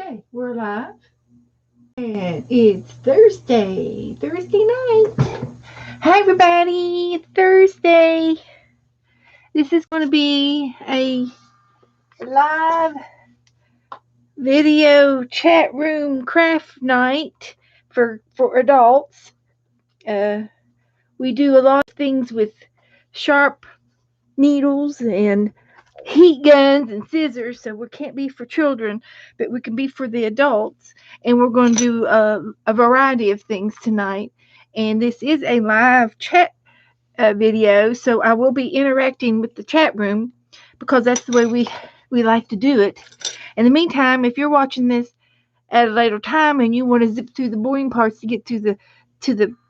Okay, we're live. And it's Thursday night. Hi, everybody. It's Thursday. This is going to be a live video chat room craft night for adults. We do a lot of things with sharp needles and heat guns and scissors, so we can't be for children, but we can be for the adults. And we're going to do a variety of things tonight. And this is a live chat video, so I will be interacting with the chat room because that's the way we like to do it. In the meantime, if you're watching this at a later time and you want to zip through the boring parts to get to the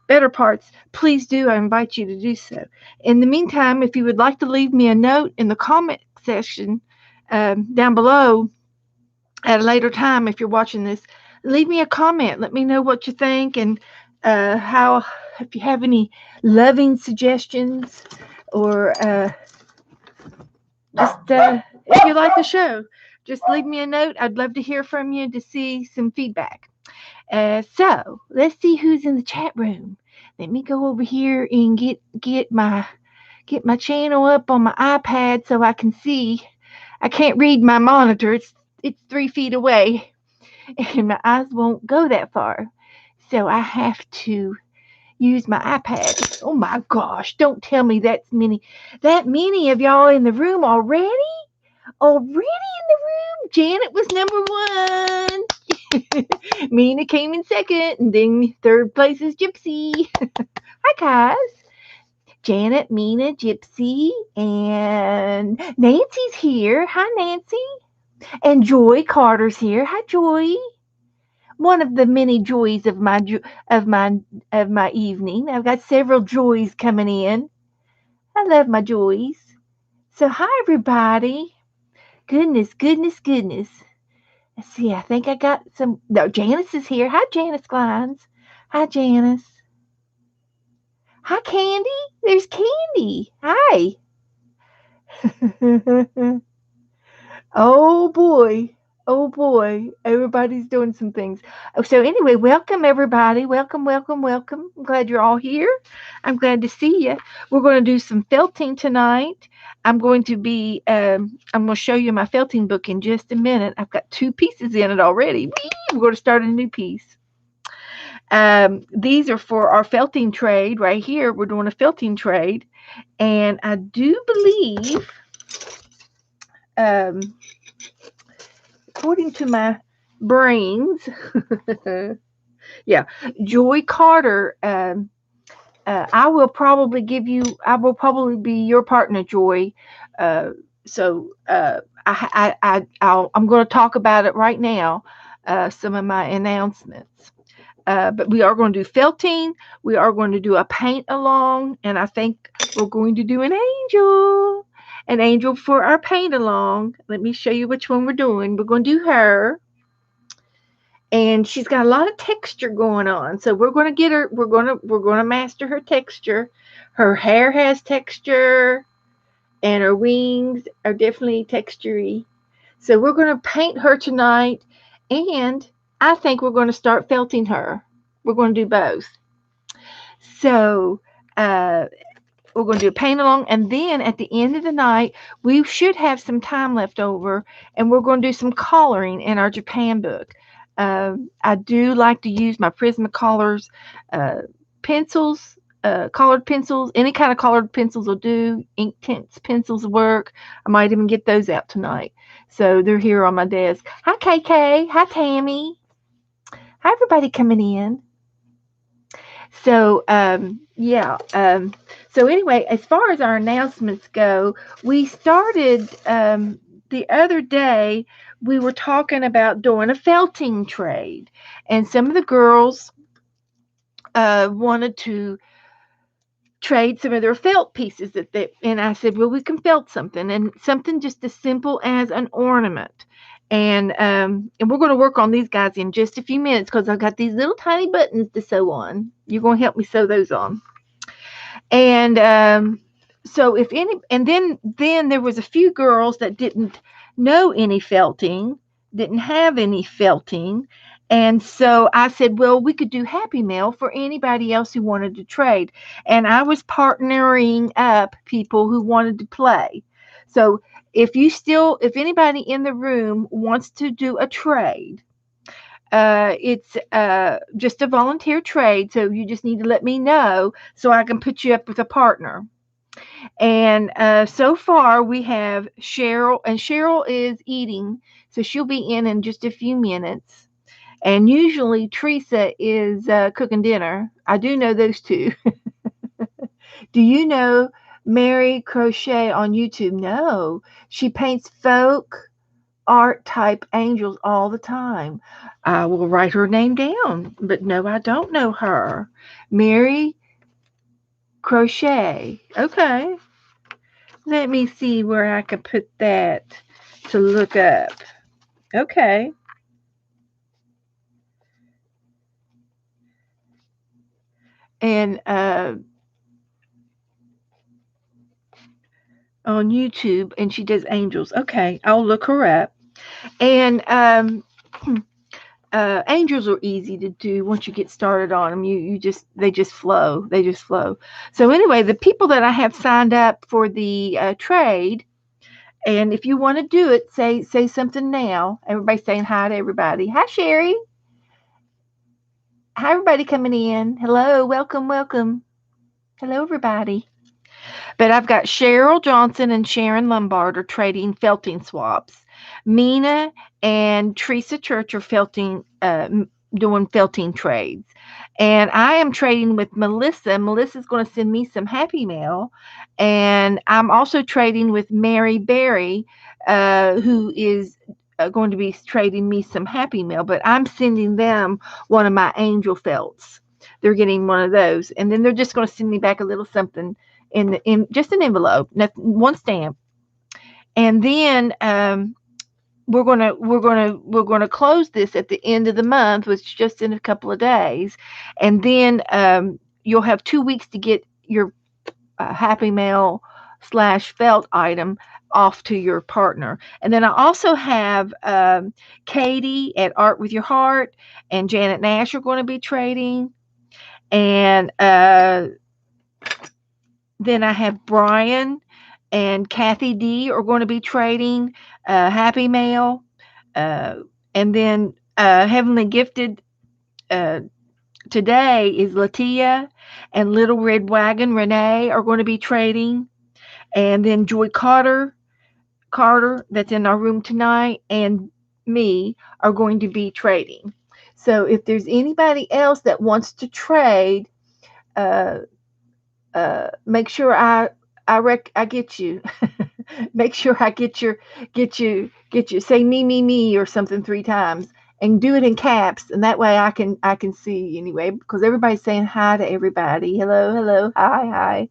better parts, please do. I invite you to do so. In the meantime, if you would like to leave me a note in the comment section down below at a later time, if you're watching this, leave me a comment. Let me know what you think and how, if you have any loving suggestions or just if you like the show, just leave me a note. I'd love to hear from you to see some feedback. So let's see who's in the chat room. Let me go over here and get my channel up on my iPad so I can see. I can't read my monitor. It's 3 feet away, and my eyes won't go that far. So I have to use my iPad. Oh my gosh! Don't tell me that many of y'all in the room already. Already in the room. Janet was number 1. Mina came in second, and then third place is Gypsy. Hi, guys. Janet, Mina, Gypsy, and Nancy's here. Hi, Nancy. And Joy Carter's here. Hi, Joy. One of the many joys of my evening. I've got several joys coming in. I love my joys. So, hi, everybody. Goodness. Let's see, I think I got some. No, Janice is here. Hi, Janice Glines. Hi, Janice. Hi, Candy. There's Candy. Hi. Oh, boy. Oh, boy. Everybody's doing some things. So, anyway, welcome, everybody. Welcome. I'm glad you're all here. I'm glad to see you. We're going to do some felting tonight. I'm going to show you my felting book in just a minute. I've got 2 pieces in it already. Whee! We're going to start a new piece. These are for our felting trade right here. We're doing a felting trade. And I do believe, according to my brains, yeah, Joy Carter, I will probably be your partner, Joy. I'm going to talk about it right now, some of my announcements. But we are going to do felting. We are going to do a paint along, and I think we're going to do an angel for our paint along. Let me show you which one we're doing. We're going to do her, and she's got a lot of texture going on. So we're going to get her. We're going to master her texture. Her hair has texture, and her wings are definitely textury. So we're going to paint her tonight, and I think we're going to start felting her. We're going to do both. So we're going to do a paint along, and then at the end of the night, we should have some time left over, and we're going to do some coloring in our Japan book. I do like to use my Prismacolors pencils, colored pencils. Any kind of colored pencils will do. Inktense pencils work. I might even get those out tonight. So they're here on my desk. Hi, KK. Hi, Tammy. Hi, everybody coming in. So, so anyway, as far as our announcements go, we started the other day, we were talking about doing a felting trade. And some of the girls wanted to trade some of their felt pieces and I said, well, we can felt something, and something just as simple as an ornament. And we're going to work on these guys in just a few minutes because I've got these little tiny buttons to sew on. You're going to help me sew those on. And so if any, and then there was a few girls that didn't know any felting didn't have any felting. And so I said, well, we could do Happy Mail for anybody else who wanted to trade. And I was partnering up people who wanted to play. So if anybody in the room wants to do a trade, it's just a volunteer trade. So you just need to let me know so I can put you up with a partner. And so far we have Cheryl, and Cheryl is eating, so she'll be in just a few minutes. And usually Teresa is cooking dinner. I do know those two. Do you know Mary Crochet on YouTube? No, she paints folk art type angels all the time. I will write her name down, but no, I don't know her. Mary Crochet. Okay. Let me see where I can put that to look up. Okay. And on YouTube, and she does angels. Okay, I'll look her up. And angels are easy to do once you get started on them. They just flow. They just flow. So anyway, the people that I have signed up for the trade, and if you want to do it, say something now. Everybody's saying hi to everybody. Hi, Sherry. Hi, everybody coming in. Hello, welcome, welcome. Hello, everybody. But I've got Cheryl Johnson and Sharon Lombard are trading felting swaps. Mina and Teresa Church are doing felting trades. And I am trading with Melissa. Melissa's going to send me some Happy Mail. And I'm also trading with Mary Berry, who is going to be trading me some Happy Mail. But I'm sending them one of my angel felts. They're getting one of those. And then they're just going to send me back a little something in just an envelope, one stamp. And then we're gonna close this at the end of the month, which is just in a couple of days. And then you'll have 2 weeks to get your Happy Mail / felt item off to your partner. And then I also have Katie at Art with Your Heart and Janet Nash are going to be trading. And then I have Brian and Kathy D are going to be trading Happy Mail. And then Heavenly Gifted today is Latia and Little Red Wagon Renee are going to be trading. And then Joy Carter, that's in our room tonight, and me are going to be trading. So if there's anybody else that wants to trade, make sure I get you. Make sure I get you. Say me or something 3 times, and do it in caps, and that way I can see anyway, because everybody's saying hi to everybody. Hello, hi.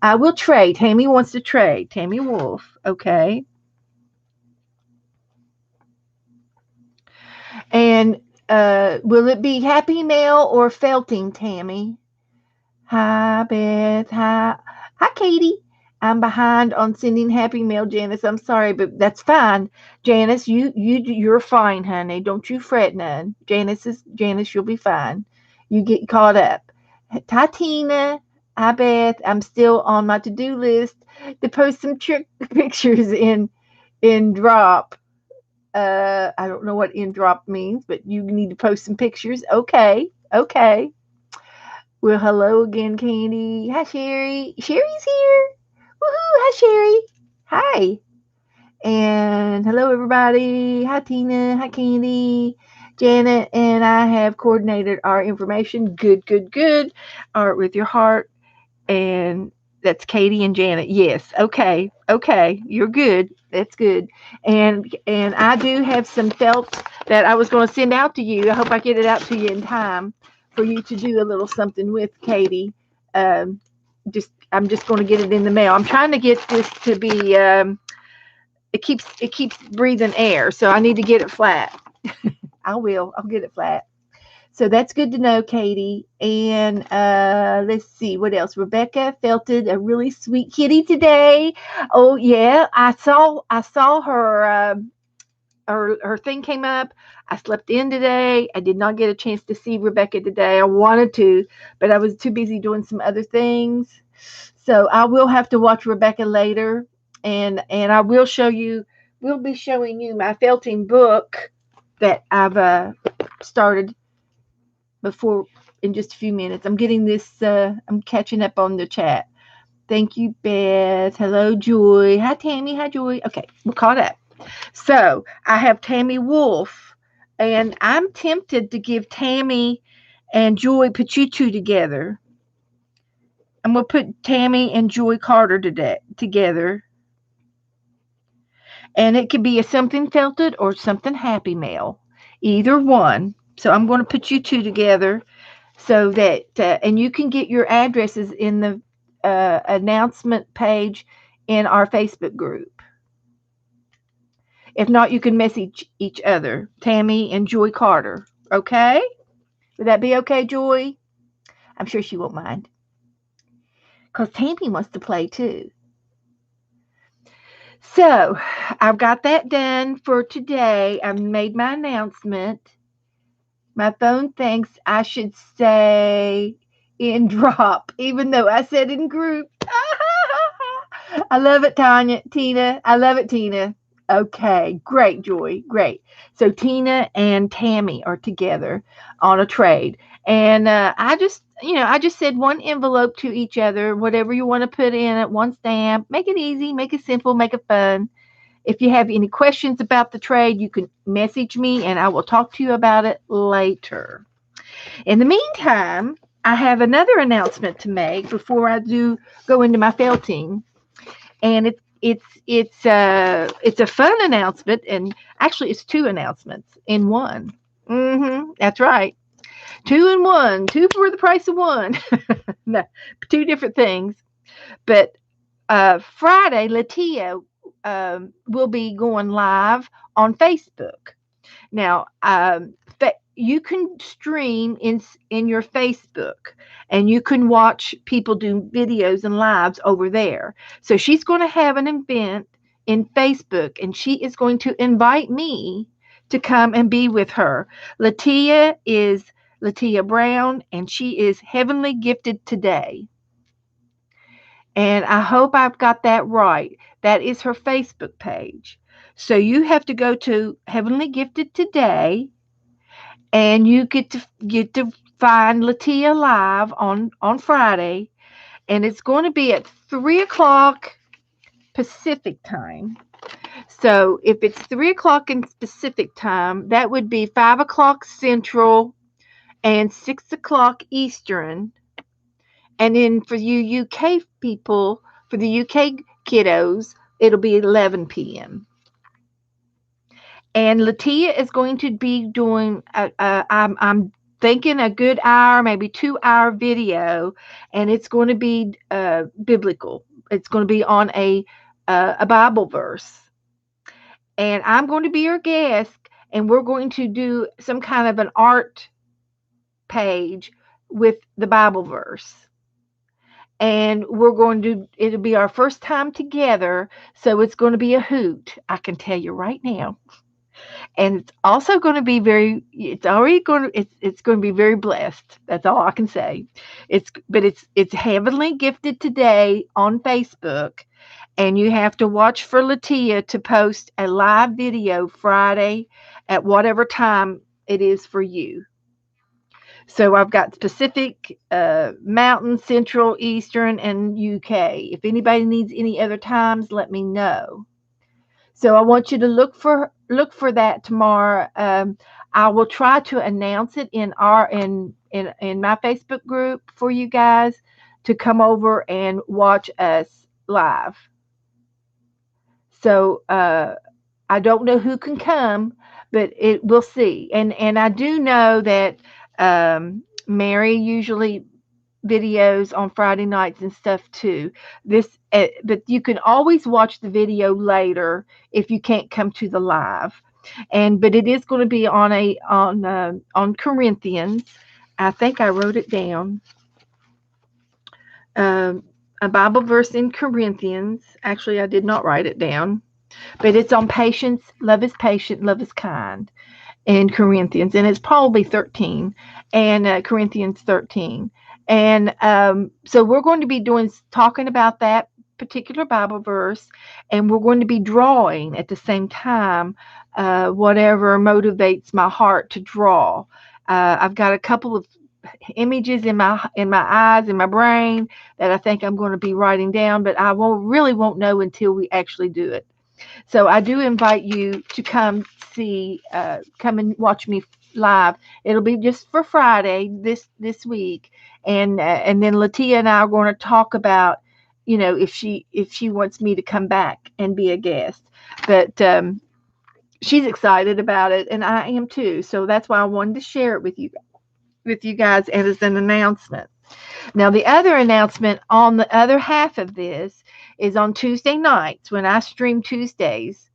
I will trade. Tammy wants to trade. Tammy Wolf. Okay. And will it be Happy Mail or felting, Tammy? Hi, Beth. Hi, Katie. I'm behind on sending Happy Mail, Janice. I'm sorry, but that's fine. Janice, you're fine, honey. Don't you fret none. Janice, you'll be fine. You get caught up. Tatina, hi, Beth. I'm still on my to-do list to post some trick pictures in Drop. I don't know what in Drop means, but you need to post some pictures. Okay. Well, hello again, Candy. Hi, Sherry. Sherry's here. Woohoo! Hi, Sherry. Hi. And hello, everybody. Hi, Tina. Hi, Candy. Janet and I have coordinated our information. Good. Art with Your Heart. And that's Katie and Janet. Yes. Okay. You're good. That's good. And I do have some felt that I was going to send out to you. I hope I get it out to you in time for you to do a little something with, Katie. I'm just going to get it in the mail. I'm trying to get this to be it keeps breathing air, so I need to get it flat. I'll get it flat. So that's good to know, Katie. And let's see what else. Rebecca felted a really sweet kitty today. Oh yeah, I saw her her thing came up. I slept in today. I did not get a chance to see Rebecca today. I wanted to, but I was too busy doing some other things. So I will have to watch Rebecca later, and I will show you. We'll be showing you my felting book that I've started before in just a few minutes. I'm getting this. I'm catching up on the chat. Thank you, Beth. Hello, Joy. Hi, Tammy. Hi, Joy. Okay, we're caught up. So I have Tammy Wolf, and I'm tempted to give Tammy and Joy put you two together. I'm gonna put Tammy and Joy Carter together, and it could be a something felted or something happy mail, either one. So I'm going to put you two together so that, and you can get your addresses in the announcement page in our Facebook group. If not, you can message each other, Tammy and Joy Carter. Okay? Would that be okay, Joy? I'm sure she won't mind. Because Tammy wants to play too. So I've got that done for today. I've made my announcement. My phone thinks I should say in drop, even though I said in group. I love it, Tina. I love it, Tina. Okay, great, Joy, great. So Tina and Tammy are together on a trade, and I just said one envelope to each other, whatever you want to put in it, one stamp. Make it easy, make it simple, make it fun. If you have any questions about the trade, you can message me, and I will talk to you about it later. In the meantime, I have another announcement to make before I do go into my felting, and it's a fun announcement, and actually it's two announcements in one. That's right, two in one, two for the price of one. No, two different things. But Friday, Latia will be going live on Facebook. Now, you can stream in your Facebook, and you can watch people do videos and lives over there. So she's going to have an event in Facebook, and she is going to invite me to come and be with her. Latia is Latia Brown, and she is Heavenly Gifted Today. And I hope I've got that right. That is her Facebook page. So you have to go to Heavenly Gifted Today, and you get to find Latia live on Friday, and it's going to be at 3 o'clock Pacific time. So if it's 3 o'clock in Pacific time, that would be 5 o'clock Central and 6 o'clock Eastern. And then for you UK people, for the UK kiddos, it'll be 11 p.m. And Latia is going to be doing, I'm thinking a good hour, maybe 2 hour video, and it's going to be biblical. It's going to be on a Bible verse. And I'm going to be your guest, and we're going to do some kind of an art page with the Bible verse. And it'll be our first time together, so it's going to be a hoot. I can tell you right now. And it's also going to be it's going to be very blessed. That's all I can say. It's Heavenly Gifted Today on Facebook, and you have to watch for Latia to post a live video Friday at whatever time it is for you. So I've got Pacific, Mountain, Central, Eastern, and UK. If anybody needs any other times, let me know. So I want you to look for that tomorrow. I will try to announce it in my Facebook group for you guys to come over and watch us live. So I don't know who can come, but we'll see. And I do know that Mary usually videos on Friday nights and stuff too. But you can always watch the video later if you can't come to the live. But it is going to be on Corinthians. I think I wrote it down. A Bible verse in Corinthians. Actually, I did not write it down. But it's on patience. Love is patient. Love is kind in Corinthians, and it's probably 13 and Corinthians 13. And so we're going to be talking about that particular Bible verse, and we're going to be drawing at the same time whatever motivates my heart to draw. I've got a couple of images in my eyes, in my brain, that I think I'm going to be writing down, but I won't know until we actually do it. So I do invite you to come and watch me live. It'll be just for Friday this week, and then Latia and I are going to talk about, if she wants me to come back and be a guest. But she's excited about it, and I am too. So that's why I wanted to share it with you guys as an announcement. Now, the other announcement on the other half of this is on Tuesday nights when I stream Tuesdays,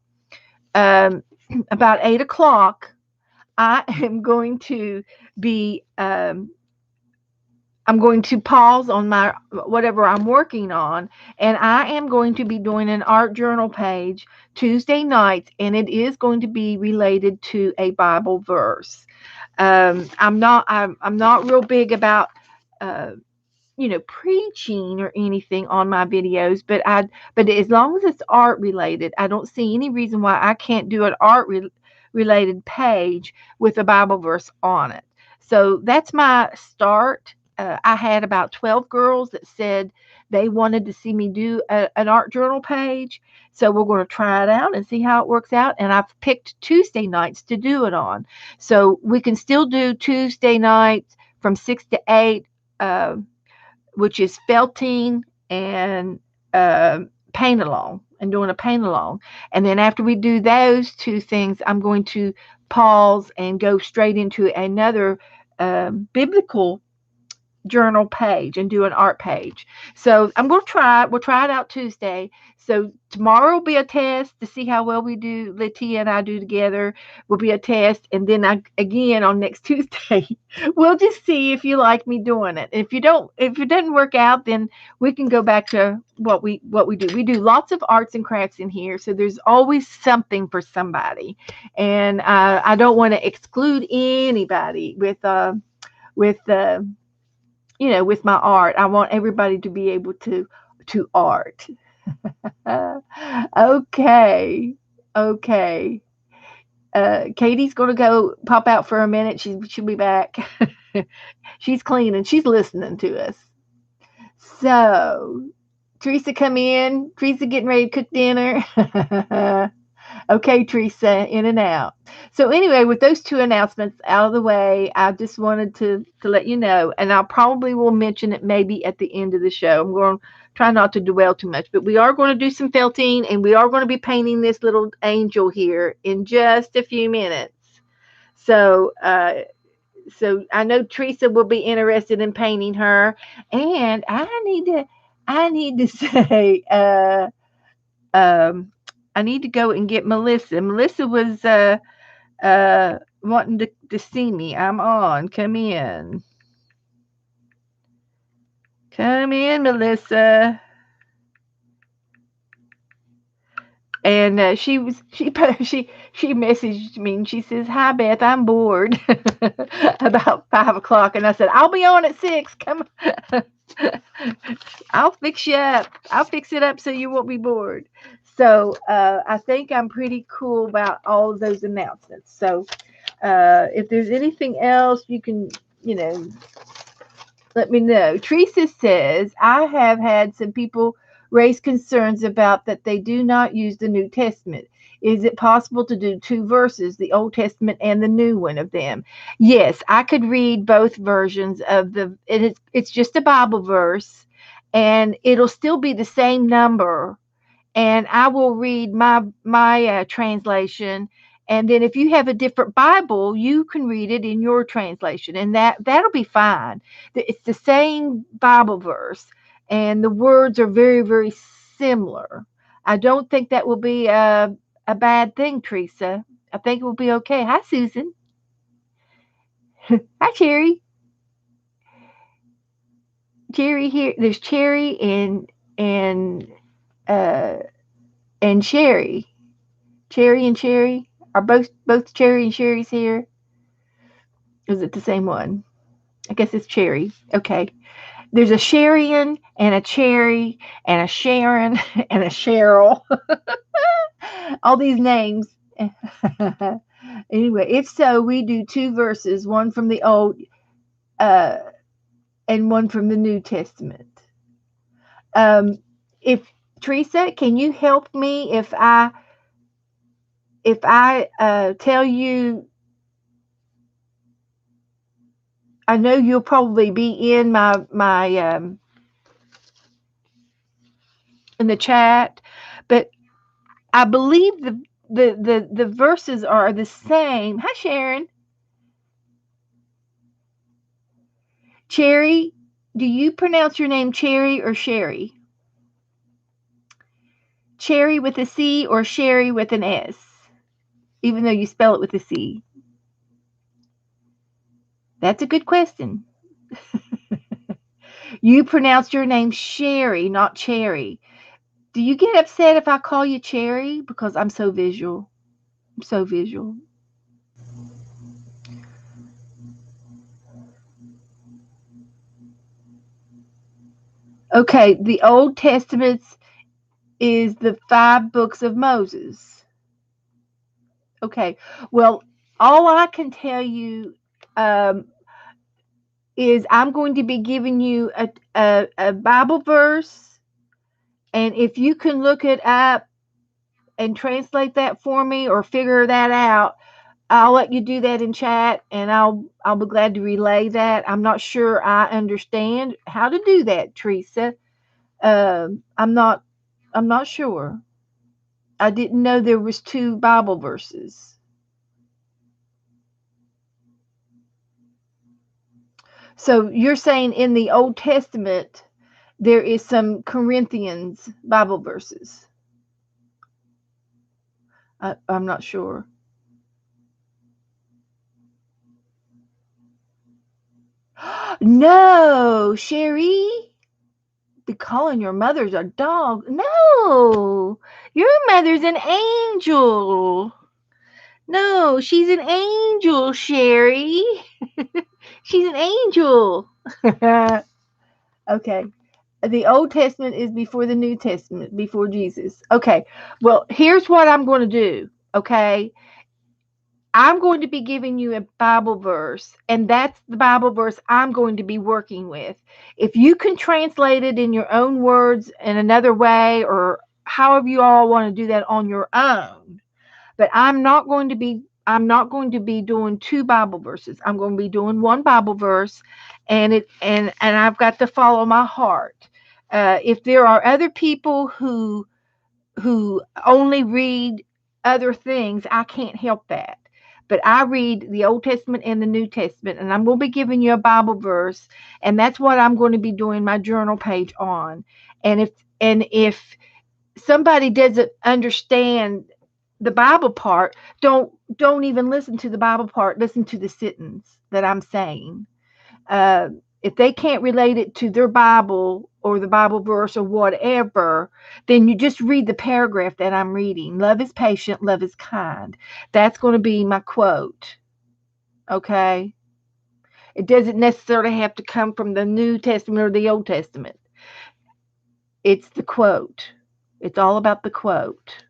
um, about 8 o'clock. I am going to be. I'm going to pause on my whatever I'm working on, and I am going to be doing an art journal page Tuesday nights, and it is going to be related to a Bible verse. I'm not real big about uh, preaching or anything on my videos, but as long as it's art related, I don't see any reason why I can't do an related page with a Bible verse on it. So that's my start. I had about 12 girls that said they wanted to see me do an art journal page. So we're going to try it out and see how it works out. And I've picked Tuesday nights to do it on. So we can still do Tuesday nights from 6 to 8. Which is felting and paint along, and doing a paint along. And then after we do those two things, I'm going to pause and go straight into another biblical journal page and do an art page. So I'm going to try it. We'll try it out Tuesday. So tomorrow will be a test to see how well we do. Latia and I do together will be a test, and then again on next Tuesday, we'll just see if you like me doing it. If you don't, if it doesn't work out, then we can go back to what we do. We do lots of arts and crafts in here, so there's always something for somebody, and I don't want to exclude anybody with my art. I want everybody to be able to art. Okay. Okay. Katie's gonna go pop out for a minute. She'll be back. She's cleaning. She's listening to us. So Teresa, come in. Teresa getting ready to cook dinner. Okay, Teresa, in and out. So anyway, with those two announcements out of the way, I just wanted to let you know, and I probably will mention it maybe at the end of the show. I'm going to try not to dwell too much, but we are going to do some felting, and we are going to be painting this little angel here in just a few minutes. So, so I know Teresa will be interested in painting her, and I need to say, um, I need to go and get Melissa. Melissa was wanting to see me. I'm on. Come in. Come in, Melissa. And she messaged me and she says, "Hi Beth, I'm bored." About 5 o'clock, and I said, "I'll be on at 6. Come on." I'll fix you up. I'll fix it up so you won't be bored. So I think I'm pretty cool about all of those announcements. So if there's anything else, you can, let me know. Teresa says, I have had some people raise concerns about that they do not use the New Testament. Is it possible to do two verses, the Old Testament and the new one of them? Yes, I could read both versions of it's just a Bible verse, and it'll still be the same number, and I will read my translation. And then if you have a different Bible, you can read it in your translation, and that'll be fine. It's the same Bible verse, and the words are very, very similar. I don't think that will be a bad thing, Teresa. I think it will be okay. Hi, Susan. Hi, Cherry. Cherry here. There's Cherry and uh and Sherry. Cherry and Cherry? Are both Cherry and Sherry's here? Is it the same one? I guess it's Cherry. Okay. There's a Sherian and a Cherry and a Sharon and a Cheryl. All these names. Anyway, if so, we do two verses, one from the Old uh, and one from the New Testament. If Teresa, can you help me if I tell you? I know you'll probably be in my in the chat, but I believe the verses are the same. Hi, Sharon. Cherry, do you pronounce your name Cherry or Sherry? Cherry with a C or Sherry with an S, even though you spell it with a C? That's a good question. You pronounced your name Sherry, not Cherry. Do you get upset if I call you Cherry? Because I'm so visual. I'm so visual. Okay, the Old Testament is the 5 books of Moses. Okay, well, all I can tell you um, is I'm going to be giving you a Bible verse, and if you can look it up and translate that for me or figure that out, I'll let you do that in chat, and I'll be glad to relay that. I'm not sure I understand how to do that, Teresa. I'm not sure. I didn't know there was 2 Bible verses. So you're saying in the Old Testament there is some Corinthians Bible verses. I'm not sure. No, Sherry, be calling your mother's a dog. No, your mother's an angel. No, she's an angel, Sherry. She's an angel. Okay. The Old Testament is before the New Testament, before Jesus. Okay. Well, here's what I'm going to do. Okay. I'm going to be giving you a Bible verse, and that's the Bible verse I'm going to be working with. If you can translate it in your own words in another way, or however you all want to do that on your own, but I'm not going to be doing 2 Bible verses. I'm going to be doing 1 Bible verse, and I've got to follow my heart. If there are other people who only read other things, I can't help that. But I read the Old Testament and the New Testament, and I'm going to be giving you a Bible verse, and that's what I'm going to be doing my journal page on. And if somebody doesn't understand the Bible part, don't even listen to the Bible part. Listen to the sentence that I'm saying. Uh, if they can't relate it to their Bible or the Bible verse or whatever, then you just read the paragraph that I'm reading. Love is patient, love is kind. That's going to be my quote. Okay? It doesn't necessarily have to come from the New Testament or the Old Testament. It's the quote. It's all about the quote.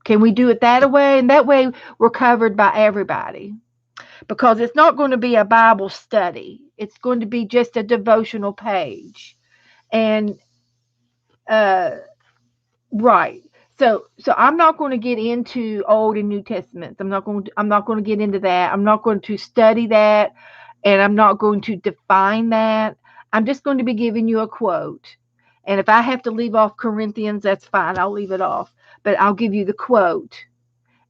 Can we do it that way? And that way we're covered by everybody. Because it's not going to be a Bible study. It's going to be just a devotional page. And right. So I'm not going to get into Old and New Testaments. I'm not going to get into that. I'm not going to study that, and I'm not going to define that. I'm just going to be giving you a quote. And if I have to leave off Corinthians, that's fine. I'll leave it off. But I'll give you the quote.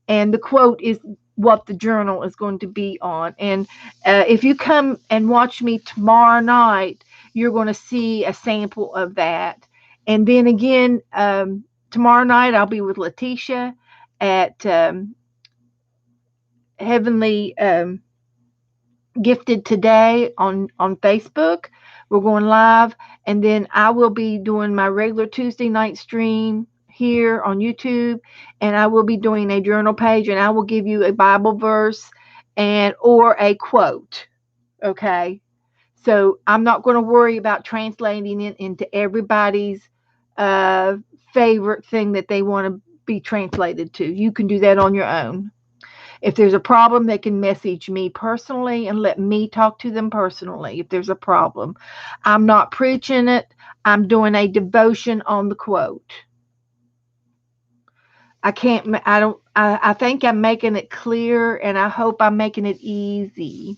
And the quote is what the journal is going to be on. And if you come and watch me tomorrow night, you're going to see a sample of that. And then again, tomorrow night I'll be with Letitia at Heavenly Gifted Today on Facebook. We're going live, and then I will be doing my regular Tuesday night stream here on YouTube, and I will be doing a journal page, and I will give you a Bible verse and or a quote. Okay. So I'm not going to worry about translating it into everybody's uh, favorite thing that they want to be translated to. You can do that on your own. If there's a problem, they can message me personally and let me talk to them personally if there's a problem. I'm not preaching it. I'm doing a devotion on the quote. I think I'm making it clear, and I hope I'm making it easy.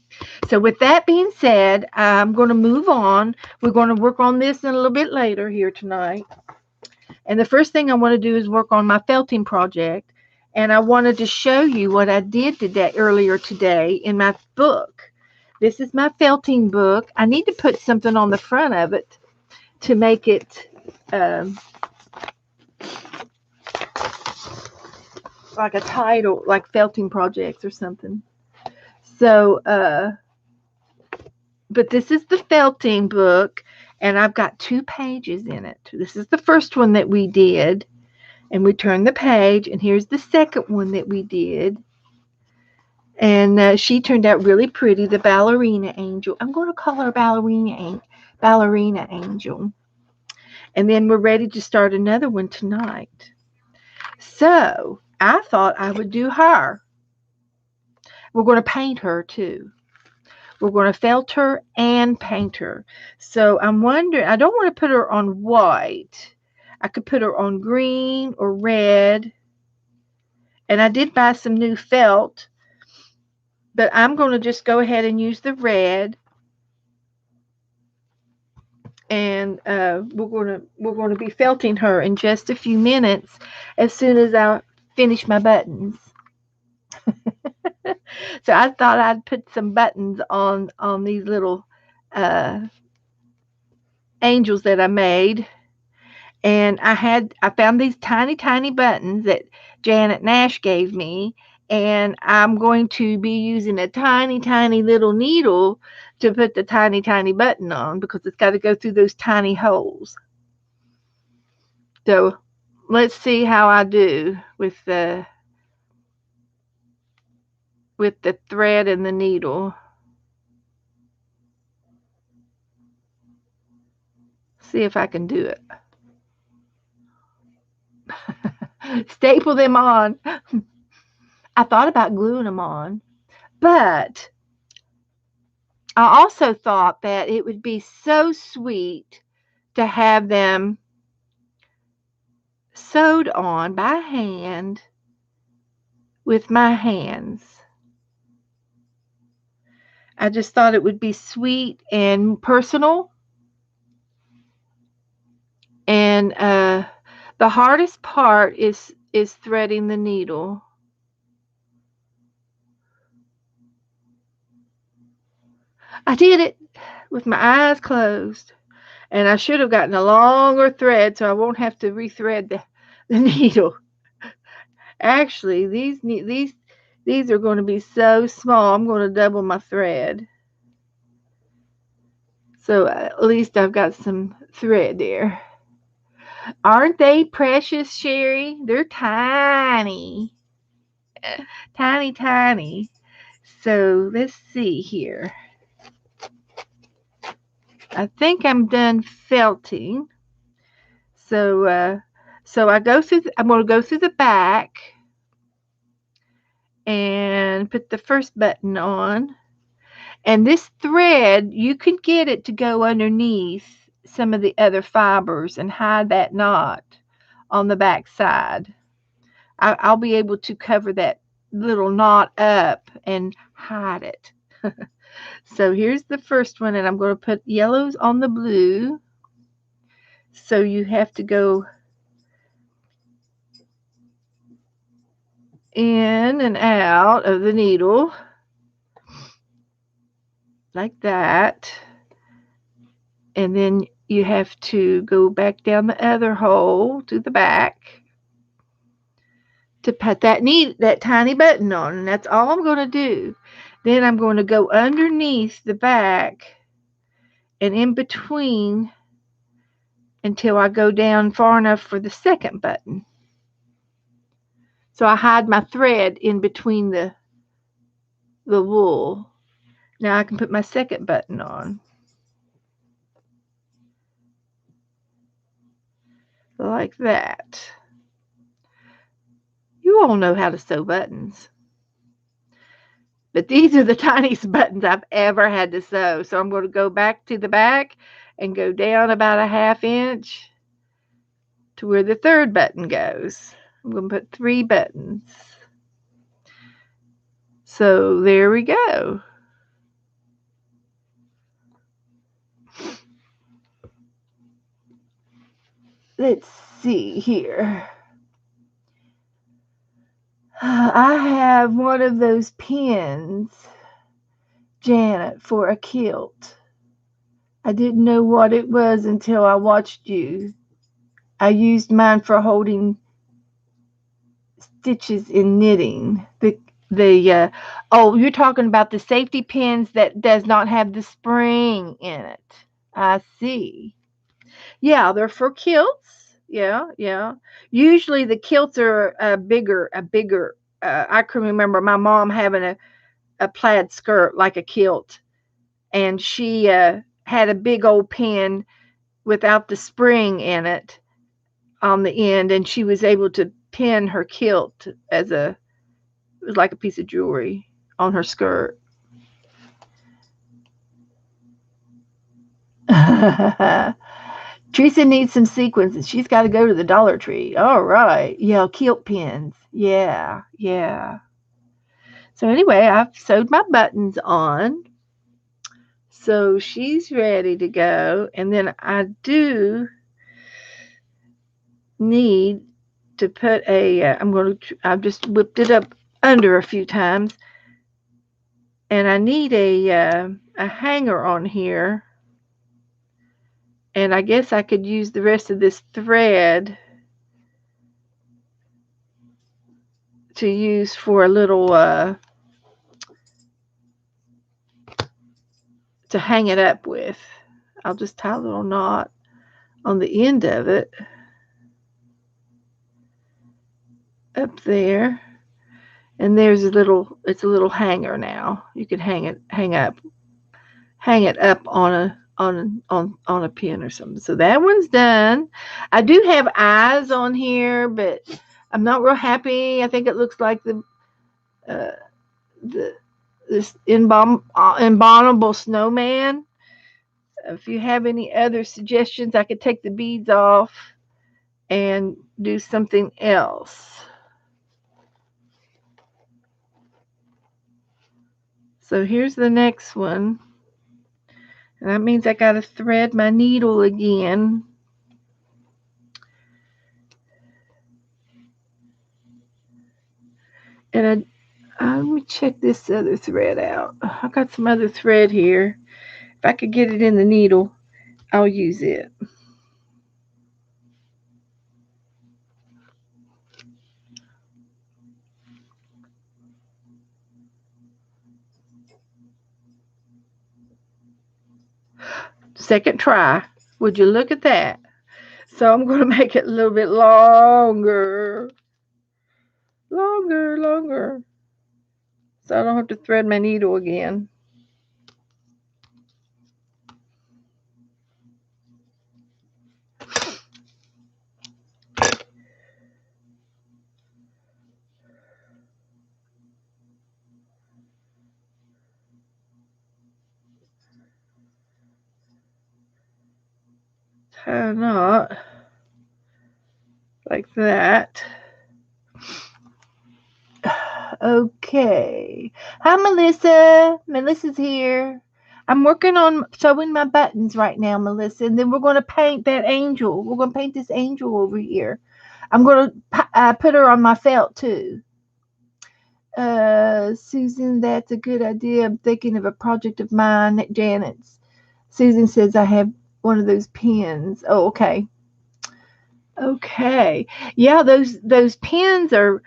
So with that being said, I'm going to move on. We're going to work on this in a little bit later here tonight. And the first thing I want to do is work on my felting project. And I wanted to show you what I did earlier today in my book. This is my felting book. I need to put something on the front of it to make it like a title, like felting projects or something. So, but this is the felting book, and I've got 2 pages in it. This is the first one that we did, and we turned the page, and here's the second one that we did. And she turned out really pretty, the ballerina angel. I'm going to call her ballerina angel. And then we're ready to start another one tonight. So I thought I would do her. We're going to paint her too. We're going to felt her and paint her. So I'm wondering, I don't want to put her on white. I could put her on green or red. And I did buy some new felt, but I'm going to just go ahead and use the red. And we're going to be felting her in just a few minutes as soon as I finish my buttons. So I thought I'd put some buttons on these little angels that I made. And I found these tiny buttons that Janet Nash gave me, and I'm going to be using a tiny little needle to put the tiny button on, because it's got to go through those tiny holes. So let's see how I do with the thread and the needle. See if I can do it. Staple them on. I thought about gluing them on, but I also thought that it would be so sweet to have them sewed on by hand with my hands. I just thought it would be sweet and personal. And the hardest part is threading the needle. I did it with my eyes closed. And I should have gotten a longer thread so I won't have to rethread the needle. Actually, these are going to be so small. I'm going to double my thread. So at least I've got some thread there. Aren't they precious, Sherry? They're tiny. Tiny. So let's see here. I think I'm done felting. So I go through. I'm going to go through the back and put the first button on. And this thread, you can get it to go underneath some of the other fibers and hide that knot on the back side. I'll be able to cover that little knot up and hide it. So here's the first one, and I'm going to put yellows on the blue. So you have to go in and out of the needle like that. And then you have to go back down the other hole to the back to put that tiny button on. And that's all I'm going to do. Then I'm going to go underneath the back and in between until I go down far enough for the second button. So I hide my thread in between the wool. Now I can put my second button on. Like that. You all know how to sew buttons. But these are the tiniest buttons I've ever had to sew. So I'm going to go back to the back and go down about a 1/2 inch to where the third button goes. I'm going to put 3 buttons. So there we go. Let's see here. I have one of those pins, Janet, for a kilt. I didn't know what it was until I watched you. I used mine for holding stitches in knitting. Oh, you're talking about the safety pins that does not have the spring in it. I see. Yeah, they're for kilts. Yeah, yeah. Usually the kilts are a bigger. I can remember my mom having a plaid skirt like a kilt, and she had a big old pin without the spring in it on the end, and she was able to pin her kilt as it was like a piece of jewelry on her skirt. Teresa needs some sequins. She's got to go to the Dollar Tree. All right. Yeah, kilt pins. Yeah, yeah. So anyway, I've sewed my buttons on. So she's ready to go. And then I do need to put I've just whipped it up under a few times. And I need a hanger on here. And I guess I could use the rest of this thread to use for a little to hang it up with. I'll just tie a little knot on the end of it up there, and there's it's a little hanger now. You can hang it up on a pin or something. So that one's done. I do have eyes on here, but I'm not real happy. I think it looks like uh, this embalmable snowman. If you have any other suggestions, I could take the beads off and do something else. So here's the next one. And that means I got to thread my needle again. And let me check this other thread out. I got some other thread here. If I could get it in the needle, I'll use it. Second try. Would you look at that? So I'm going to make it a little bit longer. Longer. So I don't have to thread my needle again. Tie a knot like that. Okay. Hi, Melissa. Melissa's here. I'm working on sewing my buttons right now, Melissa, and then we're going to paint that angel. We're going to paint this angel over here. I'm going to put her on my felt too. Susan, that's a good idea. I'm thinking of a project of mine, Janet's. Susan says I have one of those pins. Oh, okay. Okay. Yeah, those pins are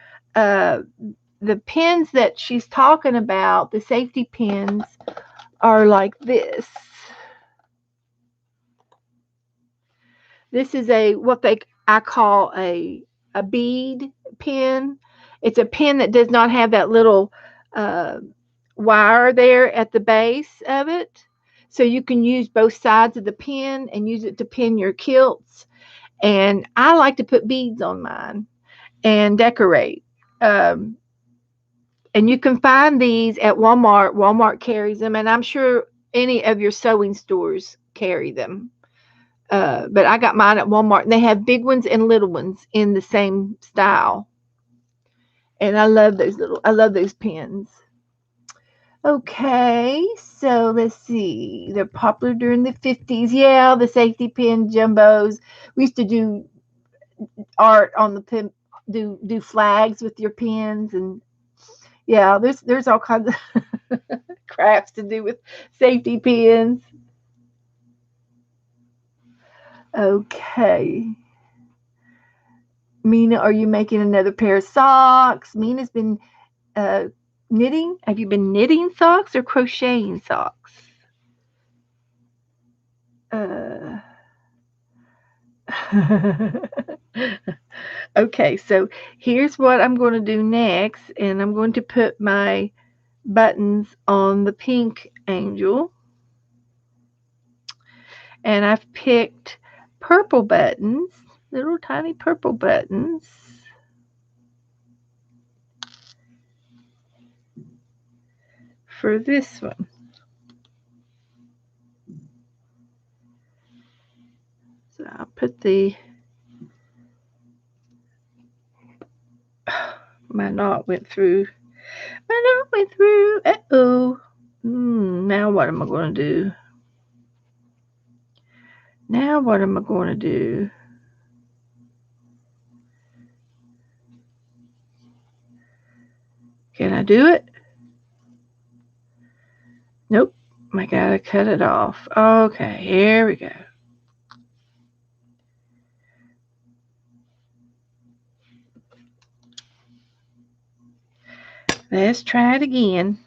the pins that she's talking about, the safety pins, are like this. This is I call a bead pin. It's a pin that does not have that little uh, wire there at the base of it. So you can use both sides of the pin and use it to pin your kilts. And I like to put beads on mine and decorate. Um, and you can find these at Walmart. Walmart carries them, and I'm sure any of your sewing stores carry them. But I got mine at Walmart, and they have big ones and little ones in the same style. And I love those pins. Okay, so let's see. They're popular during the 50s. Yeah, the safety pin jumbos. We used to do art on the pin, do flags with your pins, and yeah, there's all kinds of crafts to do with safety pins. Okay. Mina, are you making another pair of socks? Mina's been uh, knitting. Have you been knitting socks or crocheting socks? Uh, okay, so here's what I'm going to do next, and I'm going to put my buttons on the pink angel, and I've picked purple buttons, little tiny purple buttons. For this one. So I'll put my knot went through. My knot went through. Uh-oh. Now what am I going to do? Now what am I going to do? Can I do it? Nope. I gotta cut it off. Okay, here we go. Let's try it again.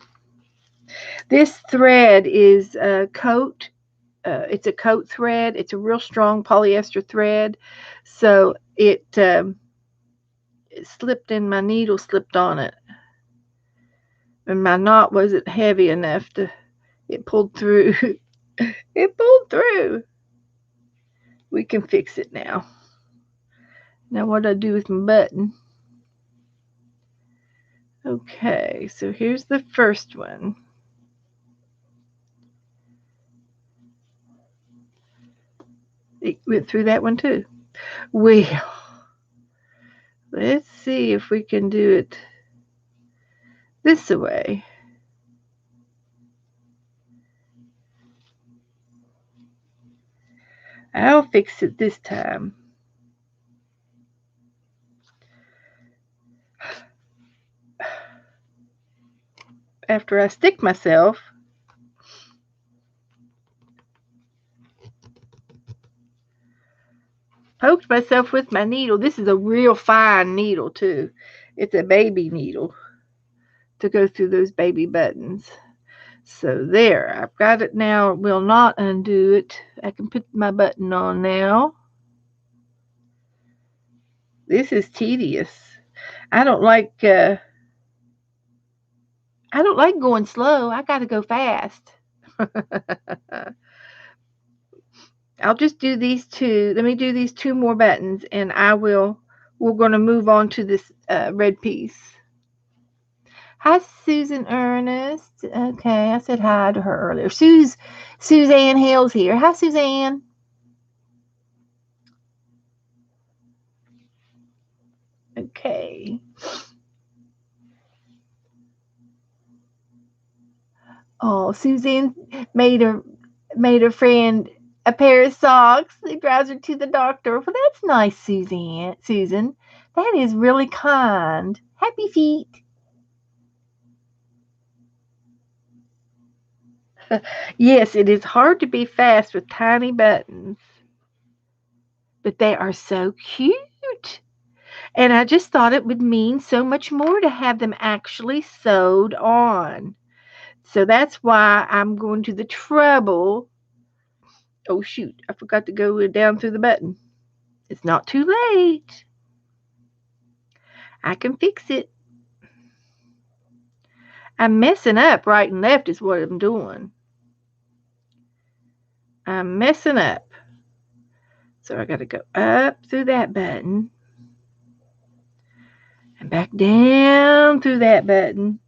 This thread is a coat. It's a coat thread. It's a real strong polyester thread. So it slipped in, my needle slipped on it. And my knot wasn't heavy enough to, it pulled through. It pulled through. We can fix it now. Now what do I do with my button? Okay, so here's the first one. It went through that one too. Well, let's see if we can do it this way. I'll fix it this time. After I stick myself, poked myself with my needle. This is a real fine needle too. It's a baby needle to go through those baby buttons. So there, I've got it now. It will not undo it. I can put my button on now. This is tedious. I don't like going slow. I got to go fast. I'll just do these two. Let me do these two more buttons, and we're going to move on to this red piece. Hi, Susan Ernest. Okay, I said hi to her earlier. Suzanne Hales here. Hi, Suzanne. Okay. Oh, Suzanne made her friend a pair of socks. It drives her to the doctor. Well, that's nice, Susan. That is really kind. Happy feet. Yes, it is hard to be fast with tiny buttons, but they are so cute. And I just thought it would mean so much more to have them actually sewed on. So that's why I'm going to the trouble. Oh, shoot. I forgot to go down through the button. It's not too late. I can fix it. I'm messing up right and left is what I'm doing. I'm messing up. So I got to go up through that button and back down through that button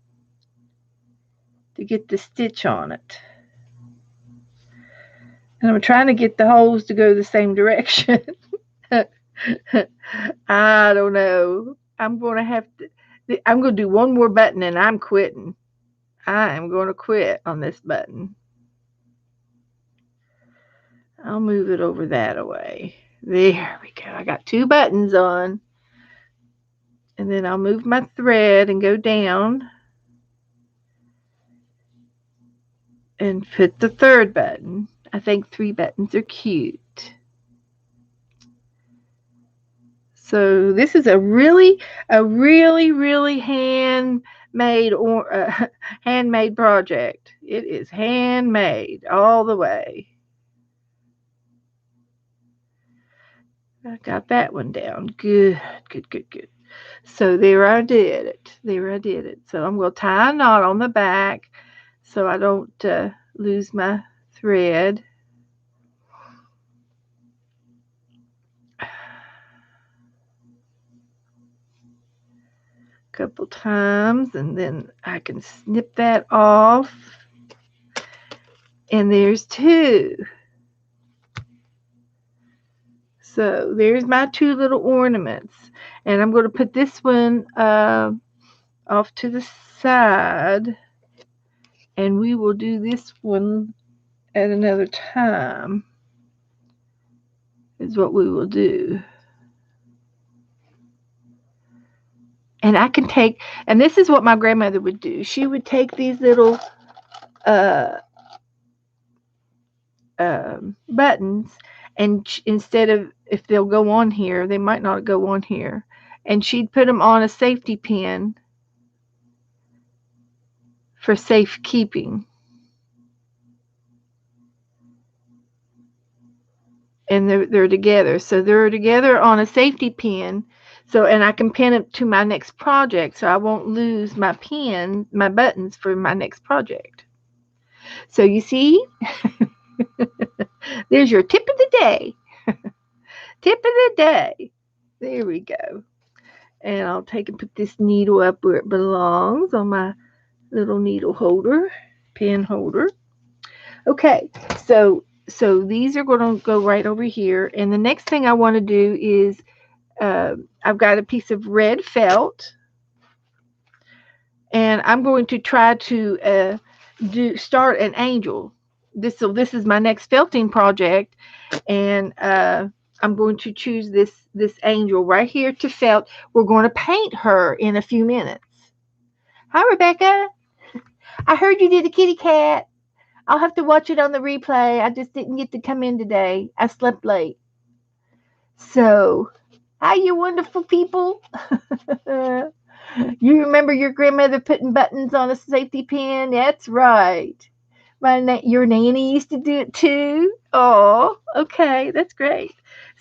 to get the stitch on it. And I'm trying to get the holes to go the same direction. I don't know. I'm going to have to. I'm going to do one more button and I'm quitting. I am going to quit on this button. I'll move it over that away. There we go. I got 2 buttons on. And then I'll move my thread and go down and put the 3rd button. I think 3 buttons are cute. So this is a really handmade handmade project. It is handmade all the way. I got that one down. Good. So there I did it. So I'm going to tie a knot on the back so I don't lose my thread. Couple times and then I can snip that off. And there's 2. So there's my 2 little ornaments. And I'm going to put this one off to the side. And we will do this one at another time. Is what we will do. And I can take, and this is what my grandmother would do. She would take these little buttons, and instead of, if they'll go on here, they might not go on here. And she'd put them on a safety pin for safekeeping. And they're together. So they're together on a safety pin. So, and I can pin it to my next project so I won't lose my buttons for my next project. So you see, there's your tip of the day. Tip of the day. There we go. And I'll take and put this needle up where it belongs on my little needle holder, pin holder. Okay, so these are going to go right over here. And the next thing I want to do is I've got a piece of red felt, and I'm going to try to start an angel. This is my next felting project, and I'm going to choose this angel right here to felt. We're going to paint her in a few minutes. Hi, Rebecca. I heard you did a kitty cat. I'll have to watch it on the replay. I just didn't get to come in today. I slept late. So, hi, you wonderful people. You remember your grandmother putting buttons on a safety pin? That's right. Your nanny used to do it too. Oh, okay, that's great.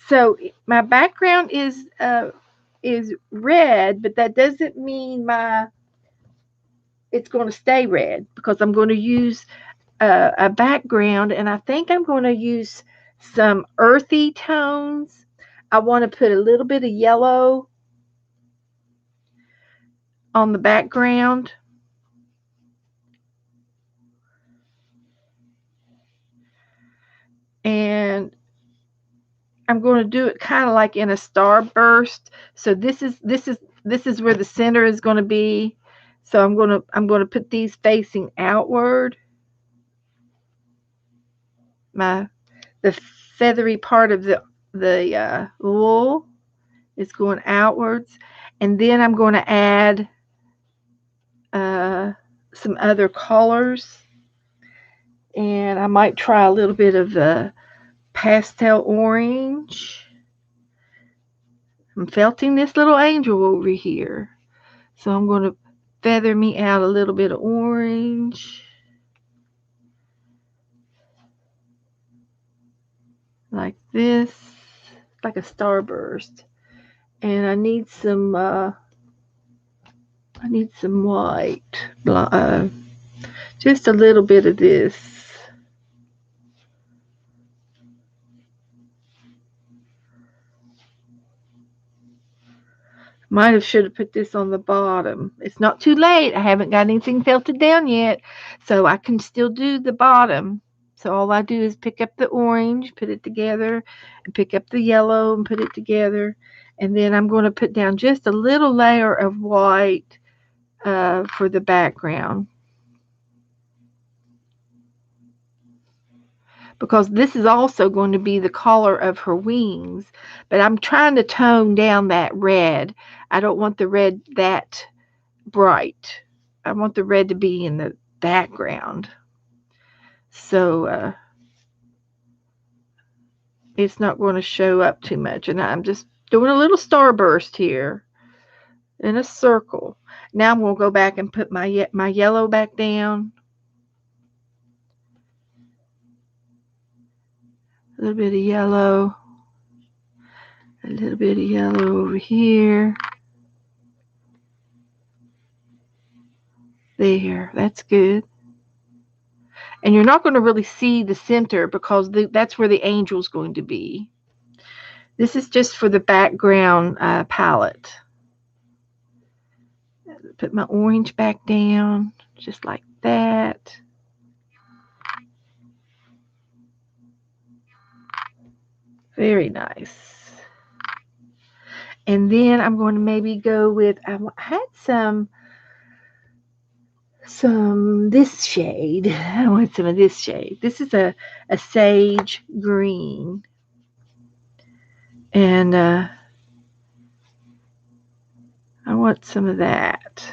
So my background is red, but that doesn't mean it's going to stay red, because I'm going to use a background, and I think I'm going to use some earthy tones. I want to put a little bit of yellow on the background. And I'm going to do it kind of like in a starburst. So this is where the center is going to be. So I'm going to put these facing outward. The feathery part of the wool is going outwards, and then I'm going to add some other colors, and I might try a little bit of the pastel orange. I'm felting this little angel over here, so I'm going to feather me out a little bit of orange, like this, like a starburst. And I need some white. Just a little bit of this. Should have put this on the bottom. It's not too late. I haven't got anything felted down yet, so I can still do the bottom. So all I do is pick up the orange, put it together, and pick up the yellow and put it together. And then I'm going to put down just a little layer of white for the background. Because this is also going to be the color of her wings. But I'm trying to tone down that red. I don't want the red that bright. I want the red to be in the background. So it's not going to show up too much. And I'm just doing a little starburst here in a circle. Now I'm going to go back and put my yellow back down. A little bit of yellow. A little bit of yellow over here. There, that's good. And you're not going to really see the center because that's where the angel's going to be. This is just for the background palette. Put my orange back down, just like that. Very nice. And then I'm going to maybe go with, I had some this shade. I want some of this shade. This is a sage green. And I want some of that.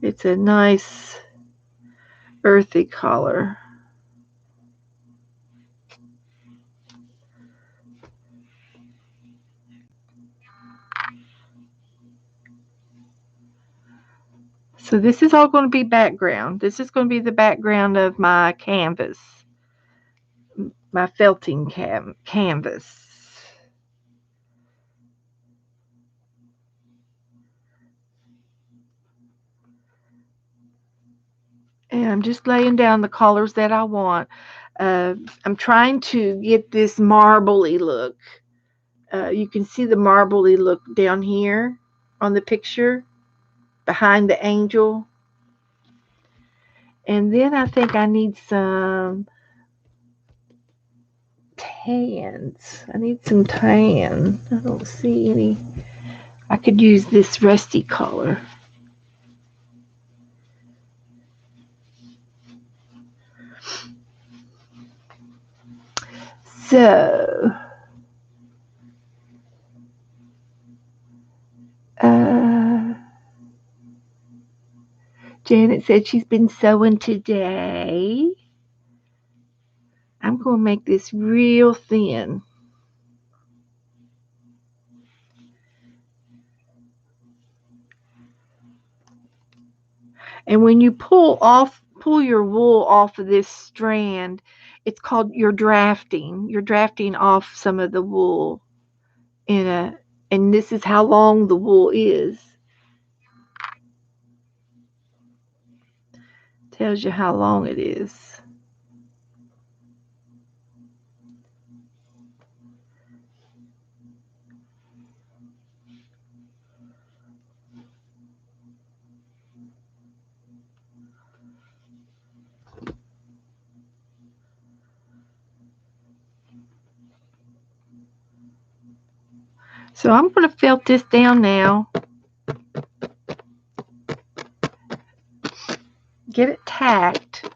It's a nice earthy color. So this is all going to be background. This is going to be the background of my canvas, my felting canvas. And I'm just laying down the colors that I want. I'm trying to get this marbly look. You can see the marbly look down here on the picture behind the angel. And then I think I need some tans. I need some tan. I don't see any. I could use this rusty color. So, Janet said she's been sewing today. I'm going to make this real thin. And when you pull your wool off of this strand, it's called you're drafting. You're drafting off some of the wool and this is how long the wool is. Tells you how long it is. So I'm going to felt this down now. Get it tacked.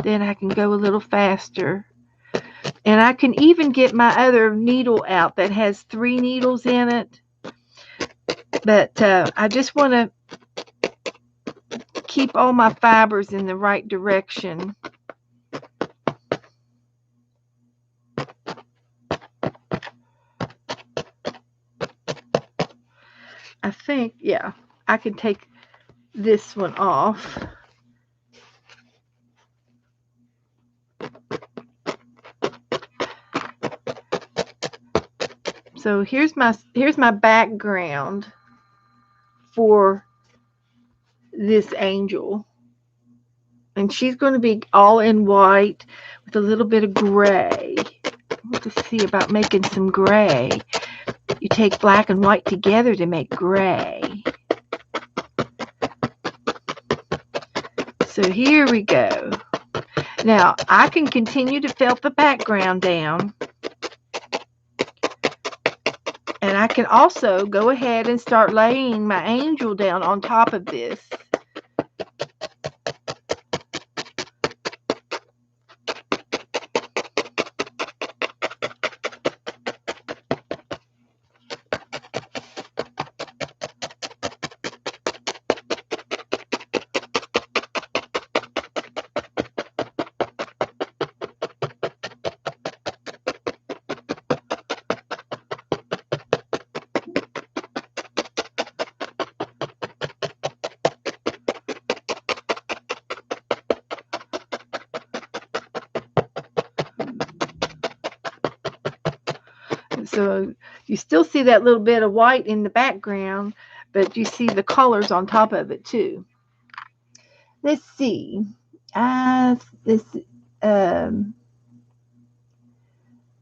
Then I can go a little faster. And I can even get my other needle out that has 3 needles in it. But I just want to keep all my fibers in the right direction. I think, yeah, I can take this one off. So here's my background for this angel. And she's going to be all in white with a little bit of gray. Let's see about making some gray. You take black and white together to make gray. So here we go. Now I can continue to felt the background down. And I can also go ahead and start laying my angel down on top of this. So you still see that little bit of white in the background, but you see the colors on top of it too. Let's see. This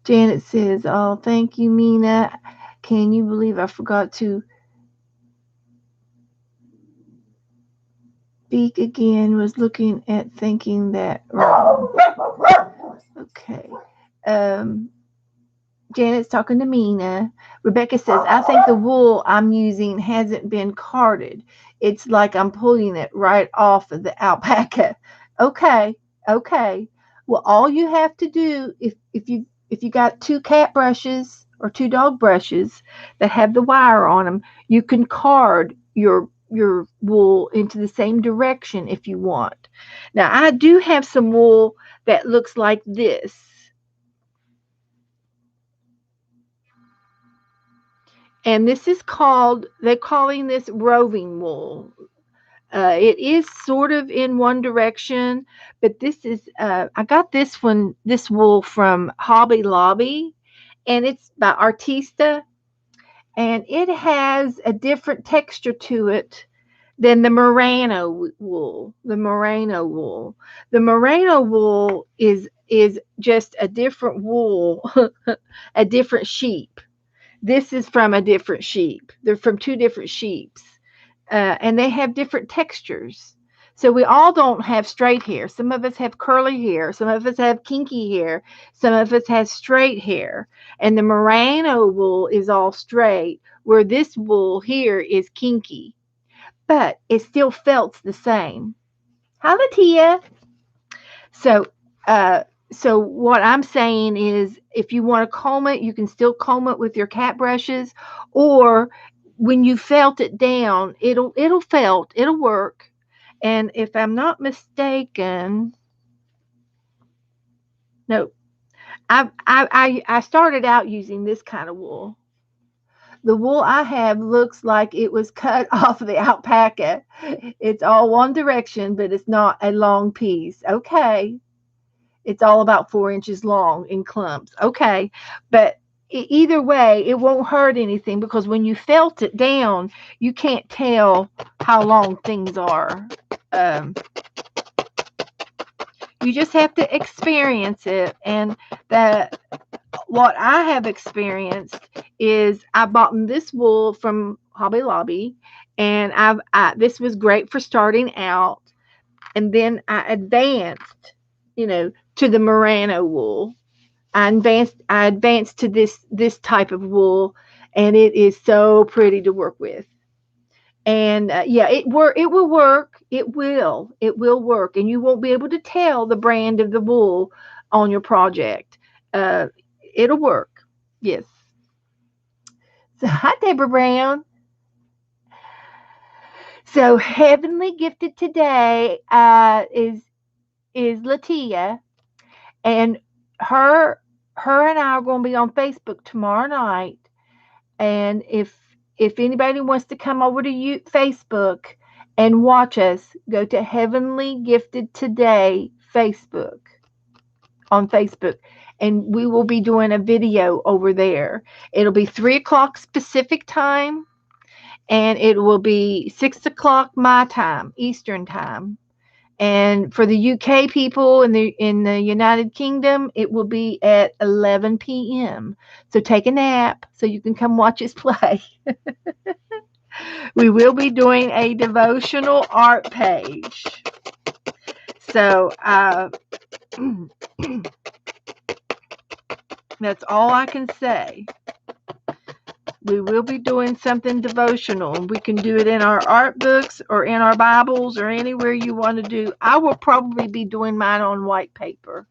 Janet says, "Oh, thank you, Mina. Can you believe I forgot to speak again? Was looking at thinking that wrong." Okay. Janet's talking to Mina. Rebecca says, "I think the wool I'm using hasn't been carded. It's like I'm pulling it right off of the alpaca." Okay. Well, all you have to do, if you got 2 cat brushes or 2 dog brushes that have the wire on them, you can card your wool into the same direction if you want. Now, I do have some wool that looks like this. And this is they're calling this roving wool. It is sort of in one direction, but this is, I got this wool from Hobby Lobby, and it's by Artista, and it has a different texture to it than the merino wool. The merino wool is just a different wool, a different sheep. This is from a different sheep. They're from 2 different sheeps, and they have different textures. So we all don't have straight hair. Some of us have curly hair. Some of us have kinky hair. Some of us have straight hair. And the merino wool is all straight, where this wool here is kinky. But it still felt the same. Hi, Latia. So, so what I'm saying is, if you want to comb it, you can still comb it with your cat brushes, or when you felt it down, it'll work. And if I'm not mistaken, no, I started out using this kind of wool. The wool I have looks like it was cut off of the alpaca. It's all one direction, but it's not a long piece. Okay. It's all about 4 inches long in clumps. Okay. But either way, it won't hurt anything, because when you felt it down, you can't tell how long things are. You just have to experience it. And what I have experienced is I bought this wool from Hobby Lobby, and this was great for starting out. And then I advanced, to the merino wool. I advanced to this type of wool, and it is so pretty to work with. And yeah, it will work. It will work, and you won't be able to tell the brand of the wool on your project. It'll work. Yes. So hi, Deborah Brown. So heavenly gifted today is Latia, and her and I are going to be on Facebook tomorrow night. And if anybody wants to come over to Facebook and watch us, go to Heavenly Gifted Today Facebook. on Facebook, and we will be doing a video over there. It'll be 3 o'clock Pacific time, and it will be 6 o'clock my time, Eastern time. And for the UK people in the United Kingdom, it will be at 11 p.m. So take a nap so you can come watch us play. We will be doing a devotional art page. So that's all I can say. We will be doing something devotional. We can do it in our art books or in our Bibles or anywhere you want to do. I will probably be doing mine on white paper.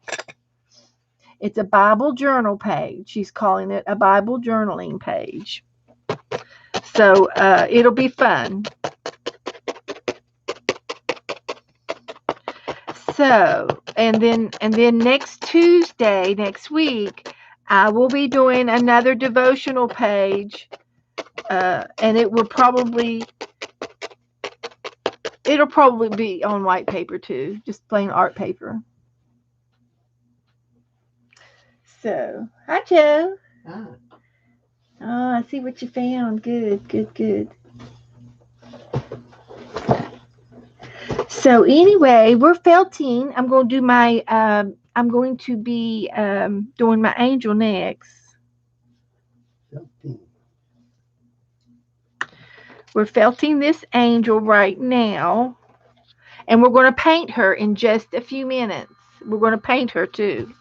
It's a Bible journal page. She's calling it a Bible journaling page. So it'll be fun. So, and then next Tuesday, next week, I will be doing another devotional page, and it'll probably be on white paper too, just plain art paper. So, hi Joe. Ah. Oh, I see what you found. Good. So anyway, we're felting. I'm going to do my. I'm going to be doing my angel next. Felting. We're felting this angel right now, and we're going to paint her in just a few minutes. We're going to paint her too.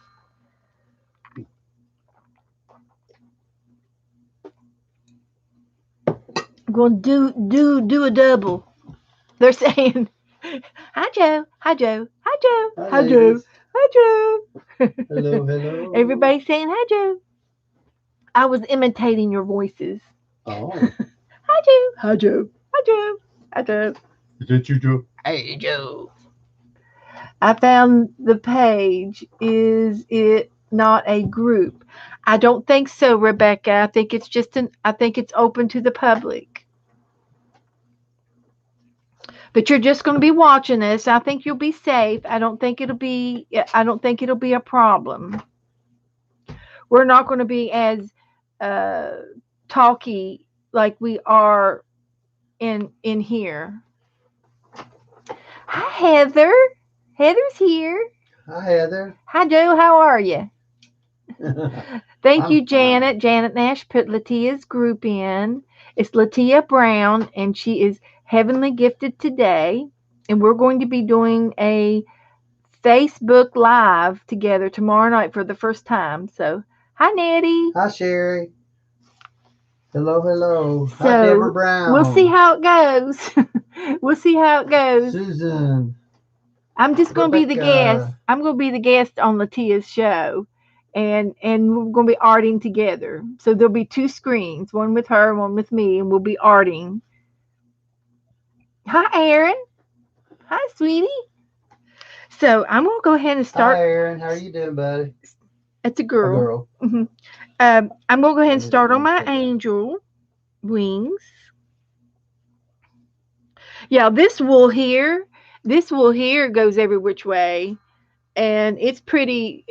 I'm going to do a double. They're saying, "Hi Joe, hi Joe, hi Joe, hi Joe, hi Joe." Hello. Everybody's saying hi Joe. I was imitating your voices. Oh. Hi Joe, hi Joe, hi Joe, hi Joe. Is that you, Joe? Hey Joe. I found the page. Is it not a group? I don't think so, Rebecca. I think it's open to the public. But you're just going to be watching this. I think you'll be safe. I don't think it'll be a problem. We're not going to be as talky like we are in here. Hi Heather. Heather's here. Hi, Heather. Hi Joe. How are you? Thank you, I'm Janet. fine. Janet Nash put Latia's group in. It's Latia Brown, and she is heavenly gifted today. And we're going to be doing a Facebook Live together tomorrow night for the first time. So, hi, Nettie. Hi, Sherry. Hello. Hi, So, Deborah Brown. we'll see how it goes. We'll see how it goes. Susan. I'm just going to be the Rebecca. guest. I'm going to be the guest on Latia's show. And we're going to be arting together. So there'll be 2 screens, one with her, one with me, and we'll be arting. Hi, Aaron. Hi, sweetie. So I'm going to go ahead and start. Hi, Aaron. How are you doing, buddy? It's a girl. Mm-hmm. I'm going to go ahead and start on my angel wings. Yeah, this wool here goes every which way. And it's pretty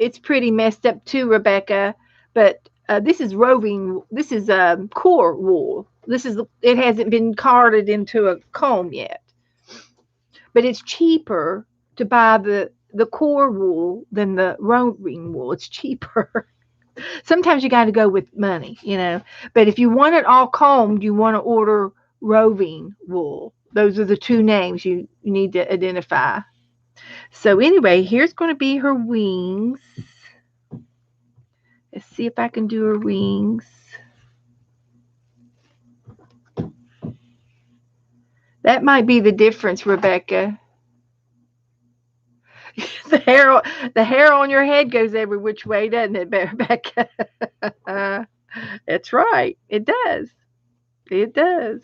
messed up too, Rebecca. But this is roving. This is core wool. It hasn't been carded into a comb yet. But it's cheaper to buy the core wool than the roving wool. It's cheaper. Sometimes you got to go with money, But if you want it all combed, you want to order roving wool. Those are the 2 names you need to identify. So anyway, here's going to be her wings. Let's see if I can do her wings. That might be the difference, Rebecca. The hair on your head goes every which way, doesn't it, Rebecca? That's right. It does. It does.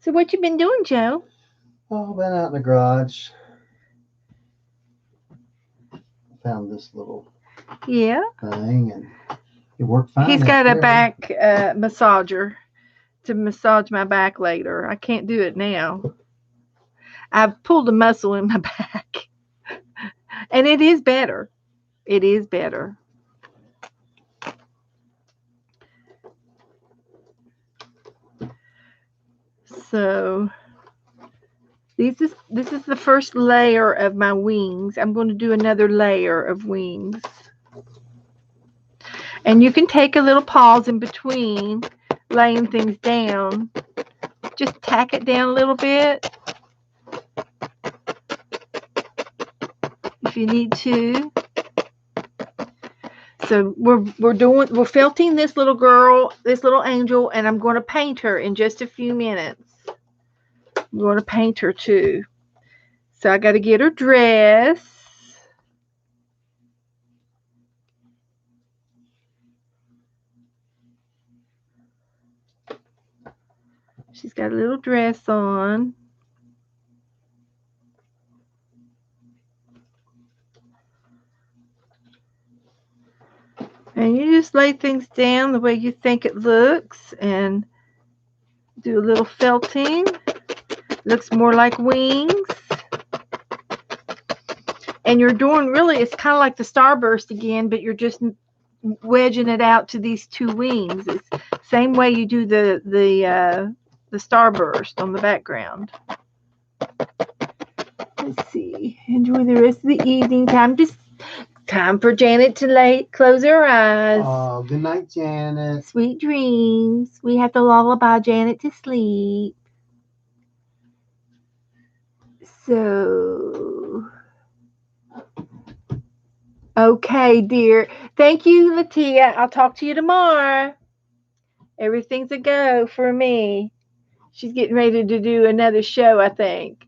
So what you been doing, Joe? Oh, been out in the garage. Found this little thing, and it worked fine. He's got a back massager to massage my back later. I can't do it now. I've pulled a muscle in my back. And it is better. It is better. So this is the first layer of my wings. I'm going to do another layer of wings. And you can take a little pause in between laying things down. Just tack it down a little bit if you need to. So we're felting this little girl, this little angel, and I'm going to paint her in just a few minutes. I'm going to paint her too. So I got to get her dressed. She's got a little dress on. And you just lay things down the way you think it looks and do a little felting. Looks more like wings. And you're doing really, it's kind of like the starburst again, but you're just wedging it out to these two wings. It's the same way you do the starburst on the background. Let's see. Enjoy the rest of the evening. Time for Janet to close her eyes. Oh, good night, Janet. Sweet dreams. We have to lullaby Janet to sleep. So, okay, dear. Thank you, Latia. I'll talk to you tomorrow. Everything's a go for me. She's getting ready to do another show, I think.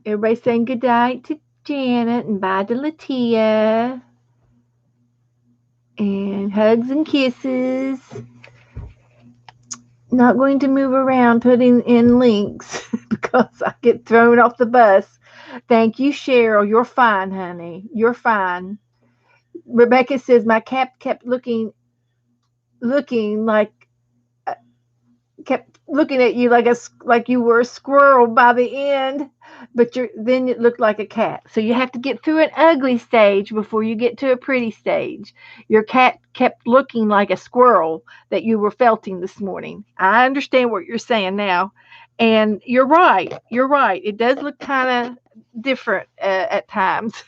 Everybody saying good night to Janet and bye to Latia. And hugs and kisses. Not going to move around putting in links because I get thrown off the bus. Thank you, Cheryl. You're fine, honey. You're fine. Rebecca says my cat kept looking like kept looking at you like you were a squirrel by the end, but then it looked like a cat. So you have to get through an ugly stage before you get to a pretty stage. Your cat kept looking like a squirrel that you were felting this morning. I understand what you're saying now, and you're right. You're right. It does look kind of different at times.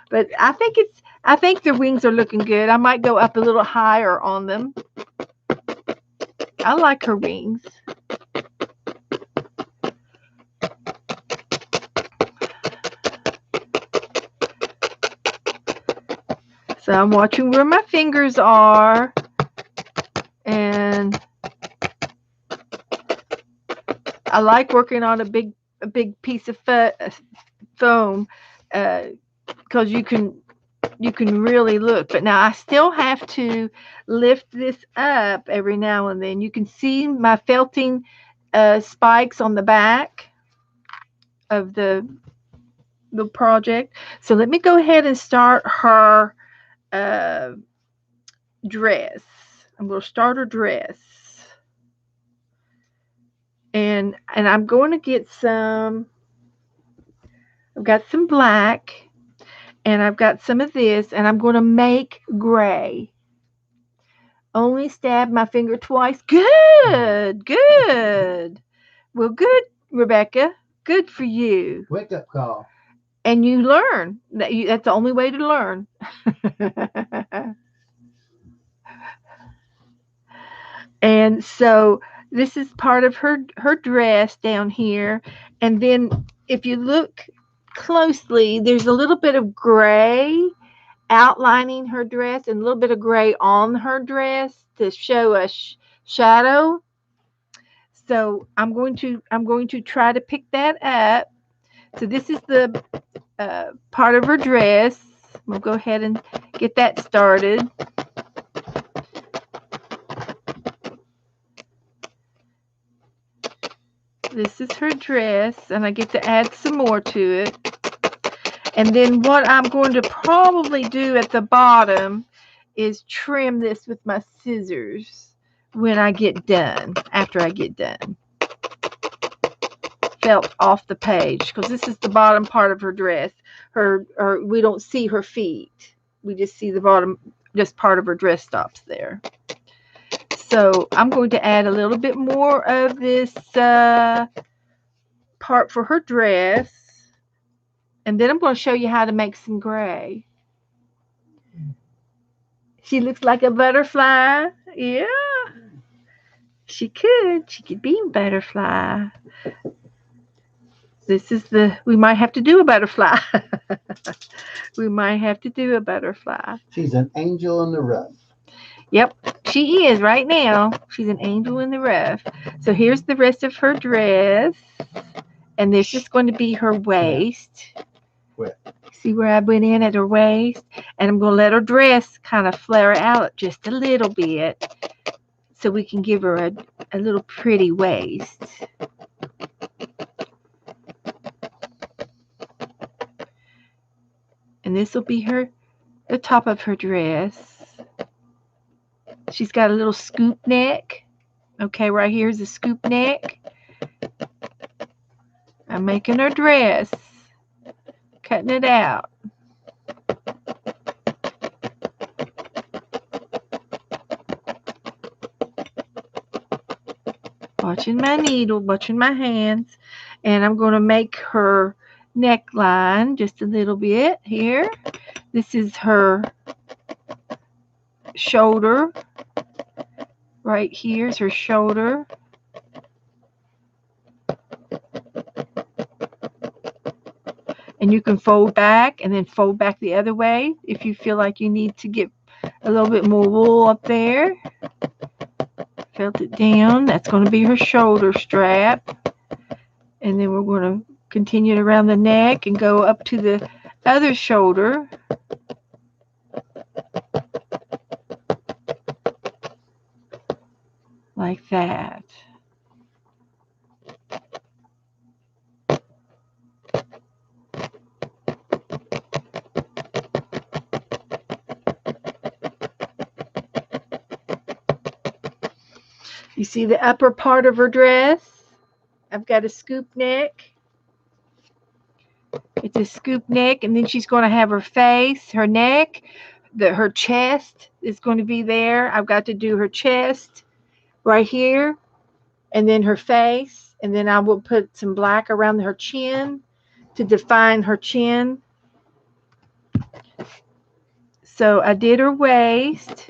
But I think the wings are looking good. I might go up a little higher on them. I like her wings. So I'm watching where my fingers are. And I like working on a big piece of foam because you can really look. But now I still have to lift this up every now and then. You can see my felting spikes on the back of the project. So let me go ahead and start her dress. I'm going to start her dress. And I'm going to get some, I've got some black, and I've got some of this, and I'm going to make gray. Only stab my finger twice. Good. Well, good, Rebecca. Good for you. Wake up call. And you learn. That's the only way to learn. And so this is part of her dress down here. And then if you look closely, there's a little bit of gray outlining her dress and a little bit of gray on her dress to show a shadow. So I'm going to try to pick that up. So this is the part of her dress. We'll go ahead and get that started. This is her dress, and I get to add some more to it. And then what I'm going to probably do at the bottom is trim this with my scissors when I get done, after I get done felt off the page, because this is the bottom part of her dress. We don't see her feet. We just see the bottom, just part of her dress stops there. So I'm going to add a little bit more of this part for her dress. And then I'm going to show you how to make some gray. She looks like a butterfly. Yeah. She could be a butterfly. We might have to do a butterfly. We might have to do a butterfly. She's an angel in the rough. Yep, she is right now. She's an angel in the rough. So here's the rest of her dress. And this is going to be her waist. Where? See where I went in at her waist? And I'm going to let her dress kind of flare out just a little bit, so we can give her a little pretty waist. And this will be the top of her dress. She's got a little scoop neck. Okay, right here's the scoop neck. I'm making her dress, cutting it out. Watching my needle, watching my hands. And I'm going to make her neckline just a little bit here. This is her shoulder. Right here's her shoulder. And you can fold back and then fold back the other way if you feel like you need to get a little bit more wool up there. Felt it down. That's going to be her shoulder strap. And then we're going to continue it around the neck and go up to the other shoulder. Like that. You see the upper part of her dress? I've got a scoop neck. It's a scoop neck, and then she's going to have her face, her neck, her chest is going to be there. I've got to do her chest right here, and then her face, and then I will put some black around her chin to define her chin. So I did her waist.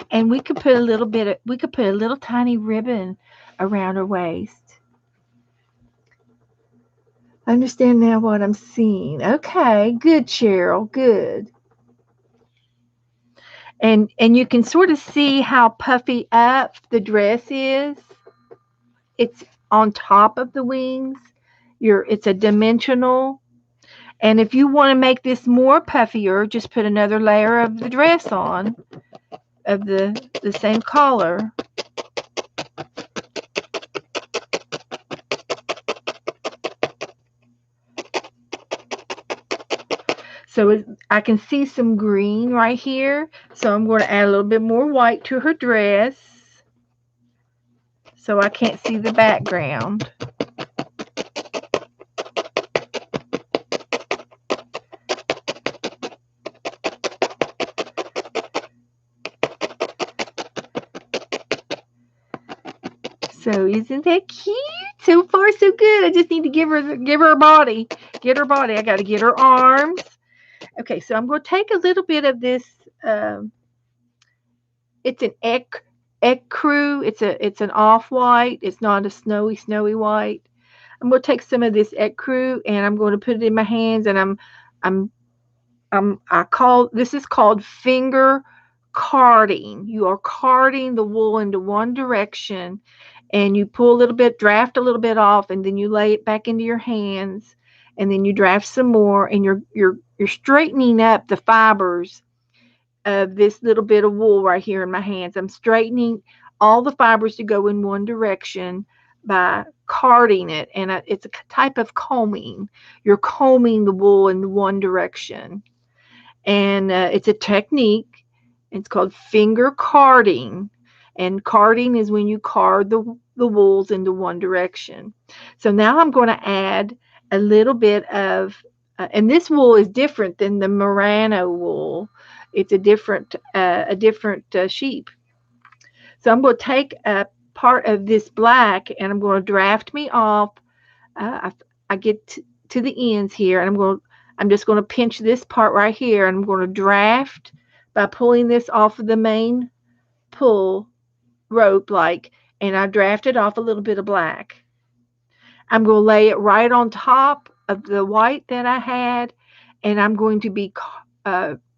And we could put a little tiny ribbon around her waist. Understand now what I'm seeing. Okay, good, Cheryl, good. And you can sort of see how puffy up the dress is. It's on top of the wings. It's a dimensional. And if you want to make this more puffier, just put another layer of the dress on, of the same color. So I can see some green right here. So I'm going to add a little bit more white to her dress, so I can't see the background. So isn't that cute? So far, so good. I just need to give her a body. Get her body. I got to get her arms. Okay, so I'm going to take a little bit of this. It's an ecru. It's an off-white. It's not a snowy white. I'm going to take some of this ecru and I'm going to put it in my hands, and this is called finger carding. You are carding the wool into one direction, and you pull a little bit, draft a little bit off, and then you lay it back into your hands, and then you draft some more, and you're straightening up the fibers of this little bit of wool right here in my hands. I'm straightening all the fibers to go in one direction by carding it, and it's a type of combing. You're combing the wool in one direction, and it's a technique. It's called finger carding. And carding is when you card the wools into one direction. So now I'm going to add a little bit of, and this wool is different than the merino wool. It's a different sheep. So I'm going to take a part of this black and I'm going to draft me off. I get to the ends here, and I'm just going to pinch this part right here, and I'm going to draft by pulling this off of the main pull rope, and I drafted off a little bit of black. I'm going to lay it right on top of the white that I had, and I'm going to be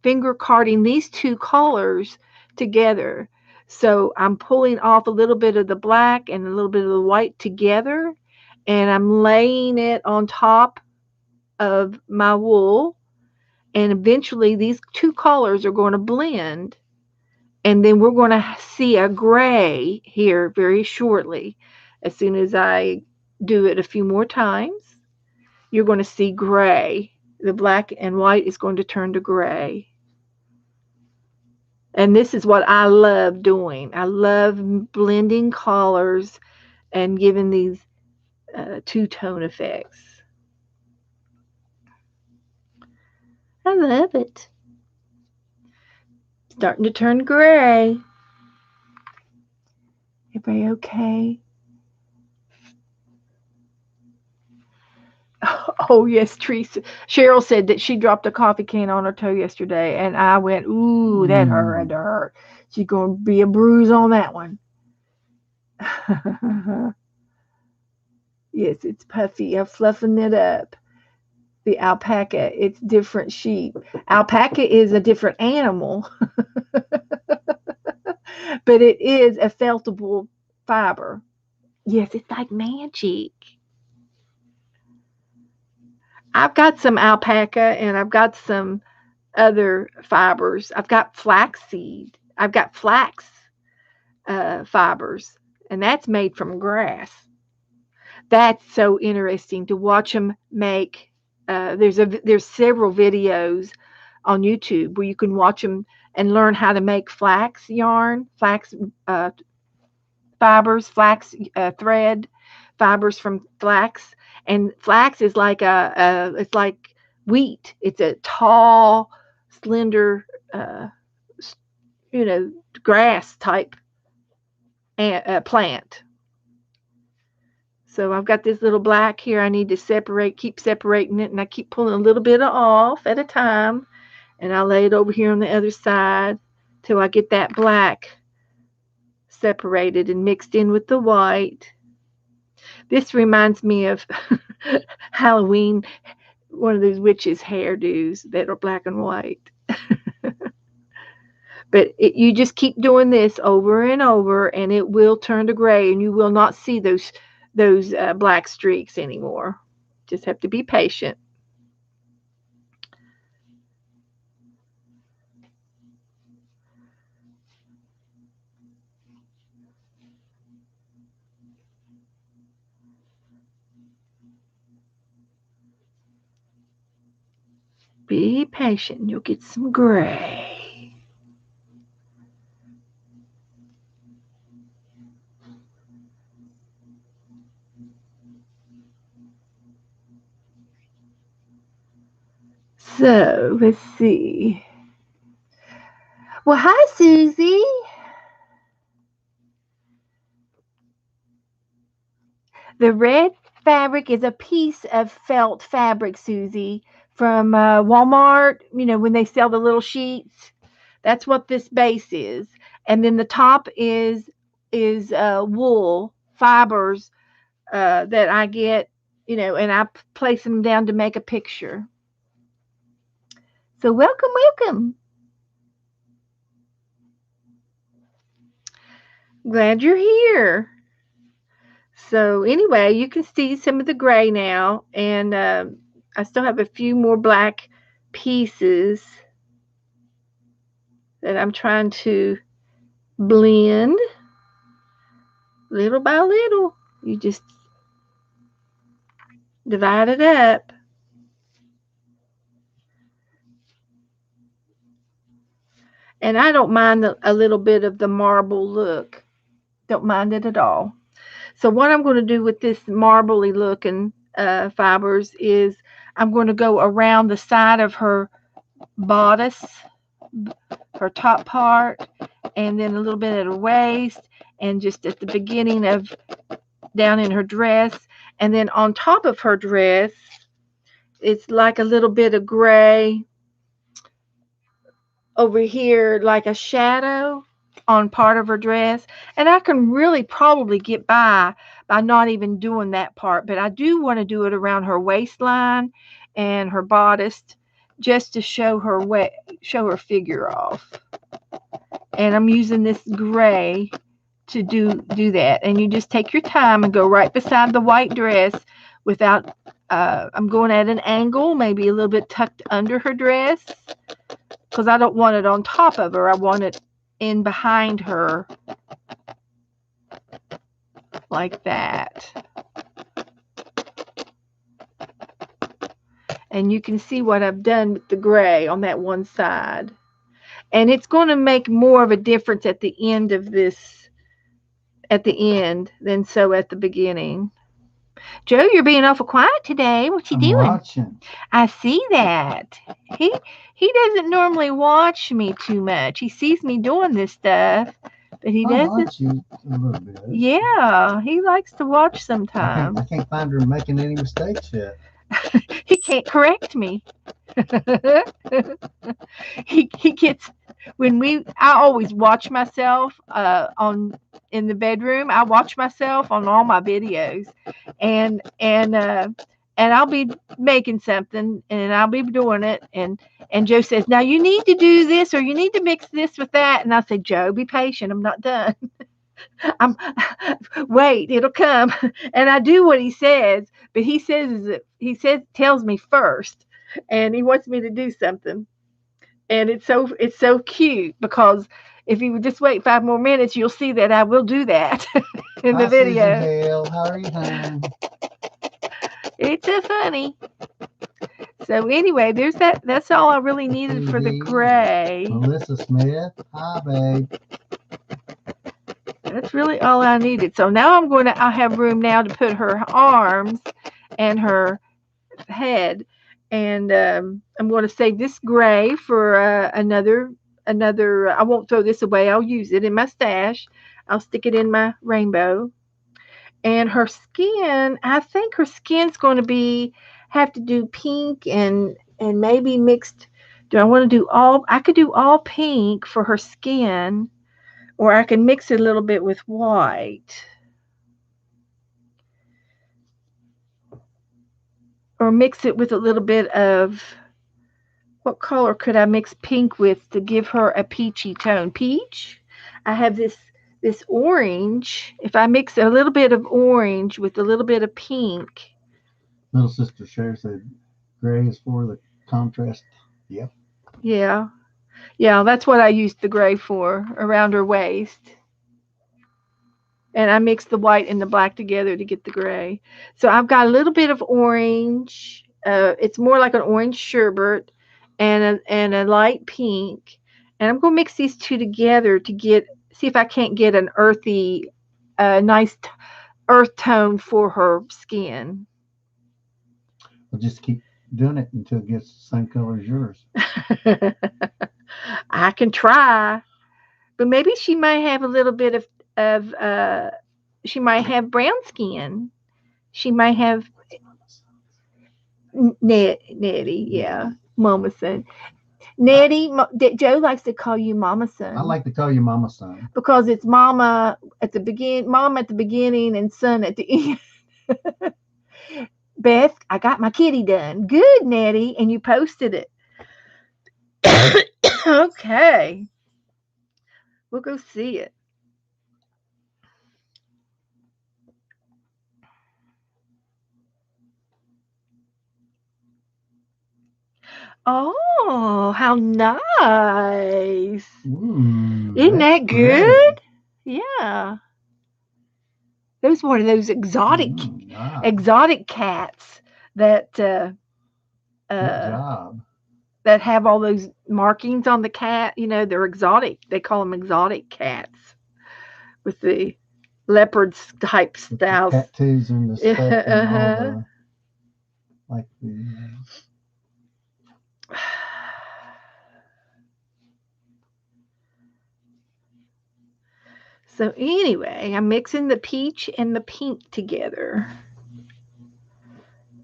finger carding these two colors together. So I'm pulling off a little bit of the black and a little bit of the white together, and I'm laying it on top of my wool, and eventually these two colors are going to blend, and then we're going to see a gray here very shortly. As soon as I do it a few more times, you're going to see gray. The black and white is going to turn to gray. And this is what I love doing. I love blending colors and giving these two-tone effects. I love it. Starting to turn gray. Everybody okay? Oh, yes, Teresa. Cheryl said that she dropped a coffee can on her toe yesterday, and I went, ooh, that hurt. She's going to be a bruise on that one. Yes, it's puffy. I'm fluffing it up. The alpaca, it's different sheep. Alpaca is a different animal, but it is a feltable fiber. Yes, it's like magic. I've got some alpaca and I've got some other fibers. I've got flaxseed. I've got flax fibers, and that's made from grass. That's so interesting to watch them make. There's several videos on YouTube where you can watch them and learn how to make flax yarn, flax fibers, flax thread fibers from flax. And flax is like it's like wheat. It's a tall, slender, grass type plant. So I've got this little black here. I need to keep separating it, and I keep pulling a little bit off at a time, and I lay it over here on the other side till I get that black separated and mixed in with the white. This reminds me of Halloween, one of those witches' hairdos that are black and white. But you just keep doing this over and over, and it will turn to gray, and you will not see those black streaks anymore. Just have to be patient. Be patient, and you'll get some gray. So, let's see. Well, hi, Susie. The red fabric is a piece of felt fabric, Susie, from Walmart, when they sell the little sheets. That's what this base is. And then the top is wool fibers that I get, and I place them down to make a picture. So welcome. Glad you're here. So anyway, you can see some of the gray now, and I still have a few more black pieces that I'm trying to blend little by little. You just divide it up. And I don't mind a little bit of the marble look. Don't mind it at all. So what I'm going to do with this marbly looking fibers is I'm going to go around the side of her bodice, her top part, and then a little bit at her waist, and just at the beginning of down in her dress, and then on top of her dress, it's like a little bit of gray over here, like a shadow on part of her dress. And I can really probably get by not even doing that part, but I do want to do it around her waistline and her bodice, just to show her figure off. And I'm using this gray to do that. And you just take your time and go right beside the white dress without I'm going at an angle, maybe a little bit tucked under her dress, because I don't want it on top of her. I want it in behind her, like that. And you can see what I've done with the gray on that one side. And it's going to make more of a difference at the end of this, at the end, than so at the beginning. Joe, you're being awful quiet today. What you I'm doing? Watching. I see that. He doesn't normally watch me too much. He sees me doing this stuff, but he doesn't. Watch you a little bit. Yeah, he likes to watch sometimes. I can't find her making any mistakes yet. He can't correct me. he gets I always watch myself in the bedroom. I watch myself on all my videos, and I'll be making something and I'll be doing it, and Joe says, now you need to do this, or you need to mix this with that, and I say, Joe, be patient, I'm not done. I'm wait, it'll come. And I do what he says, but he tells me first, and he wants me to do something. And it's so cute, because if you would just wait 5 more minutes, you'll see that I will do that in the video. Susan Hale, how are you, hon? It's so funny. So anyway, there's that. That's all I really needed for the gray. Melissa Smith, hi, babe. That's really all I needed. So now I have room now to put her arms and her head. And I'm going to save this gray for another. I won't throw this away. I'll use it in my stash. I'll stick it in my rainbow. And her skin, I think her skin's going to have to do pink and maybe mixed. Do I want to do all? I could do all pink for her skin, or I can mix it a little bit with white. Or mix it with a little bit of, what color could I mix pink with to give her a peachy tone? Peach? I have this orange. If I mix a little bit of orange with a little bit of pink. Little sister Cher said gray is for the contrast. Yep. Yeah. Yeah, that's what I used the gray for, around her waist. And I mixed the white and the black together to get the gray. So I've got a little bit of orange. It's more like an orange sherbet, and a light pink. And I'm going to mix these two together to see if I can't get an earthy, nice earth tone for her skin. We'll just keep doing it until it gets the same color as yours. I can try, but maybe she might have a little bit of she might have brown skin. She might have Nettie, yeah, Mama Son. Nettie, Joe likes to call you Mama Son. I like to call you Mama Son because it's Mama at the beginning, and Son at the end. Beth, I got my kitty done. Good, Nettie, and you posted it. Okay, we'll go see it. Oh, how nice. Isn't that good? Great. Yeah. There's one of those exotic cats that good job. that have all those markings on the cat. You know, they're exotic. They call them exotic cats with the leopard type styles. The tattoos and the stuff and all the, like the. So anyway, I'm mixing the peach and the pink together.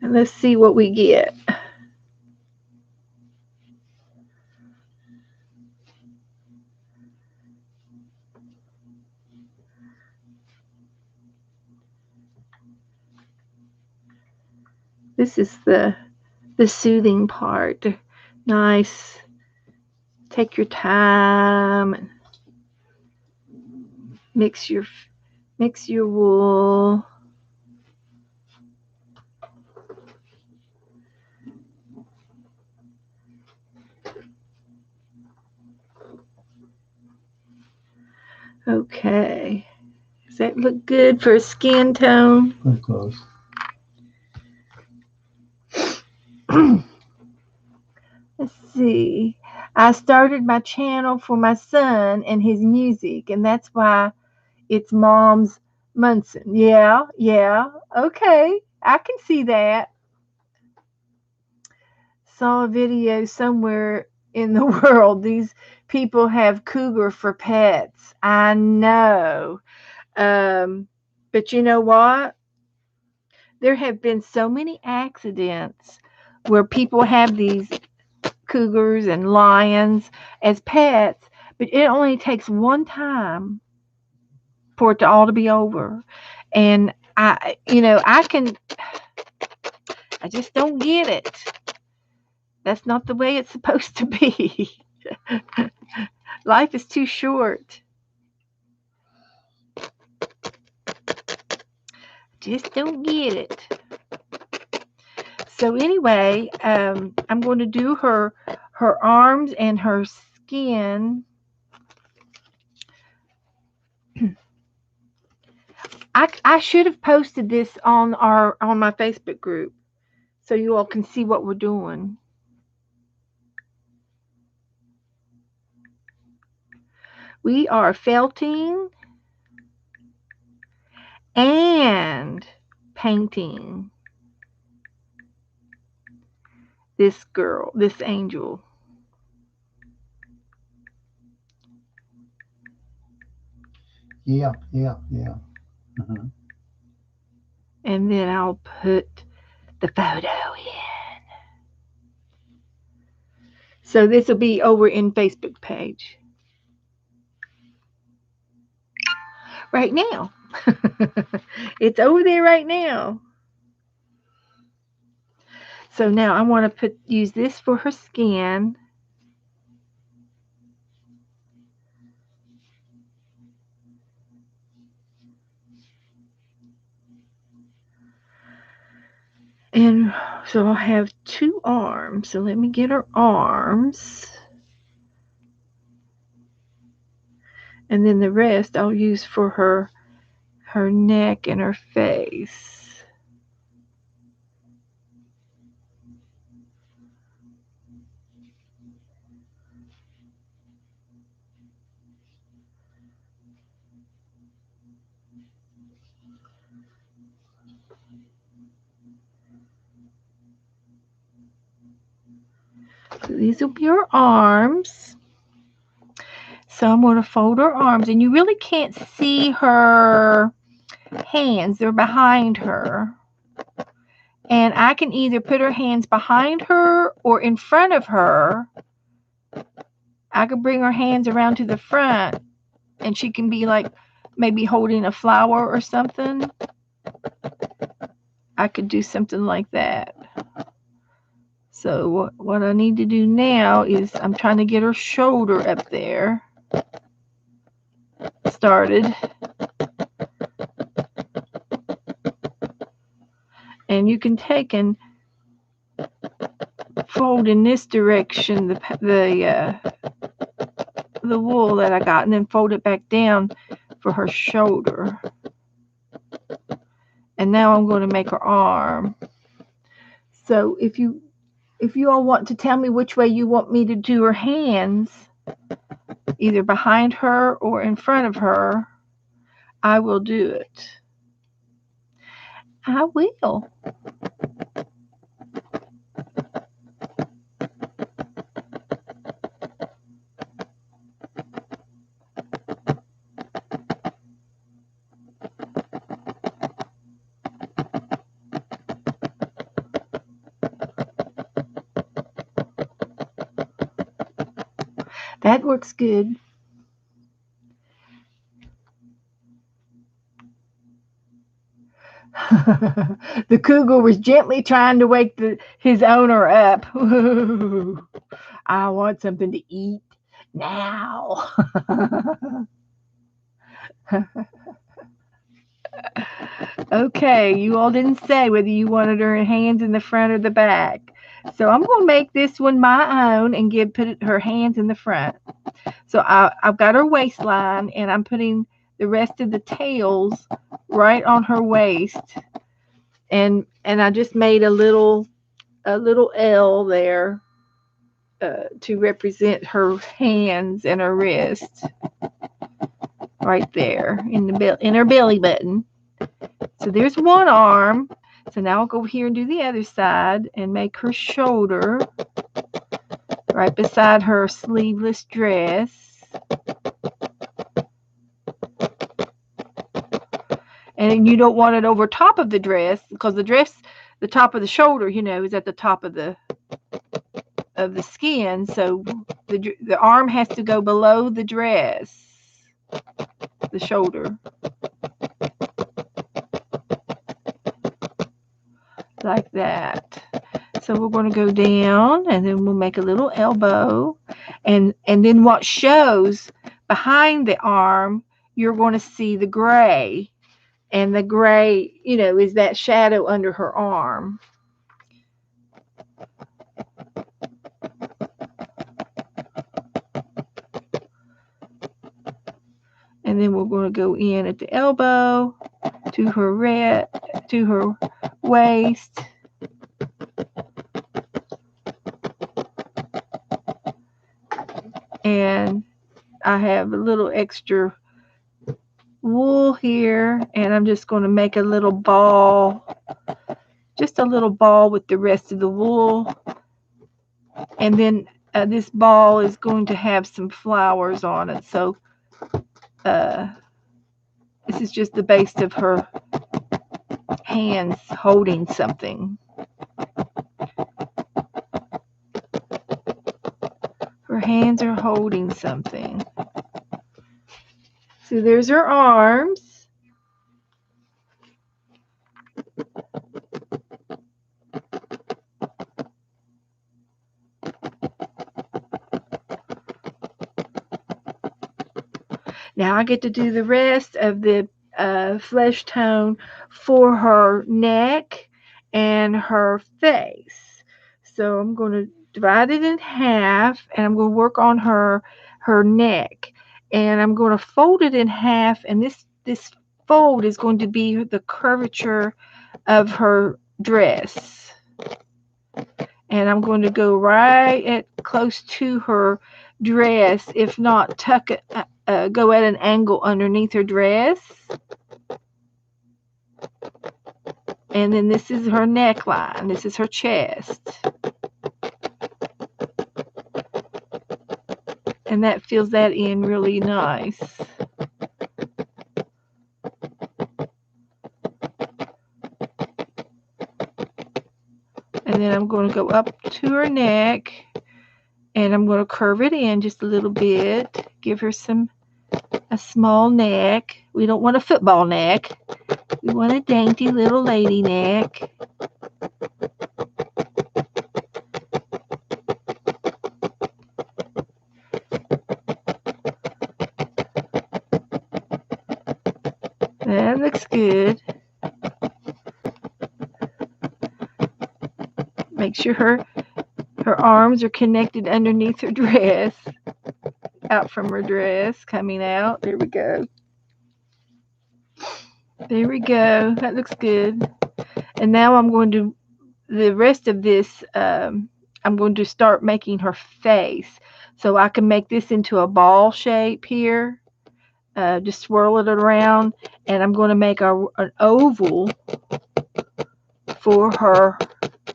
And let's see what we get. This is the soothing part. Nice. Take your time and mix your wool. Okay. Does that look good for skin tone? Pretty close. Let's see. I started my channel for my son and his music, and that's why it's Mom's Munson. Yeah. Okay. I can see that. Saw a video somewhere in the world. These people have cougar for pets. I know. But you know what? There have been so many accidents where people have these cougars and lions as pets, but it only takes one time for it to all to be over. And I just don't get it. That's not the way it's supposed to be. Life is too short. Just don't get it. So anyway, I'm going to do her arms and her skin. I should have posted this on my Facebook group so you all can see what we're doing. We are felting and painting this girl, this angel. Yeah. Uh-huh. And then I'll put the photo in. So this will be over in Facebook page right now. It's over there right now. So now I want to use this for her skin. And so I'll have 2 arms. So let me get her arms. And then the rest I'll use for her neck and her face. So these will be her arms. So I'm going to fold her arms, and you really can't see her hands. They're behind her. And I can either put her hands behind her or in front of her. I could bring her hands around to the front, and she can be like maybe holding a flower or something. I could do something like that. So what I need to do now is I'm trying to get her shoulder up there started. And you can take and fold in this direction the wool that I got, and then fold it back down for her shoulder. And now I'm going to make her arm. So if you if you all want to tell me which way you want me to do her hands, either behind her or in front of her, I will do it. I will. That works good. The cougar was gently trying to wake his owner up. I want something to eat now. Okay, you all didn't say whether you wanted her hands in the front or the back. So I'm going to make this one my own and put her hands in the front. So I've got her waistline, and I'm putting the rest of the tails right on her waist. And I just made a little L there to represent her hands and her wrist, right there in her belly button. So there's one arm. So now I'll go here and do the other side and make her shoulder right beside her sleeveless dress. And you don't want it over top of the dress, because the top of the shoulder, is at the top of the skin. So the arm has to go below the dress, the shoulder. Like that. So we're going to go down, and then we'll make a little elbow, and then what shows behind the arm, you're going to see the gray, and the gray, is that shadow under her arm. And then we're going to go in at the elbow to her waist. And I have a little extra wool here, and I'm just going to make a little ball, just a little ball with the rest of the wool. And then this ball is going to have some flowers on it. So this is just the base of her hands holding something. Her hands are holding something. So there's her arms. Now I get to do the rest of the flesh tone for her neck and her face. So I'm going to divide it in half, and I'm going to work on her neck. And I'm going to fold it in half, and this fold is going to be the curvature of her dress. And I'm going to go right at close to her dress, if not tuck it, go at an angle underneath her dress. And then this is her neckline. This is her chest. And that fills that in really nice. And then I'm going to go up to her neck, and I'm going to curve it in just a little bit. Give her a small neck. We don't want a football neck. We want a dainty little lady neck. That looks good. Make sure her arms are connected underneath her dress, out from her dress, coming out. There we go. There we go. That looks good. And now I'm going to, the rest of this I'm going to start making her face. So I can make this into a ball shape here. Just swirl it around, and I'm going to make an oval for her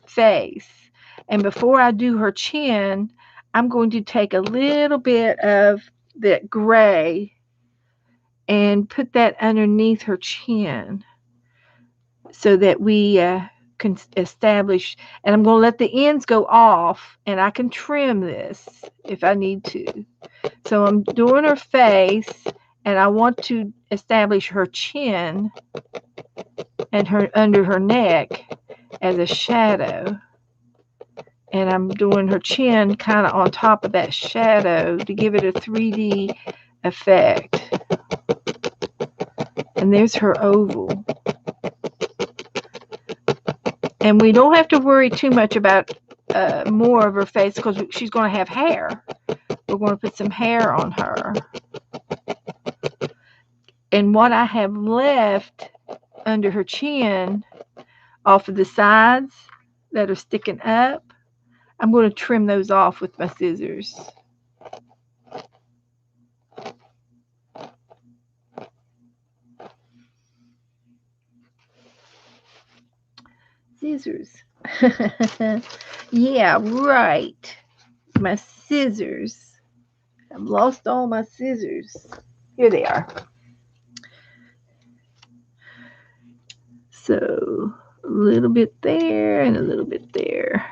face. And before I do her chin, I'm going to take a little bit of that gray and put that underneath her chin so that we can establish. And I'm going to let the ends go off, and I can trim this if I need to. So I'm doing her face, and I want to establish her chin and her under her neck as a shadow. And I'm doing her chin kind of on top of that shadow to give it a 3D effect. And there's her oval. And we don't have to worry too much about more of her face because she's going to have hair. We're going to put some hair on her. And what I have left under her chin, off of the sides that are sticking up, I'm going to trim those off with my scissors. Scissors. Yeah, right. My scissors. I've lost all my scissors. Here they are. So a little bit there and a little bit there.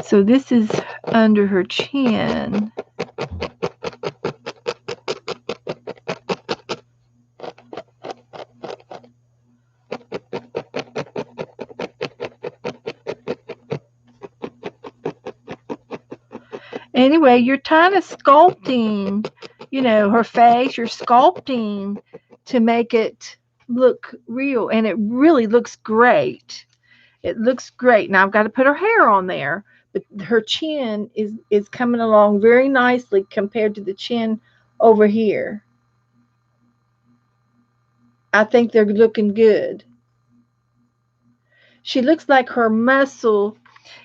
So this is under her chin. Anyway, you're kind of sculpting, her face. You're sculpting to make it look real, and it really looks great. It looks great. Now I've got to put her hair on there, but her chin is coming along very nicely compared to the chin over here. I think they're looking good. She looks like her muscle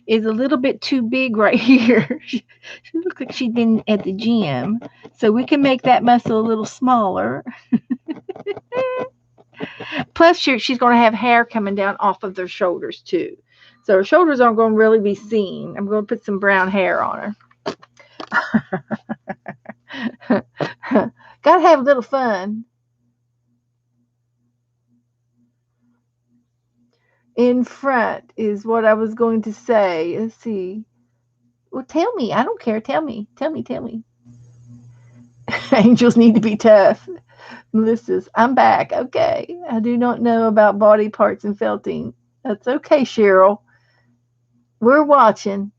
is a little bit too big right here. She looks like she's been at the gym. So we can make that muscle a little smaller. Plus, she's going to have hair coming down off of their shoulders, too. So her shoulders aren't going to really be seen. I'm going to put some brown hair on her. Got to have a little fun. In front is what I was going to say. Let's see. Well, tell me. I don't care. Tell me. Tell me. Angels need to be tough. Melissa's, I'm back. Okay. I do not know about body parts and felting. That's okay, Cheryl. We're watching.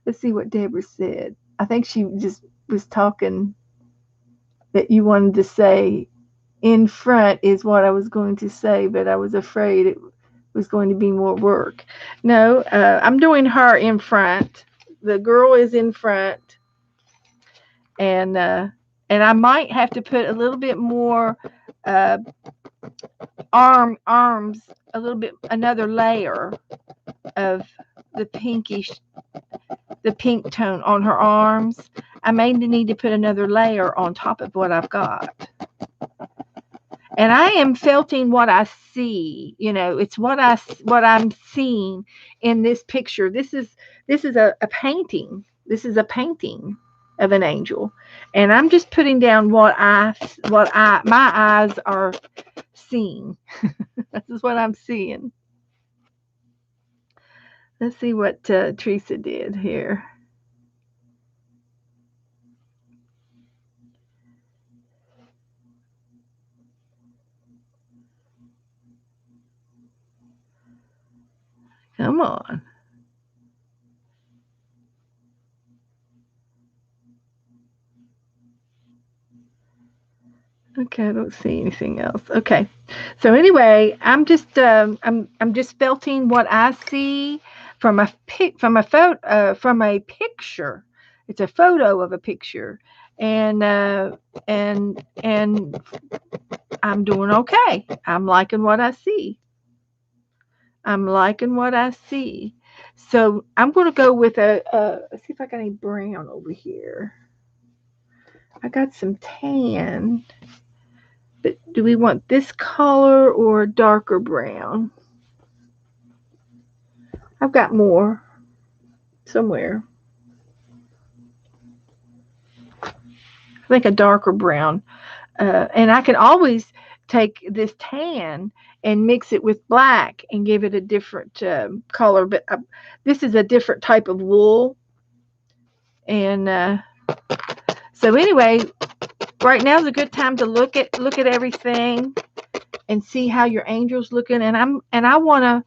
Let's see what Deborah said. I think she just was talking that you wanted to say in front is what I was going to say, but I was afraid it was going to be more work. No, I'm doing her in front. The girl is in front. And I might have to put a little bit more arms, a little bit, another layer of the pink tone on her arms. I may need to put another layer on top of what I've got. And I am felting what I see. It's what I'm seeing in this picture. This is a painting. This is a painting of an angel, and I'm just putting down what my eyes are seeing. This is what I'm seeing. Let's see what Teresa did here. Come on. Okay, I don't see anything else. Okay, so anyway, I'm just felting what I see from a picture. It's a photo of a picture, and I'm doing okay. I'm liking what I see. I'm liking what I see. So I'm going to go with let's see if I got any brown over here. I got some tan. But do we want this color or a darker brown? I've got more somewhere. I think a darker brown. And I can always take this tan and mix it with black and give it a different color. But this is a different type of wool. And so anyway, right now is a good time to look at everything and see how your angel's looking. And I'm going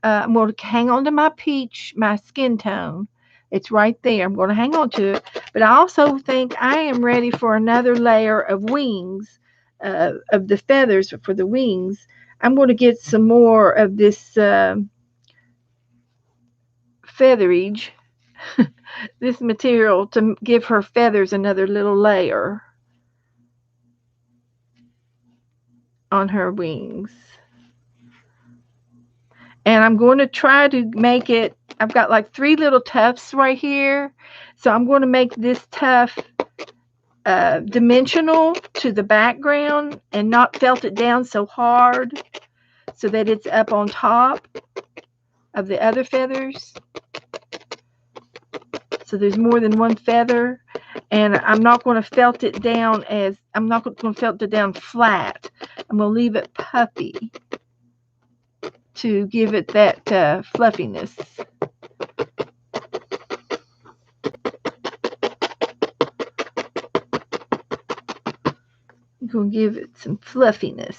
to hang on to my peach, my skin tone. It's right there. I'm going to hang on to it. But I also think I am ready for another layer of wings, of the feathers for the wings. I'm going to get some more of this featherage, this material, to give her feathers another little layer on her wings. And I'm going to try to make it, I've got like 3 little tufts right here. So I'm going to make this tuft dimensional to the background and not felt it down so hard so that it's up on top of the other feathers. So there's more than one feather. And I'm not going to felt it down I'm not going to felt it down flat. I'm going to leave it puffy to give it that fluffiness. I'm going to give it some fluffiness.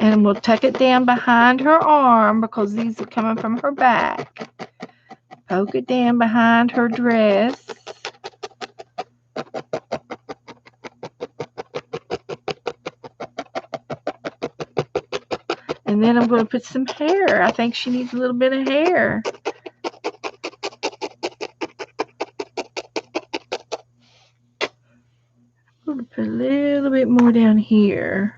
And we'll tuck it down behind her arm because these are coming from her back. Poke it down behind her dress. And then I'm going to put some hair. I think she needs a little bit of hair. I'm going to put a little bit more down here.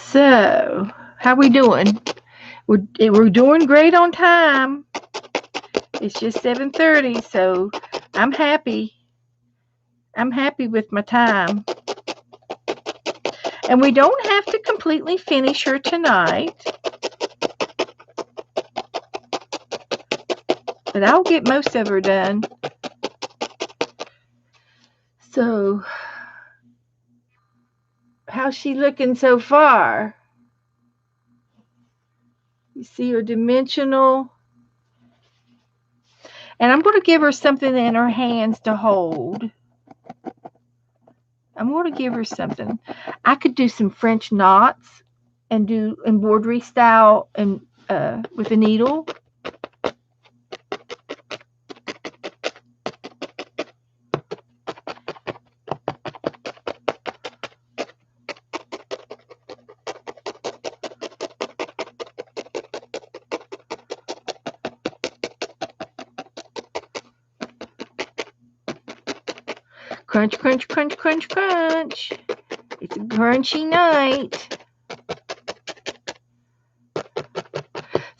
So, how we doing? We're doing great on time. It's just 7:30, so I'm happy. I'm happy with my time. And we don't have to completely finish her tonight. But I'll get most of her done. So, how's she looking so far? You see her dimensional. And I'm going to give her something in her hands to hold. I'm going to give her something. I could do some French knots and do embroidery style and with a needle. Crunch, crunch, crunch, crunch, crunch. It's a crunchy night.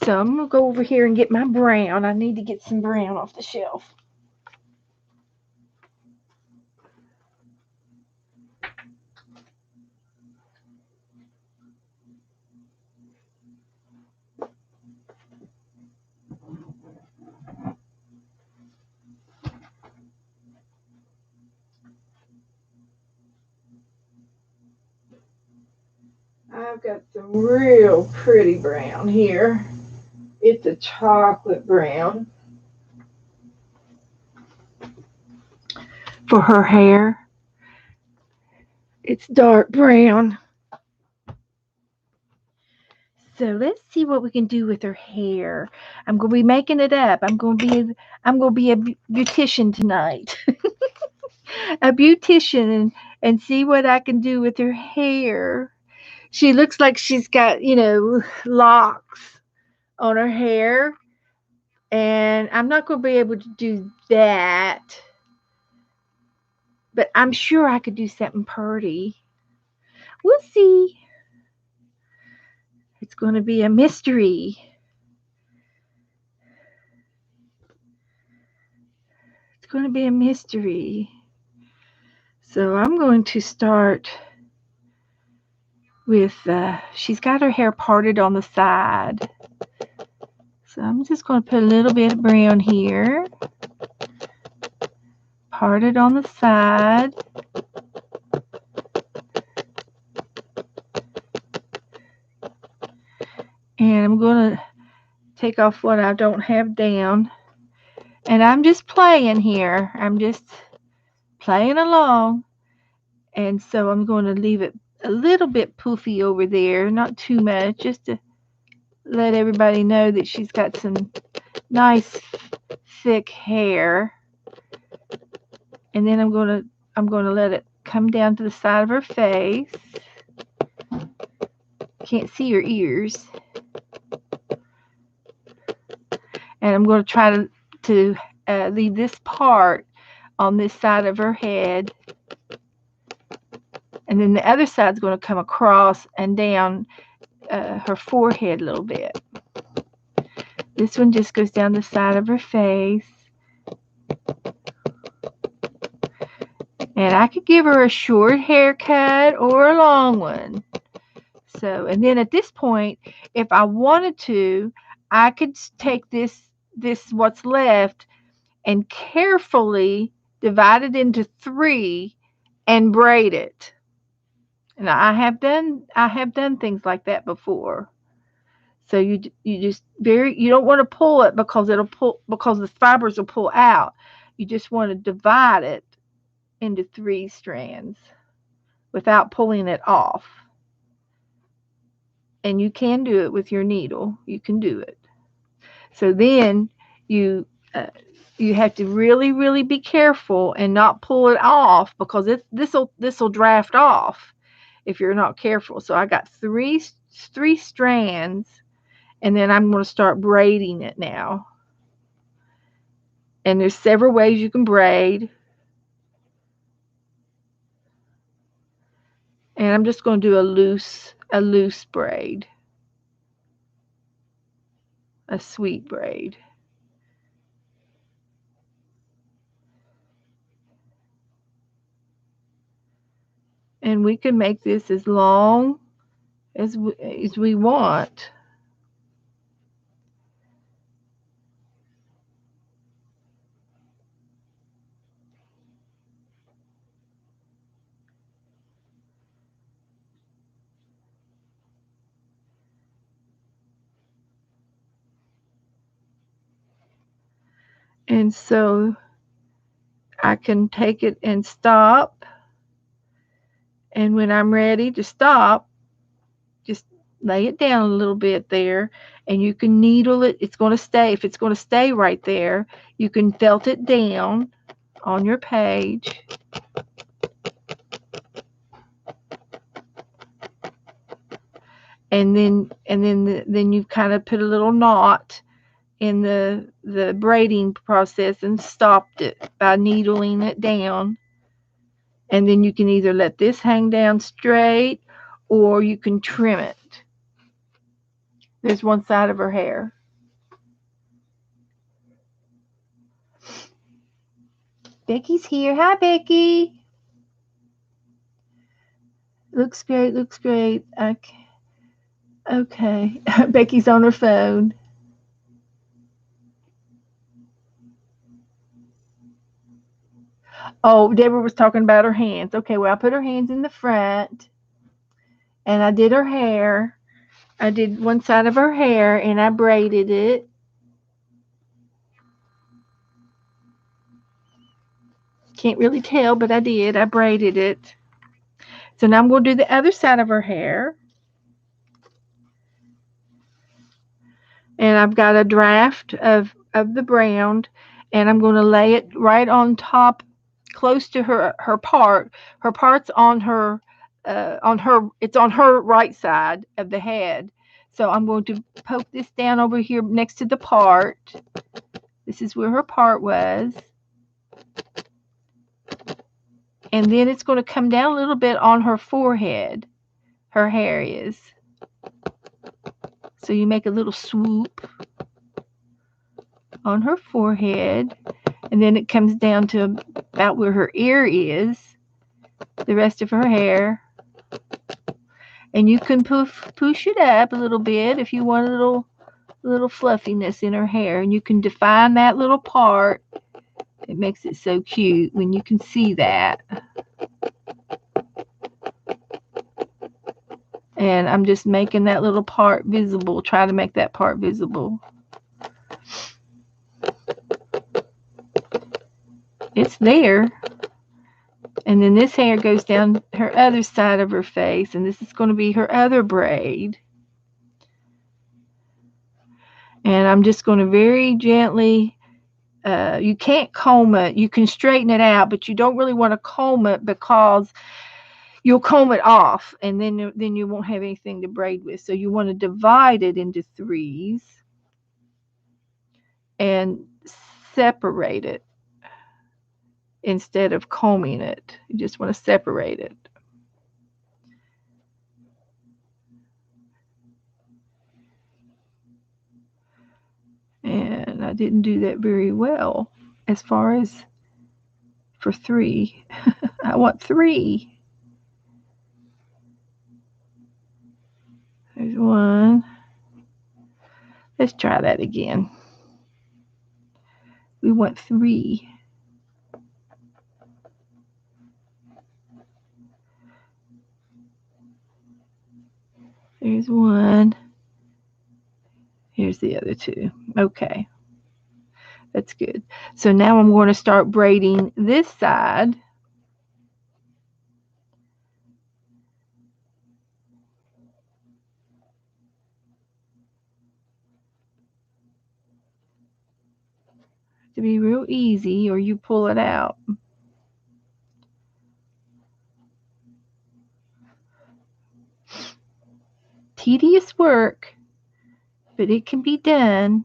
So I'm going to go over here and get my brown. I need to get some brown off the shelf. I've got some real pretty brown here. It's a chocolate brown. for her hair. It's dark brown. So let's see what we can do with her hair. I'm gonna be making it up. I'm gonna be a beautician tonight. A beautician and see what I can do with her hair. She looks like she's got, locks on her hair. And I'm not gonna be able to do that. But I'm sure I could do something pretty. We'll see. It's gonna be a mystery. It's going to be a mystery. So I'm going to start with, she's got her hair parted on the side. So I'm just going to put a little bit of brown here. Parted on the side. And I'm going to take off what I don't have down. And I'm just playing here. I'm just playing along. And so I'm going to leave it a little bit poofy over there. Not too much. Just to let everybody know that she's got some nice thick hair. And then I'm going to let it come down to the side of her face. Can't see her ears. And I'm going to try to leave this part on this side of her head. And then the other side's going to come across and down her forehead a little bit. This one just goes down the side of her face. And I could give her a short haircut or a long one. So, and then at this point, if I wanted to, I could take this what's left and carefully divide it into 3 and braid it. And I have done things like that before. So you don't want to pull it because the fibers will pull out. You just want to divide it into 3 strands without pulling it off. And you can do it with your needle. You can do it. So then you have to really, really be careful and not pull it off because this will draft off if you're not careful. So I got 3 strands, and then I'm going to start braiding it now. And there's several ways you can braid. And I'm just going to do a loose braid. A sweet braid. And we can make this as long as we want. And so I can take it and stop. And when I'm ready to stop, just lay it down a little bit there, and you can needle it. It's going to stay. If it's going to stay right there, you can felt it down on your page. And then you've kind of put a little knot in the braiding process and stopped it by needling it down. And then you can either let this hang down straight or you can trim it. There's one side of her hair. Becky's here. Hi, Becky. Looks great, looks great. Okay. Becky's on her phone. Oh, Deborah was talking about her hands. Okay, well, I put her hands in the front, and I did her hair. I did one side of her hair, and I braided it. Can't really tell, but I did. I braided it. So now I'm going to do the other side of her hair. And I've got a draft of the brown, and I'm going to lay it right on top, close to her part. Her part's on her it's on her right side of the head. So I'm going to poke this down over here next to the part. This is where her part was. And then it's going to come down a little bit on her forehead. Her hair is. So you make a little swoop on her forehead, and then it comes down to about where her ear is, the rest of her hair. And you can push it up a little bit if you want a little fluffiness in her hair, and you can define that little part. It makes it so cute when you can see that. And I'm just making that little part visible, try to make that part visible. It's there. And then this hair goes down her other side of her face, and this is going to be her other braid. And I'm just going to very gently, you can't comb it. You can straighten it out, but you don't really want to comb it because you'll comb it off, and then you won't have anything to braid with. So you want to divide it into threes and separate it instead of combing it. You just want to separate it. And I didn't do that very well as far as for 3. I want 3. There's 1. Let's try that again. We want 3. There's 1. Here's the other 2. Okay. That's good. So now I'm going to start braiding this side. To be real easy, or you pull it out. Tedious work, but it can be done.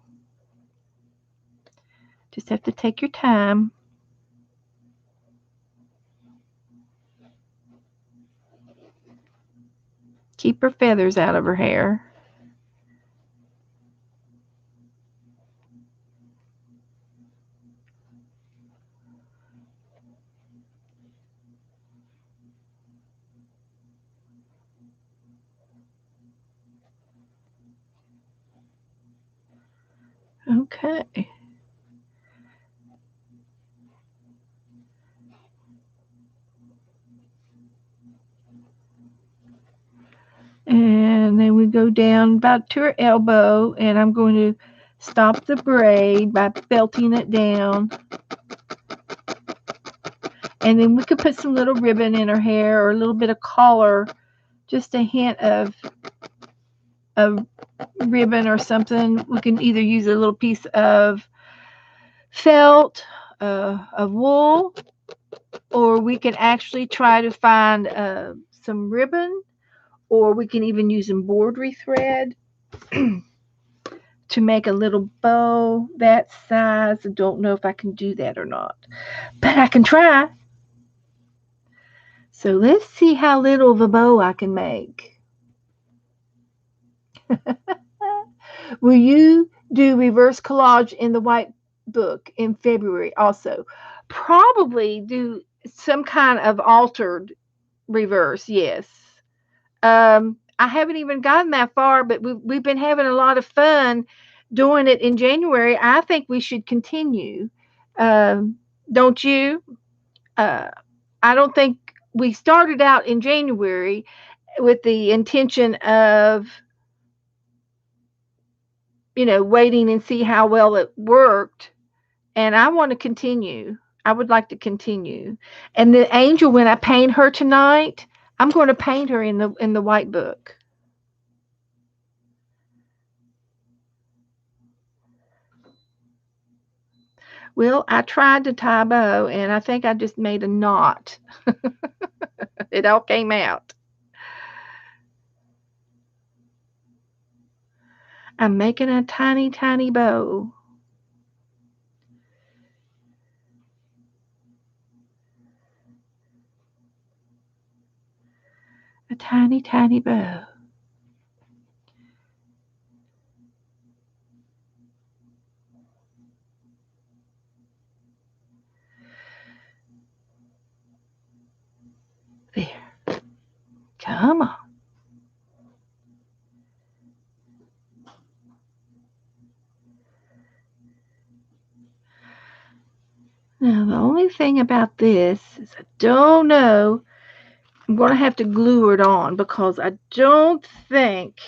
Just have to take your time. Keep her feathers out of her hair. Okay. And then we go down about to her elbow, and I'm going to stop the braid by felting it down. And then we could put some little ribbon in her hair, or a little bit of color, just a hint of ribbon or something. We can either use a little piece of felt, of wool, or we can actually try to find some ribbon, or we can even use embroidery thread to make a little bow that size. I don't know if I can do that or not, but I can try. So let's see how little of a bow I can make. Will you do reverse collage in the white book in February also? Probably do some kind of altered reverse, yes. I haven't even gotten that far, but we've been having a lot of fun doing it in January. I think we should continue. Don't you? I don't think we started out in January with the intention of, waiting and see how well it worked. And I want to continue. I would like to continue. And the angel, when I paint her tonight, I'm going to paint her in the white book. Well, I tried to tie a bow, and I think I just made a knot. It all came out. I'm making a tiny, tiny bow. A tiny, tiny bow. There. Come on. Now, the only thing about this is I don't know. I'm going to have to glue it on because I don't think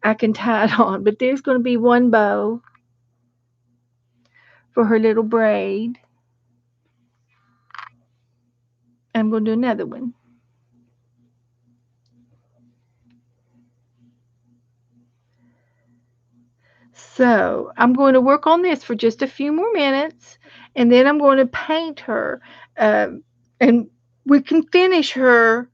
I can tie it on. But there's going to be one bow for her little braid. I'm going to do another one. So I'm going to work on this for just a few more minutes, and then I'm going to paint her, and we can finish her,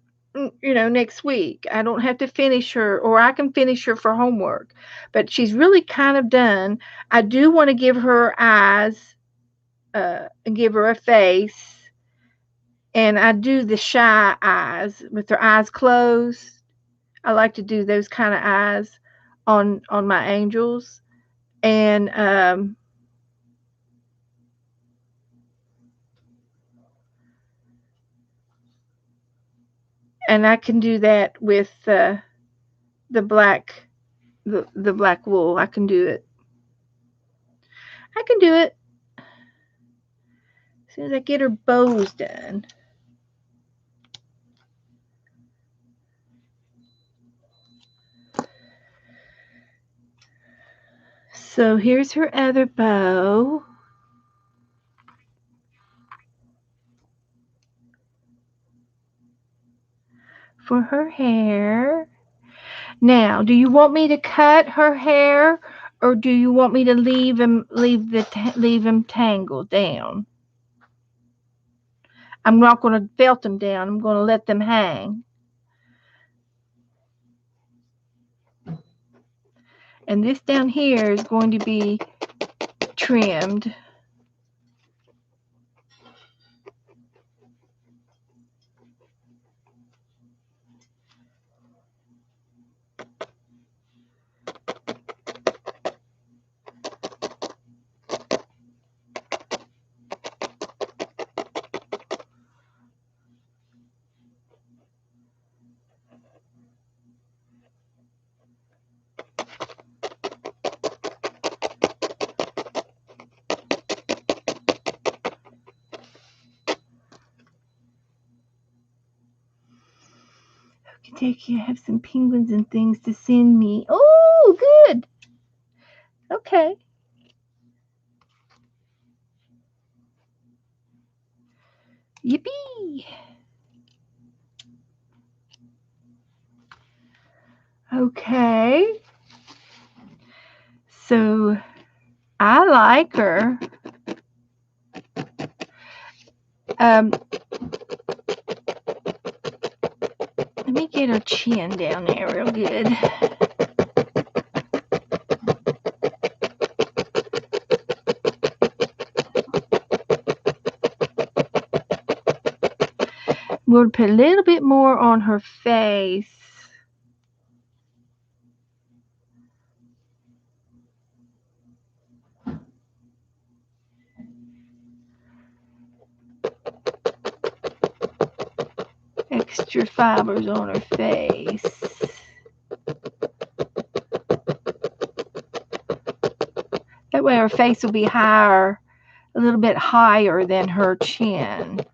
next week. I don't have to finish her, or I can finish her for homework, but she's really kind of done. I do want to give her eyes, and give her a face, and I do the shy eyes with her eyes closed. I like to do those kind of eyes on my angels. And I can do that with the black the black wool. I can do it. I can do it as soon as I get her bows done. So here's her other bow. For her hair. Now, do you want me to cut her hair, or do you want me to leave them tangled down? I'm not going to felt them down. I'm going to let them hang. And this down here is going to be trimmed. You have some penguins and things to send me. Oh, good. Okay. Yippee. Okay. So I like her. Let me get her chin down there real good. I'm going to put a little bit more on her face. Extra fibers on her face. That way her face will be higher, a little bit higher than her chin.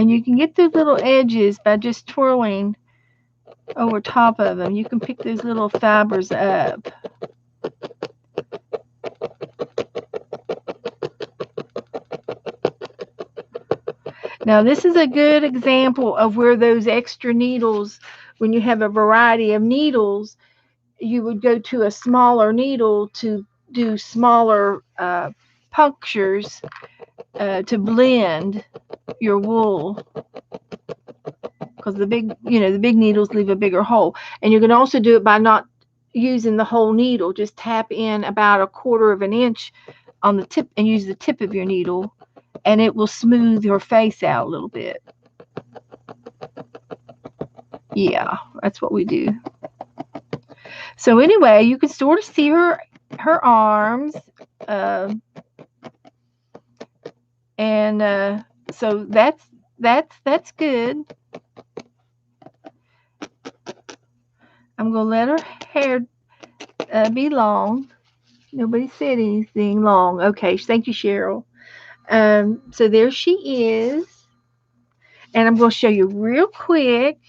And you can get those little edges by just twirling over top of them. You can pick those little fibers up. Now this is a good example of where those extra needles, when you have a variety of needles, you would go to a smaller needle to do smaller punctures to blend your wool, because the big needles leave a bigger hole. And you can also do it by not using the whole needle. Just tap in about 1/4 of an inch on the tip and use the tip of your needle, and it will smooth your face out a little bit. Yeah, that's what we do. So anyway, you can sort of see her arms, and so that's good. I'm gonna let her hair be long. Nobody said anything long. Okay, thank you, Cheryl. So there she is, and I'm gonna show you real quick.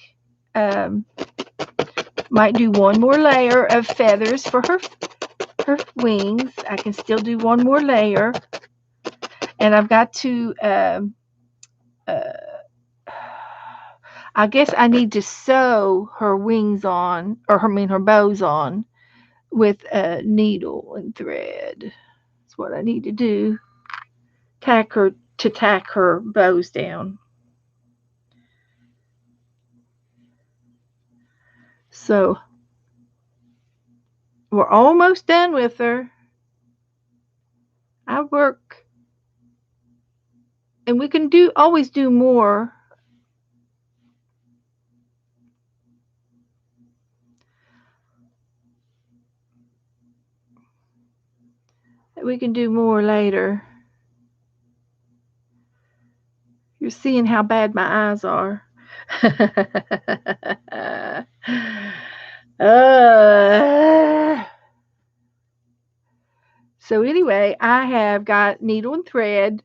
Might do one more layer of feathers for her wings. I can still do one more layer, and I've got to I guess I need to sew her wings on, or her bows on, with a needle and thread. That's what I need to do. Tack her bows down. So we're almost done with her. I work, and we can always do more. We can do more later. You're seeing how bad my eyes are. So anyway, I have got needle and thread,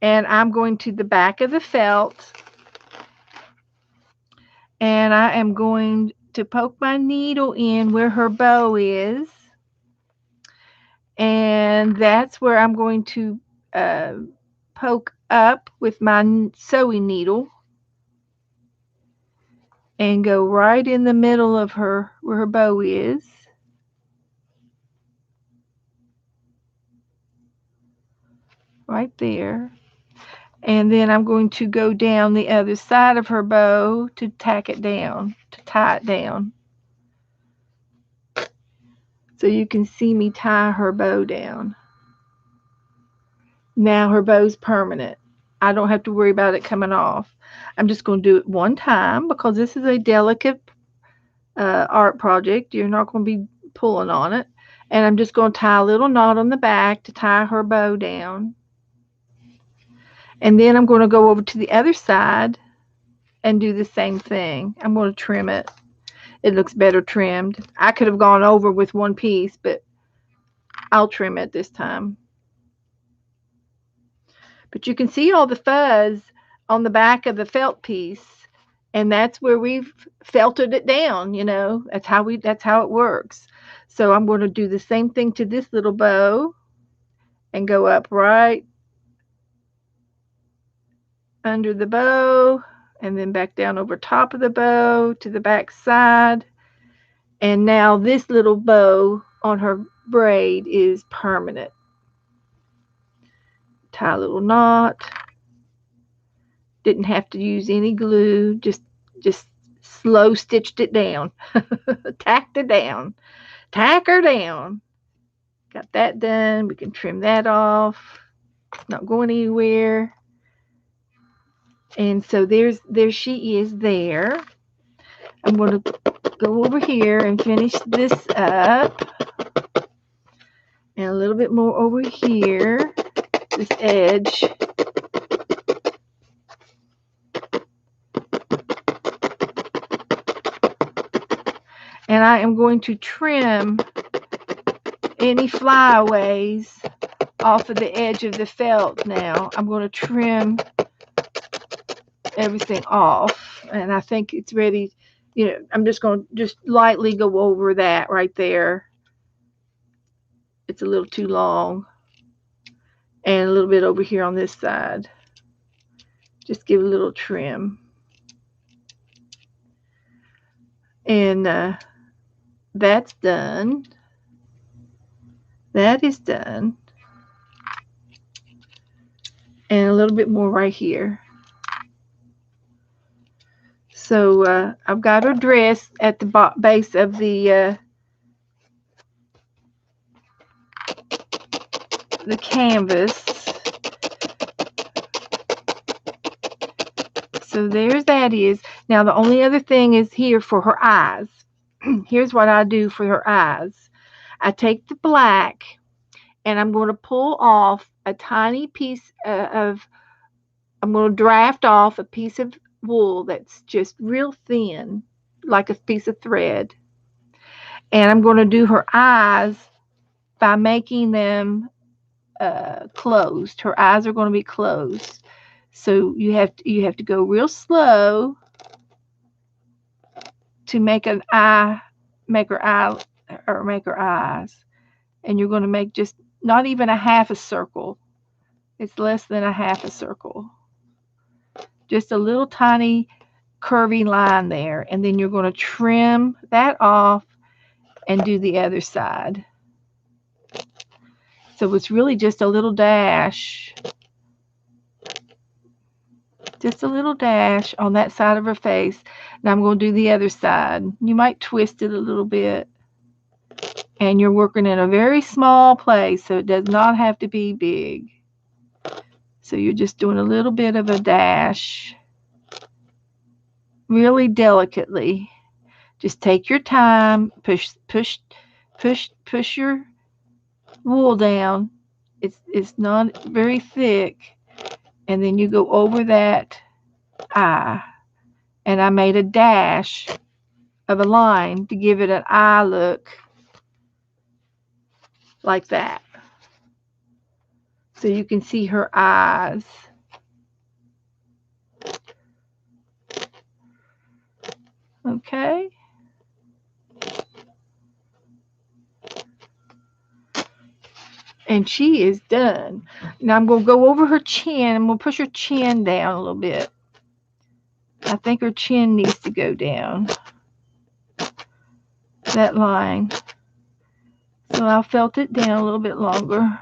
and I'm going to the back of the felt, and I am going to poke my needle in where her bow is, and that's where I'm going to poke up with my sewing needle and go right in the middle of her, where her bow is. Right there. And then I'm going to go down the other side of her bow to tack it down, to tie it down. So you can see me tie her bow down. Now her bow's permanent. I don't have to worry about it coming off. I'm just going to do it one time because this is a delicate art project. You're not going to be pulling on it. And I'm just going to tie a little knot on the back to tie her bow down. And then I'm going to go over to the other side and do the same thing. I'm going to trim it. It looks better trimmed. I could have gone over with one piece, but I'll trim it this time. But you can see all the fuzz on the back of the felt piece, and that's where we've felted it down, you know. That's how it works. So I'm going to do the same thing to this little bow and go up right under the bow and then back down over top of the bow to the back side. And now this little bow on her braid is permanent. Tie a little knot. Didn't have to use any glue, just slow stitched it down. Tacked it down. Tack her down. Got that done. We can trim that off. Not going anywhere. And so there she is there. I'm going to go over here and finish this up. And a little bit more over here, this edge. And I am going to trim any flyaways off of the edge of the felt now. I'm going to trim everything off, and I think it's ready. I'm just going to just lightly go over that right there. It's a little too long, and a little bit over here on this side. Just give a little trim. And that's done. That is done. And a little bit more right here. So I've got her dress at the base of the canvas. So there's that is. Now the only other thing is here for her eyes. Here's what I do for her eyes. I take the black and I'm going to pull off a tiny piece I'm going to draft off a piece of wool that's just real thin, like a piece of thread. And I'm going to do her eyes by making them closed. Her eyes are going to be closed. So you have to go real slow to make her eyes, and you're going to make just not even a half a circle. It's less than a half a circle. Just a little tiny curvy line there, and then you're going to trim that off and do the other side. So it's really just a little dash. Just a little dash on that side of her face. Now I'm going to do the other side. You might twist it a little bit. And you're working in a very small place, so it does not have to be big. So you're just doing a little bit of a dash. Really delicately. Just take your time. Push your wool down. It's not very thick. And then you go over that eye. And I made a dash of a line to give it an eye look like that. So you can see her eyes. Okay. And she is done. Now I'm going to go over her chin. I'm going to push her chin down a little bit. I think her chin needs to go down. That line. So I'll felt it down a little bit longer.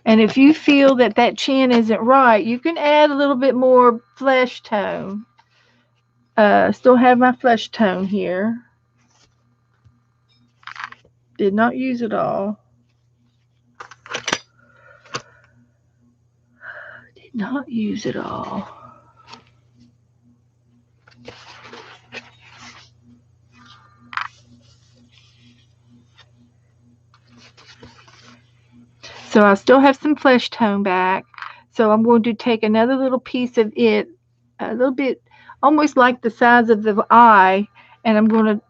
And if you feel that chin isn't right, you can add a little bit more flesh tone. Still have my flesh tone here. Did not use it all. Did not use it all. So I still have some flesh tone back. So I'm going to take another little piece of it, a little bit, almost like the size of the eye, and I'm going to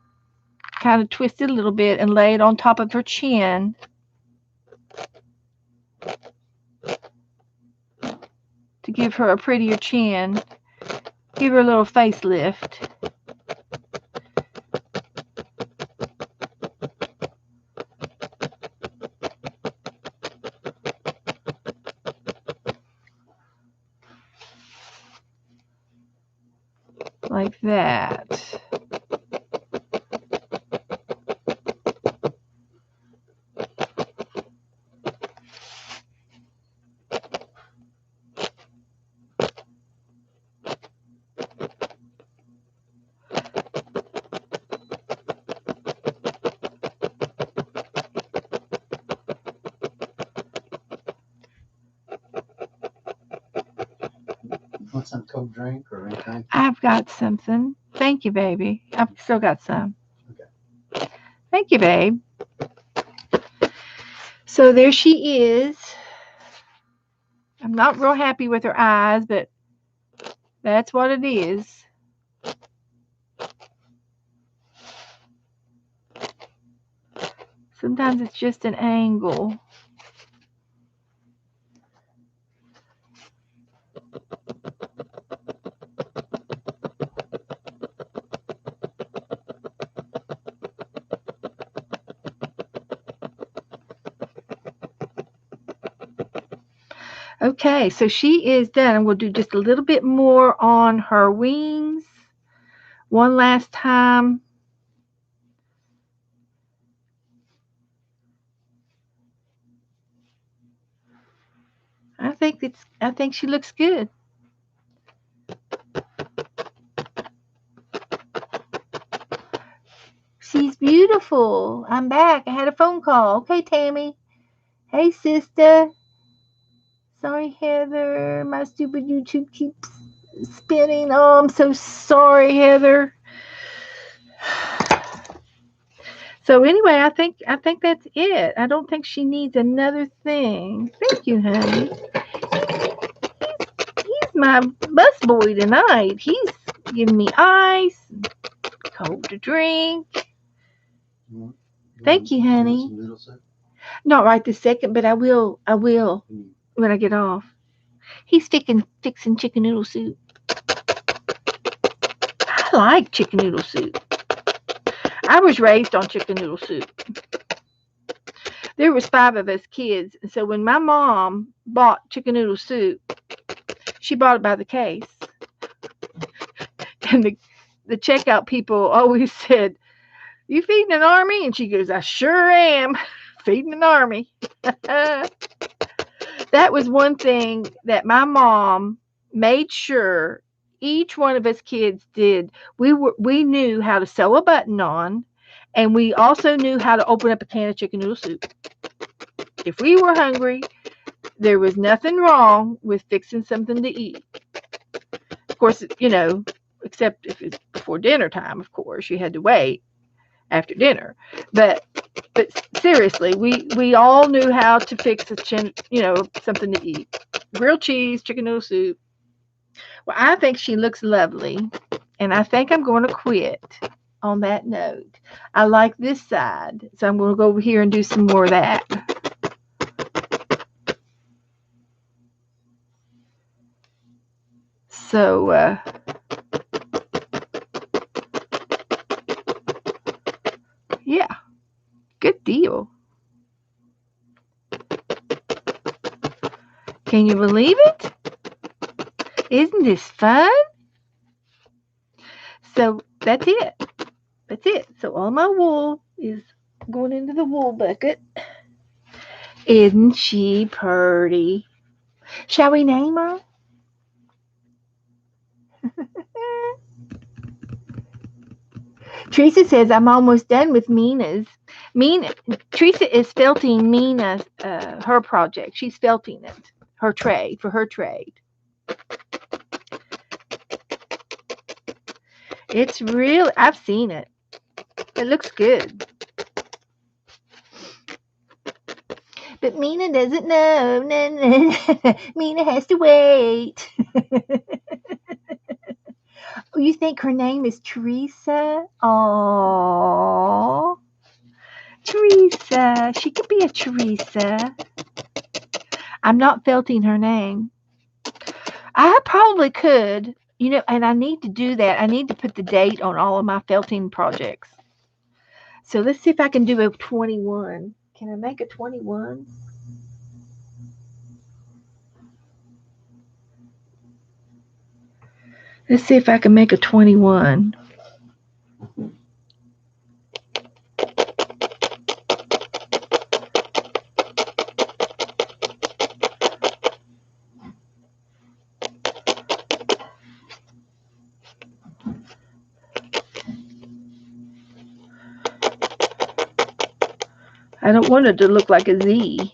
kind of twist it a little bit and lay it on top of her chin. To give her a prettier chin. Give her a little facelift. Like that. Want some cold drink or anything? I've got something. Thank you, baby. I've still got some. Okay. Thank you, babe. So there she is. I'm not real happy with her eyes, but that's what it is. Sometimes it's just an angle. Okay, so she is done. I'm going to do just a little bit more on her wings. One last time. I think she looks good. She's beautiful. I'm back. I had a phone call. Okay, Tammy. Hey, sister. Sorry, Heather. My stupid YouTube keeps spinning. Oh, I'm so sorry, Heather. So anyway, I think that's it. I don't think she needs another thing. Thank you, honey. He's my bus boy tonight. He's giving me ice, cold to drink. Thank you, honey. Not right this second, but I will when I get off. He's fixing chicken noodle soup. I like chicken noodle soup. I was raised on chicken noodle soup. There was 5 of us kids, and so when my mom bought chicken noodle soup, she bought it by the case. And the checkout people always said, "You feeding an army?" And she goes, "I sure am feeding an army." That was one thing that my mom made sure each one of us kids did. We knew how to sew a button on, and we also knew how to open up a can of chicken noodle soup. If we were hungry, there was nothing wrong with fixing something to eat. Of course, except if it's before dinner time, of course, you had to wait after dinner. But seriously, we all knew how to fix something to eat. Grilled cheese, chicken noodle soup. Well, I think she looks lovely, and I think I'm going to quit on that note. I like this side, so I'm going to go over here and do some more of that. So, yeah, good deal. Can you believe it? Isn't this fun? So that's it. That's it. So all my wool is going into the wool bucket. Isn't she pretty? Shall we name her? Teresa says, I'm almost done with Mina's. Teresa is felting Mina's, her project. She's felting it, her trade, for her trade. It's real. I've seen it. It looks good. But Mina doesn't know. Mina has to wait. You think her name is Teresa? Oh, Teresa. She could be a Teresa. I'm not felting her name. I probably could, and I need to do that. I need to put the date on all of my felting projects. So let's see if I can do a 21. Can I make a 21? Let's see if I can make a 21. I don't want it to look like a Z.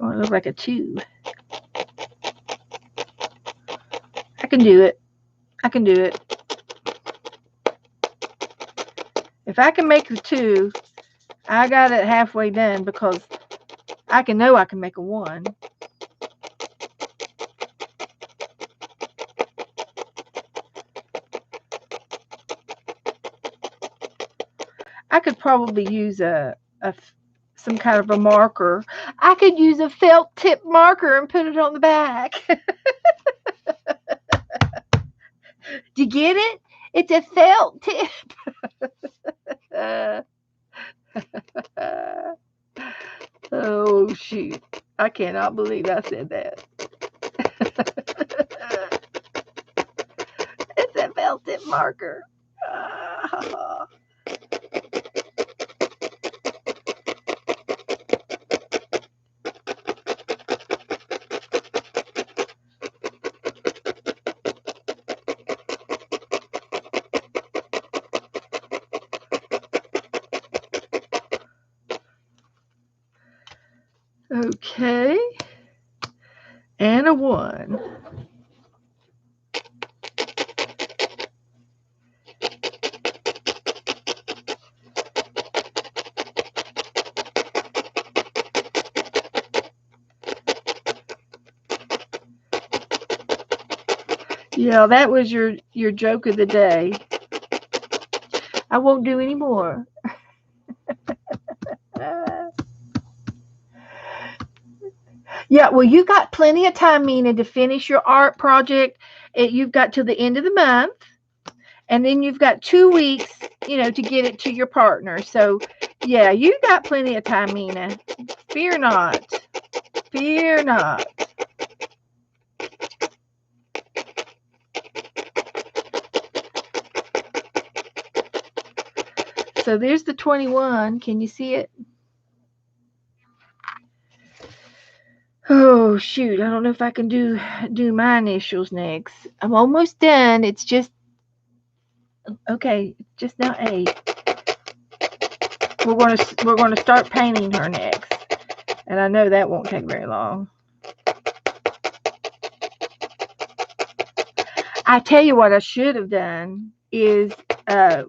I want it to look like a 2. I can do it. I can do it. If I can make the 2, I got it halfway done because I know I can make a 1. I could probably use a some kind of a marker. I could use a felt tip marker and put it on the back. Do you get it? It's a felt tip. Oh, shoot. I cannot believe I said that. It's a felt tip marker. Okay. And a 1. Yeah, that was your joke of the day. I won't do any more. Yeah, well, you got plenty of time, Mina, to finish your art project. You've got till the end of the month, and then you've got 2 weeks, to get it to your partner. So, yeah, you got plenty of time, Mina. Fear not. Fear not. So there's the 21. Can you see it? Oh, shoot. I don't know if I can do my initials next. I'm almost done. It's just, okay, just now 8. We're going to start painting her next. And I know that won't take very long. I tell you what I should have done is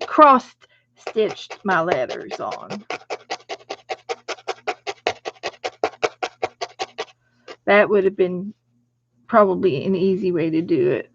cross-stitched my letters on. That would have been probably an easy way to do it.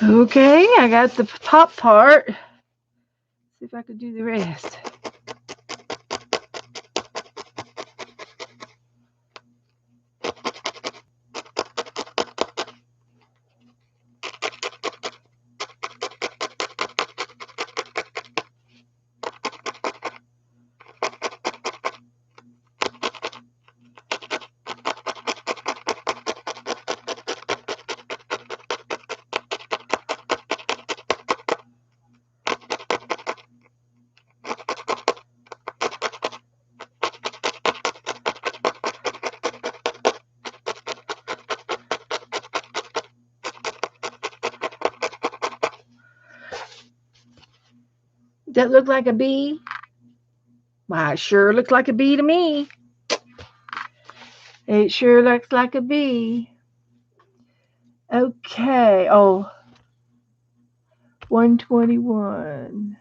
Okay, I got the top part. Let's see if I could do the rest. Does that look like a bee? Why, it sure looks like a bee to me. It sure looks like a bee. Okay. Oh, 121.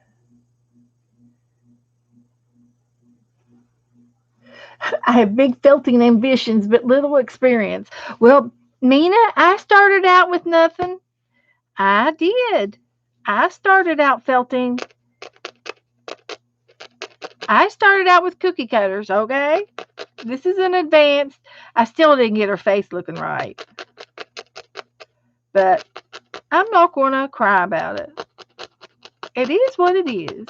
I have big felting ambitions, but little experience. Well, Mina, I started out with nothing. I did. I started out felting. I started out with cookie cutters, okay? This is an advanced. I still didn't get her face looking right. But I'm not going to cry about it. It is what it is.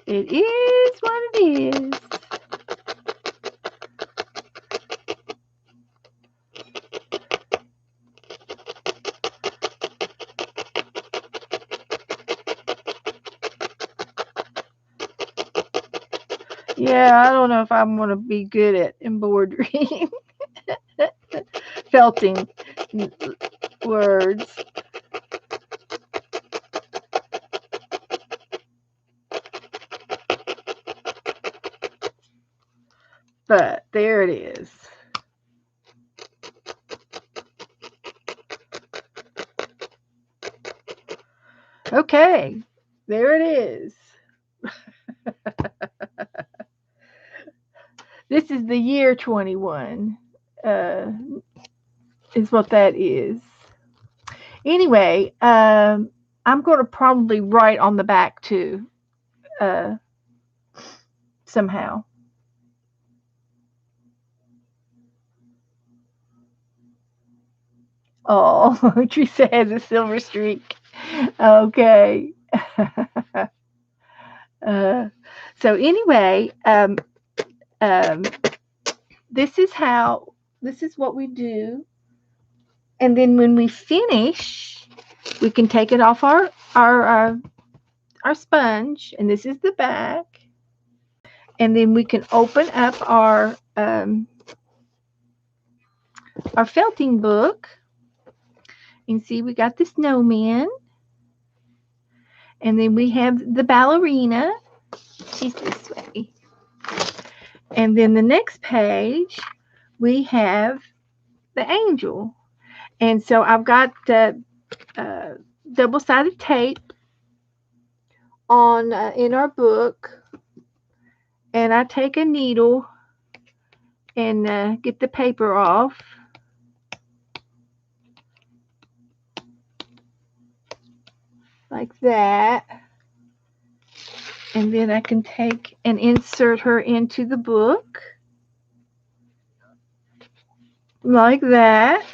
It is what it is. Yeah, I don't know if I'm going to be good at embroidery. Felting words. But there it is. Okay, there it is. This is the year 21, is what that is. Anyway, I'm going to probably write on the back too, somehow. Oh, Teresa has a silver streak. Okay. uh, so anyway, um, this is what we do. And then when we finish, we can take it off our sponge, and this is the back. And then we can open up our felting book. And see, we got the snowman. And then we have the ballerina. She's this way. And then the next page, we have the angel. And so I've got double-sided tape on in our book. And I take a needle and get the paper off. Like that. And then I can take and insert her into the book. Like that.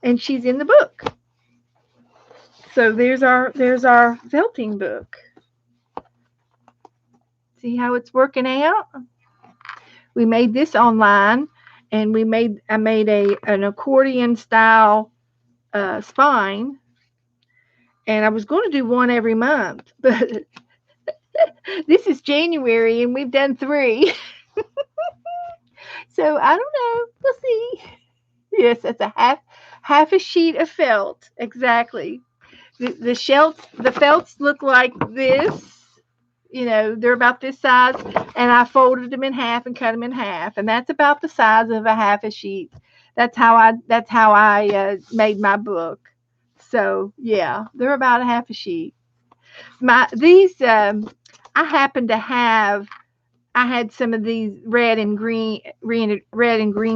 And she's in the book. So there's our felting book. See how it's working out? We made this online, and I made an accordion style spine, and I was going to do one every month, but this is January and we've done 3. So I don't know. We'll see. Yes, that's a half a sheet of felt. Exactly. The felts look like this. You know, they're about this size, and I folded them in half and cut them in half, and that's about the size of a half a sheet. That's how I made my book. So yeah, they're about a half a sheet. I happen to have. I had some of these red and green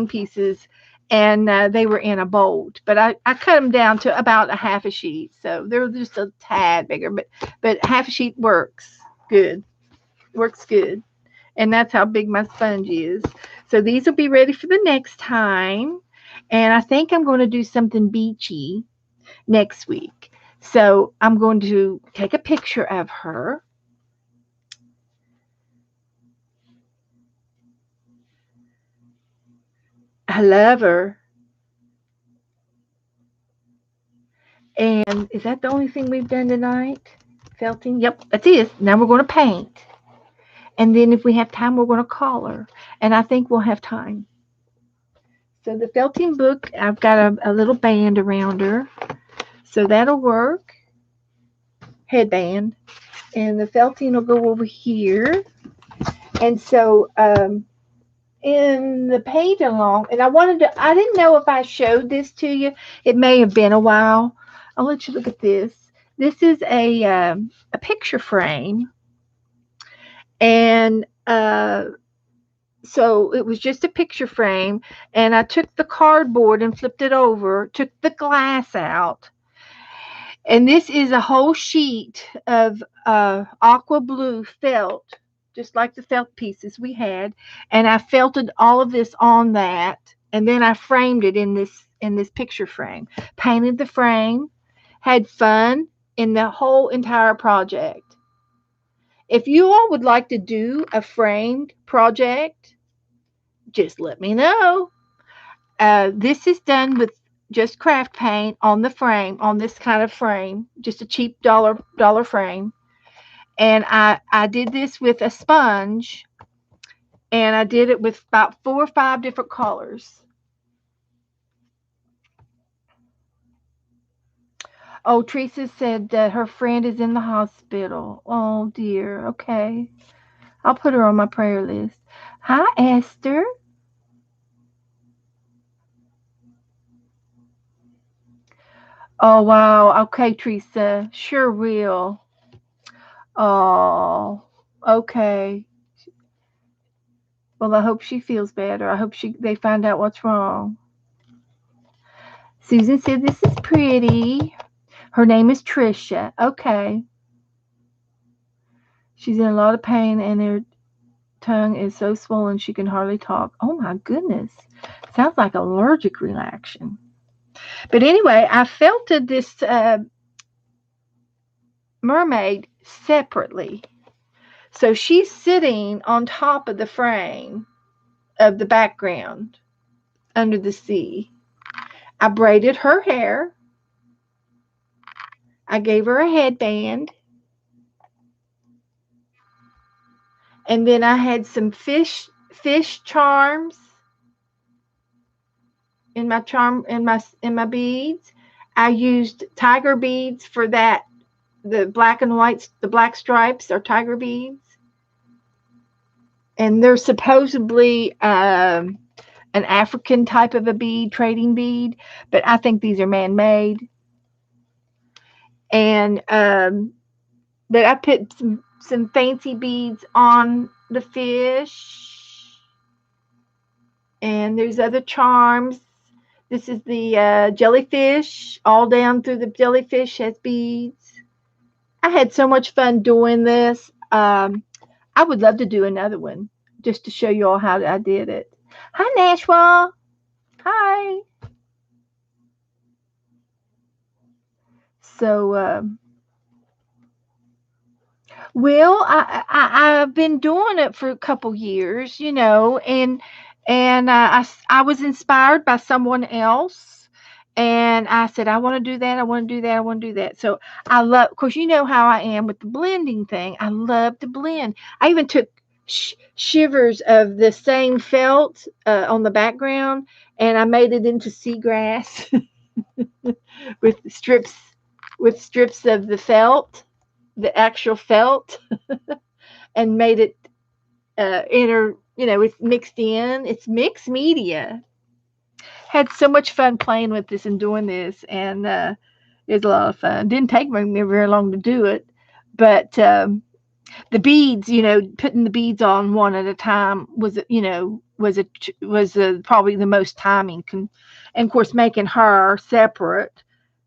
pieces, and they were in a bolt. But I cut them down to about a half a sheet, so they're just a tad bigger. But half a sheet works. Good. Works good. And that's how big my sponge is. So these will be ready for the next time. And I think I'm going to do something beachy next week. So I'm going to take a picture of her. I love her. And is that the only thing we've done tonight? Felting? Yep, that's it. Now we're going to paint. And then if we have time, we're going to color. And I think we'll have time. So the felting book, I've got a little band around her. So that'll work. Headband. And the felting will go over here. And so in the paint along, and I didn't know if I showed this to you. It may have been a while. I'll let you look at this. This is a picture frame. And so it was just a picture frame, and I took the cardboard and flipped it over, took the glass out, and this is a whole sheet of aqua blue felt, just like the felt pieces we had, and I felted all of this on that, and then I framed it in this picture frame, painted the frame, had fun in the whole entire project. If you all would like to do a framed project, just let me know. This is done with just craft paint on the frame, on this kind of frame, just a cheap dollar frame. And I did this with a sponge, and I did it with about 4 or 5 different colors. Oh, Teresa said that her friend is in the hospital. Oh dear. Okay. I'll put her on my prayer list. Hi, Esther. Oh, wow. Okay, Teresa. Sure will. Oh, okay. Well, I hope she feels better. I hope they find out what's wrong. Susan said this is pretty. Her name is Trisha. Okay. She's in a lot of pain and her tongue is so swollen she can hardly talk. Oh my goodness. Sounds like allergic reaction. But anyway, I felted this mermaid separately. So she's sitting on top of the frame of the background under the sea. I braided her hair. I gave her a headband. And then I had some fish charms in my beads. I used tiger beads for that. The black and whites, the black stripes are tiger beads. And they're supposedly an African type of a bead, trading bead, but I think these are man-made. And but I put some fancy beads on the fish. And there's other charms. This is the jellyfish. All down through the jellyfish has beads. I had so much fun doing this. I would love to do another one just to show you all how I did it. Hi, Nashua. Hi. So, well, I've been doing it for a couple years, and I was inspired by someone else, and I said I want to do that, I want to do that, I want to do that. So I love, of course, you know how I am with the blending thing. I love to blend. I even took shivers of the same felt on the background, and I made it into seagrass with strips of the felt, the actual felt, and made it it's mixed in. It's mixed media. Had so much fun playing with this and doing this, and it was a lot of fun. Didn't take me very long to do it, but the beads, putting the beads on one at a time was probably the most timing. And of course, making her separate,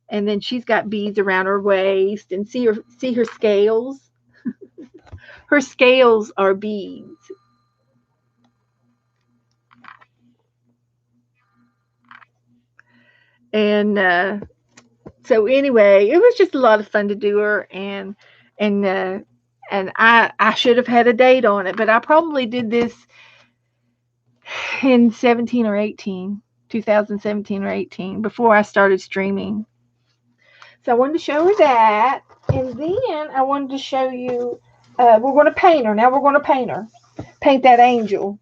and then she's got beads around her waist, and see her scales. Her scales are beads. And so anyway, it was just a lot of fun to do her, and I should have had a date on it, but I probably did this in 17 or 18, 2017 or 18, before I started streaming. So I wanted to show her that, and then I wanted to show you, we're going to paint her. Now we're going to paint her. Paint that angel.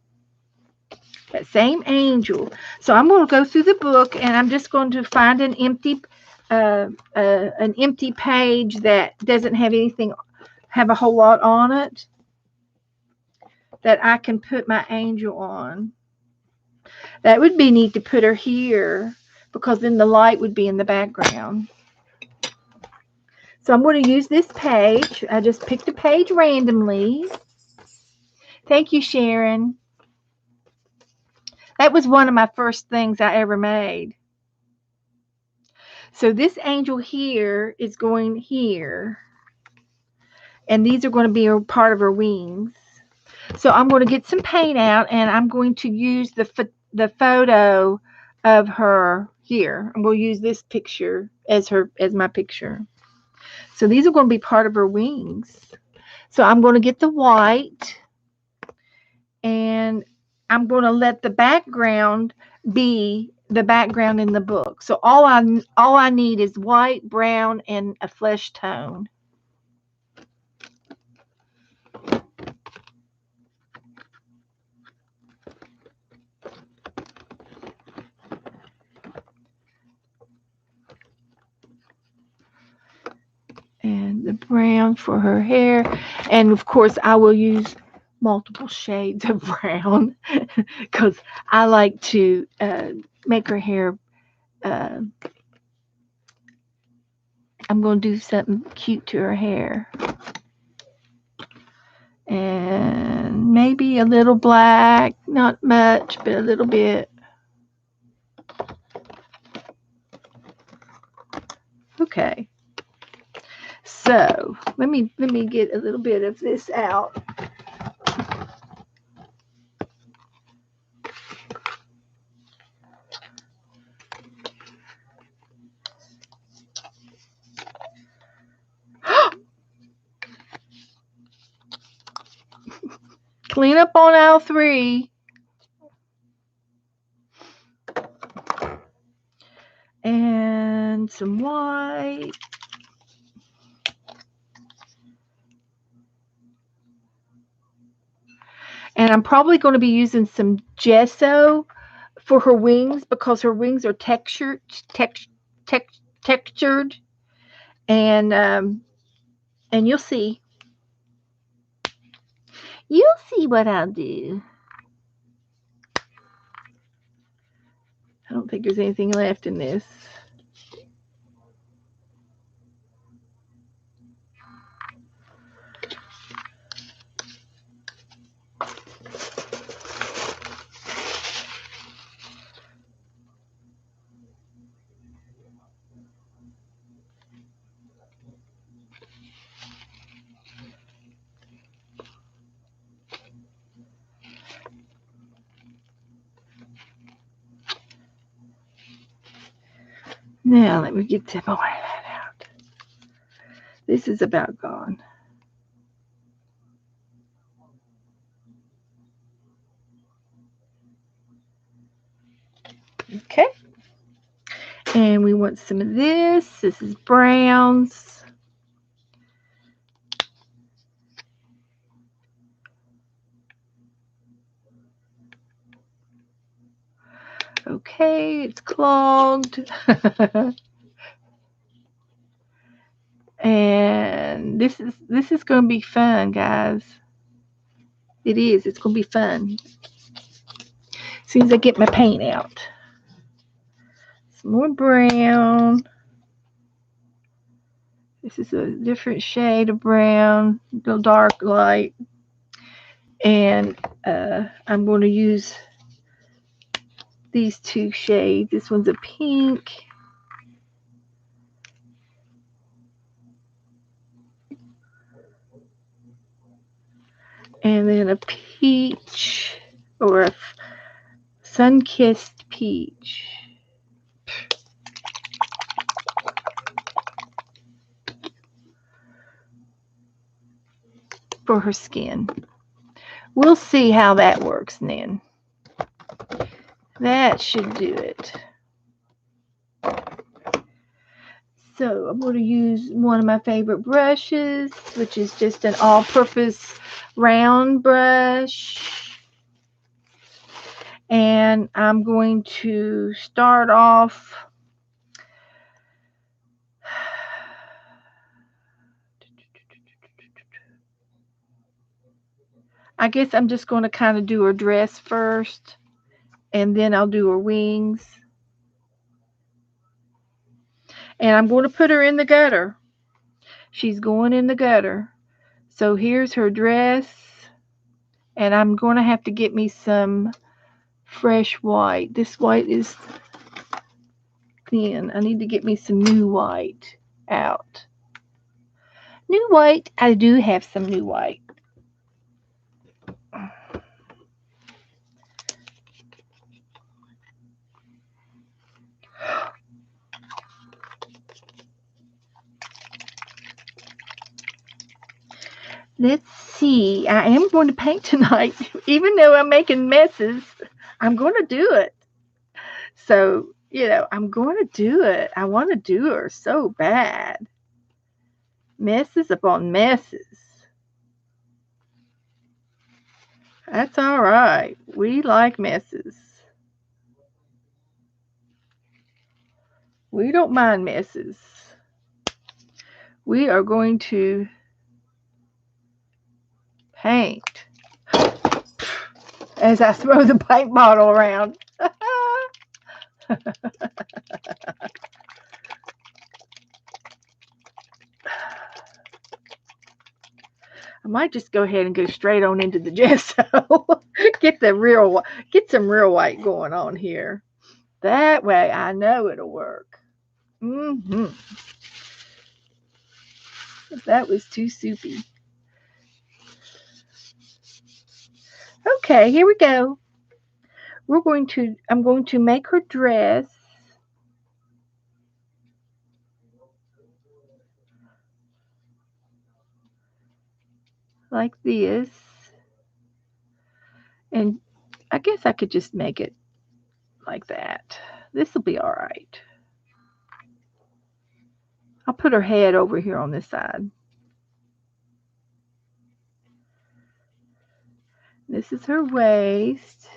That same angel. So I'm going to go through the book, and I'm just going to find an empty page that doesn't have a whole lot on it, that I can put my angel on. That would be neat to put her here, because then the light would be in the background. So I'm going to use this page. I just picked a page randomly. Thank you, Sharon. That was one of my first things I ever made. So this angel here is going here. And these are going to be a part of her wings. So I'm going to get some paint out, and I'm going to use the photo of her here. I'm going to use this picture as my picture. So these are going to be part of her wings. So I'm going to get the white, and I'm going to let the background be the background in the book. So all I need is white, brown, and a flesh tone. And the brown for her hair. And of course I will use multiple shades of brown because I like to make her hair. I'm going to do something cute to her hair. And maybe a little black, not much, but a little bit. Okay. So let me get a little bit of this out. Clean up on aisle 3. And some white. And I'm probably going to be using some gesso for her wings because her wings are textured. And you'll see. You'll see what I'll do. I don't think there's anything left in this. Now let me get some more of that out. This is about gone. Okay. And we want some of this. This is browns. Okay, it's clogged. And this is going to be fun, guys. It is. It's going to be fun. As soon as I get my paint out. Some more brown. This is a different shade of brown, a little dark light. And I'm going to use these 2 shades. This one's a pink. And then a peach, or a sun-kissed peach. For her skin. We'll see how that works then. That should do it. So I'm going to use one of my favorite brushes, which is just an all-purpose round brush. And I'm going to start off I guess I'm just going to kind of do her dress first, and then I'll do her wings. And I'm going to put her in the gutter. She's going in the gutter. So here's her dress. And I'm going to have to get me some fresh white. This white is thin. I need to get me some new white out. New white. I do have some new white. Let's see. I am going to paint tonight. Even though I'm making messes, I'm going to do it. So, I'm going to do it. I want to do her so bad. Messes upon messes. That's all right. We like messes. We don't mind messes. We are going to paint. as I throw the paint bottle around. I might just go ahead and go straight on into the gesso. Get some real white going on here. That way I know it'll work. That was too soupy. Okay, here we go. I'm going to make her dress like this. And I guess I could just make it like that. This will be all right. I'll put her head over here on this side. This is her waist.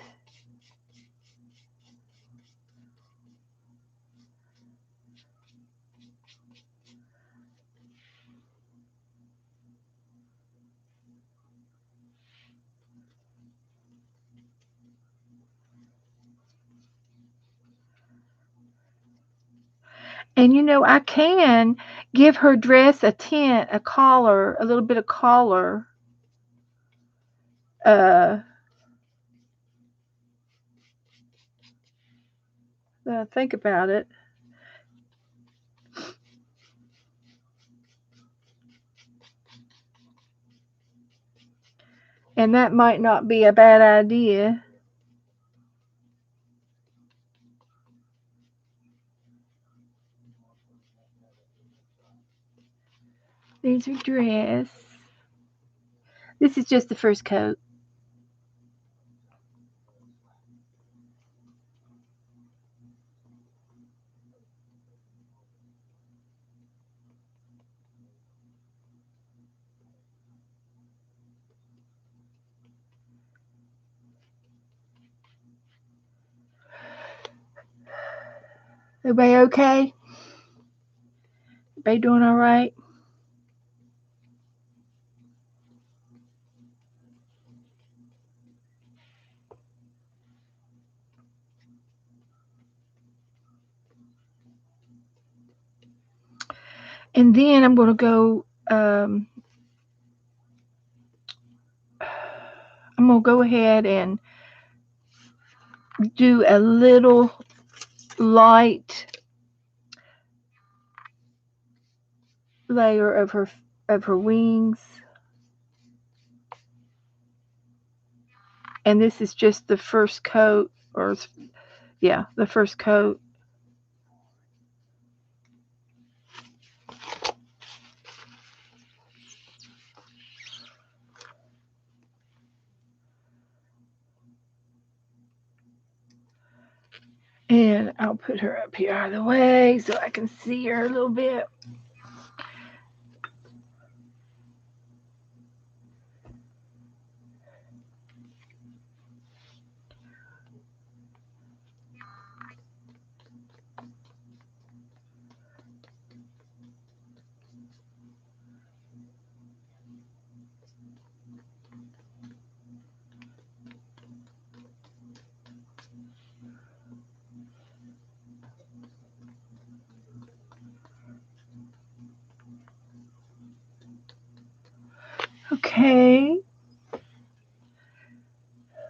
And I can give her dress a tint, a collar, a little bit of collar. Think about it. And that might not be a bad idea. There's her dress. This is just the first coat. Everybody okay? Everybody doing all right? And then I'm going to go, I'm going to go ahead and do a little light layer of her wings. And this is just the first coat, the first coat. And I'll put her up here out of the way so I can see her a little bit. Okay.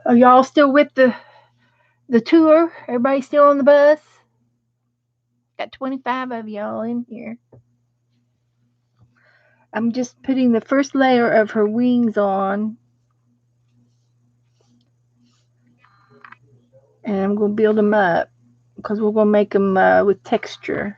Are y'all still with the tour? Everybody still on the bus? Got 25 of y'all in here. I'm just putting the first layer of her wings on. And I'm going to build them up because we're going to make them with texture.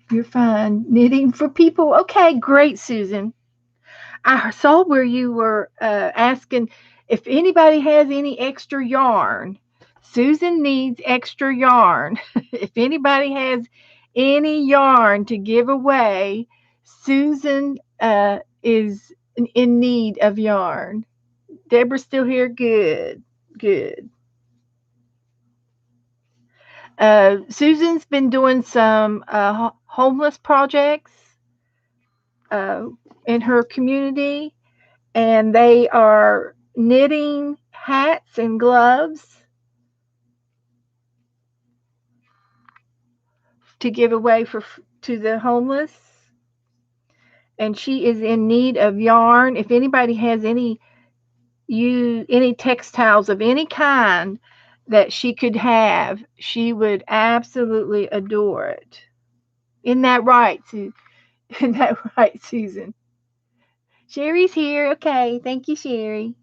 You're fine. Knitting for people. Okay, great, Susan. I saw where you were asking if anybody has any extra yarn. Susan needs extra yarn. If anybody has any yarn to give away, Susan is in need of yarn. Deborah's still here? Good. Susan's been doing some homeless projects uh, in her community, and they are knitting hats and gloves to give away to the homeless. And she is in need of yarn. If anybody has any textiles of any kind that she could have, she would absolutely adore it. Isn't that right, Isn't that right, Susan? Sherry's here. Okay, thank you, Sherry.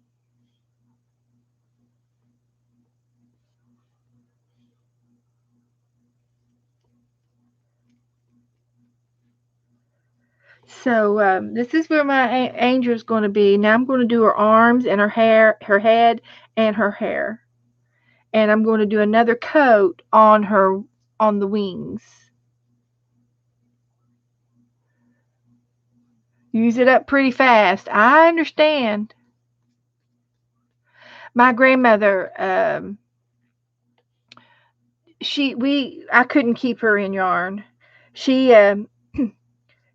So this is where my angel is going to be. Now I'm going to do her arms and her hair, her head, and her hair. And I'm going to do another coat on the wings. Use it up pretty fast. I understand. My grandmother, I couldn't keep her in yarn. She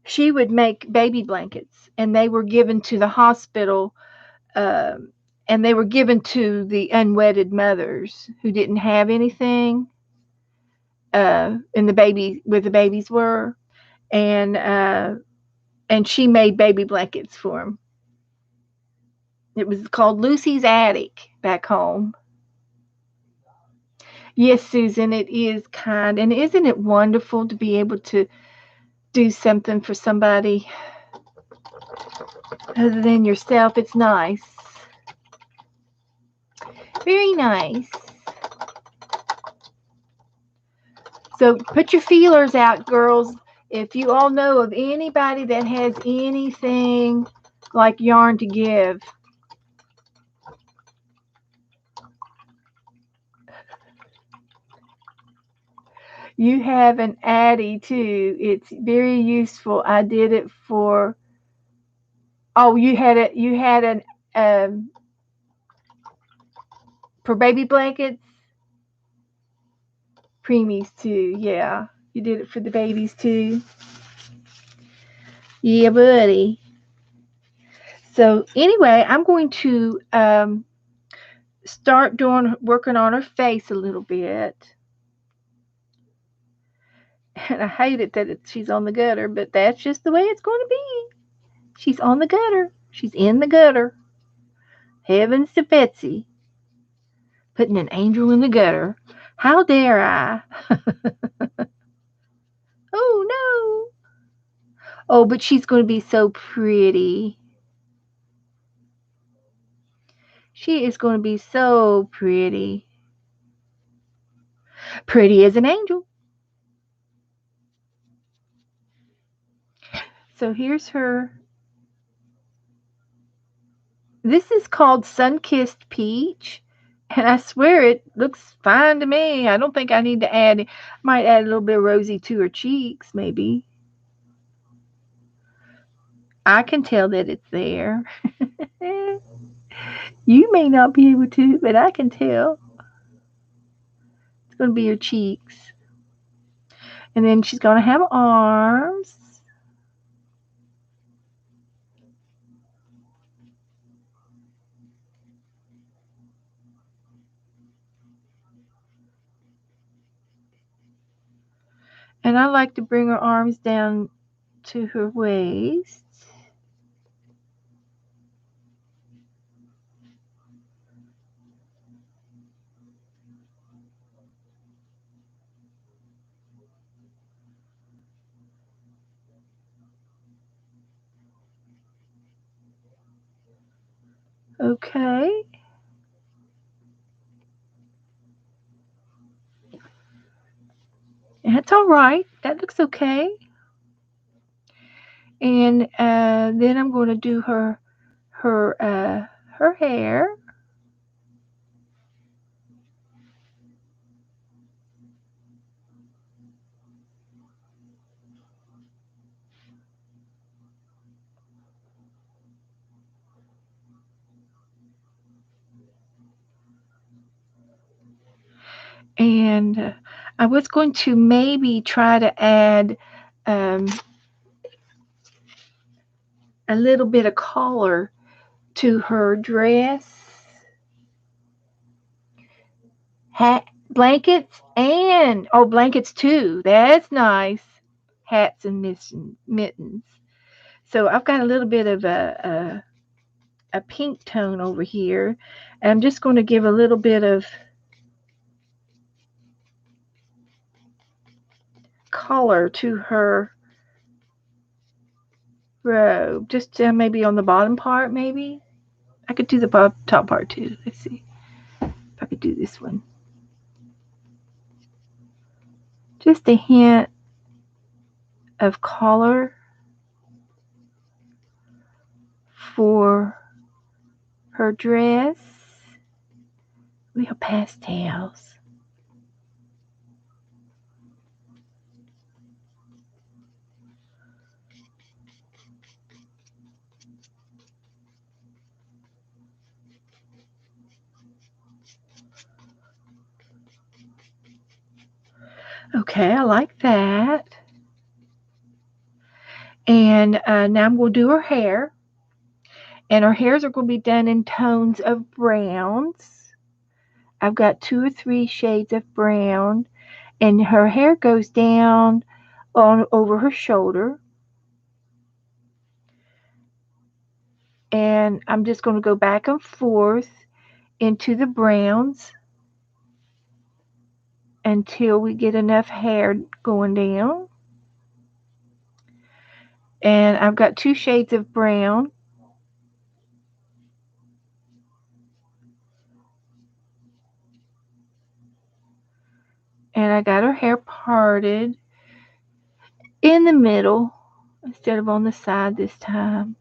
she would make baby blankets, and they were given to the hospital, and they were given to the unwedded mothers who didn't have anything, and the babies were, and she made baby blankets for them. It was called Lucy's Attic back home. Yes, Susan, it is kind. And isn't it wonderful to be able to do something for somebody other than yourself? It's nice. Very nice. So put your feelers out, girls. If you all know of anybody that has anything like yarn to give. You have an Addy too. It's very useful. I did it for. Oh, you had an for baby blankets. Preemies too. Yeah, you did it for the babies too. Yeah, buddy. So anyway, I'm going to start working on her face a little bit. And I hate it that she's on the gutter, but that's just the way it's going to be. She's on the gutter. She's in the gutter. Heavens to Betsy. Putting an angel in the gutter. How dare I? Oh, no. Oh, but she's going to be so pretty. She is going to be so pretty. Pretty as an angel. So here's her. This is called Sun-Kissed Peach. And I swear it looks fine to me. I don't think I need to might add a little bit of rosy to her cheeks, maybe. I can tell that it's there. You may not be able to, but I can tell. It's going to be her cheeks. And then she's going to have arms. And I like to bring her arms down to her waist. Okay. That's all right. That looks okay. And then I'm going to do her hair. And I was going to maybe try to add a little bit of color to her dress, hat, blankets, and blankets too. That's nice. Hats and mittens. So I've got a little bit of a pink tone over here, and I'm just going to give a little bit of color to her robe, just maybe on the bottom part. Maybe I could do the top part too. Let's see if I could do this one. Just a hint of color for her dress. Real pastels. Okay, I like that. And now I'm going to do her hair. And her hairs are going to be done in tones of browns. I've got 2 or 3 shades of brown. And her hair goes down on over her shoulder. And I'm just going to go back and forth into the browns until we get enough hair going down. And I've got 2 shades of brown. And I got her hair parted in the middle instead of on the side this time.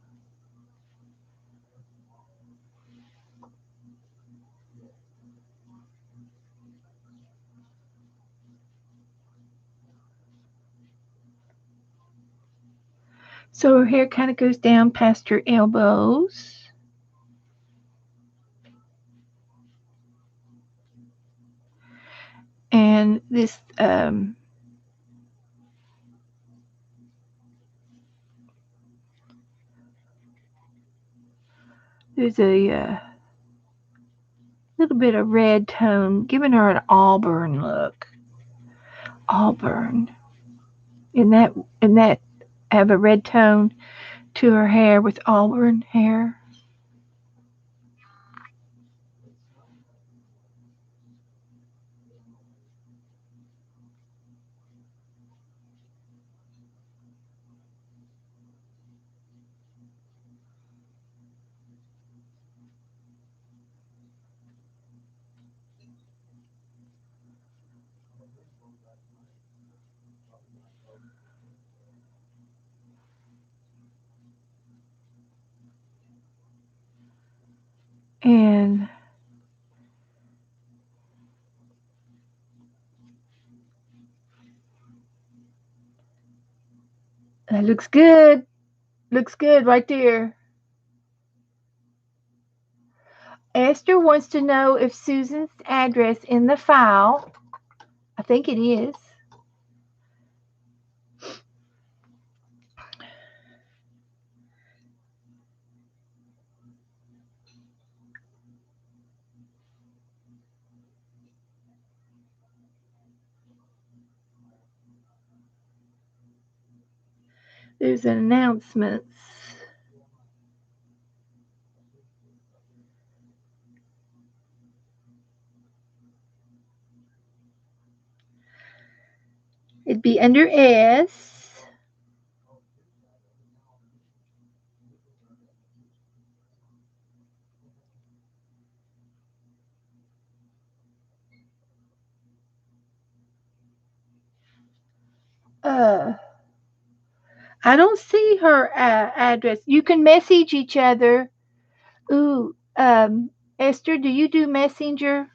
So her hair kind of goes down past her elbows. And this there's a little bit of red tone, giving her an auburn look. Auburn. And that have a red tone to her hair with auburn hair. And that looks good. Looks good right there. Esther wants to know if Susan's address in the file. I think it is. There's an announcement. It'd be under S. I don't see her address. You can message each other. Ooh, Esther, do you do Messenger?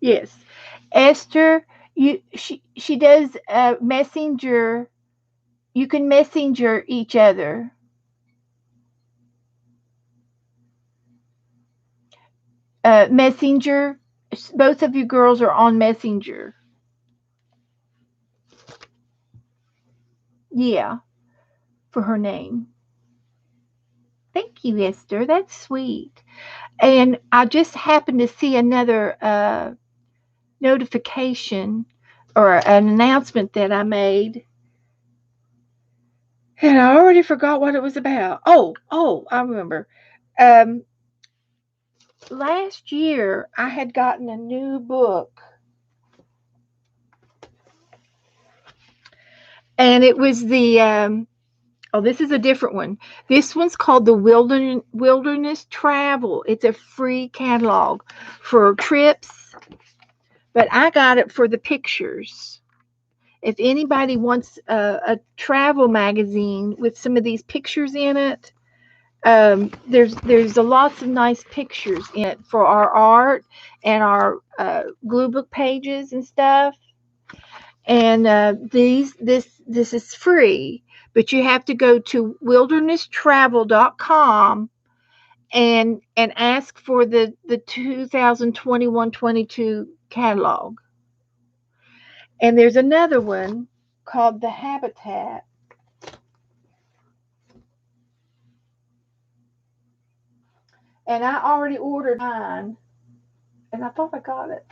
Yes. Esther, She does messenger. You can messenger each other. Messenger. Both of you girls are on Messenger. Yeah, for her name. Thank you, Esther. That's sweet. And I just happened to see another notification or an announcement that I made. And I already forgot what it was about. Oh, I remember. Um, Last year, I had gotten a new book. And it was this is a different one. This one's called the Wilderness Travel. It's a free catalog for trips, but I got it for the pictures. If anybody wants a travel magazine with some of these pictures in it, there's a lots of nice pictures in it for our art and our glue book pages and stuff. And this is free, but you have to go to wildernesstravel.com and ask for the 2021-22 catalog. And there's another one called The Habitat. And I already ordered mine, and I thought I got it.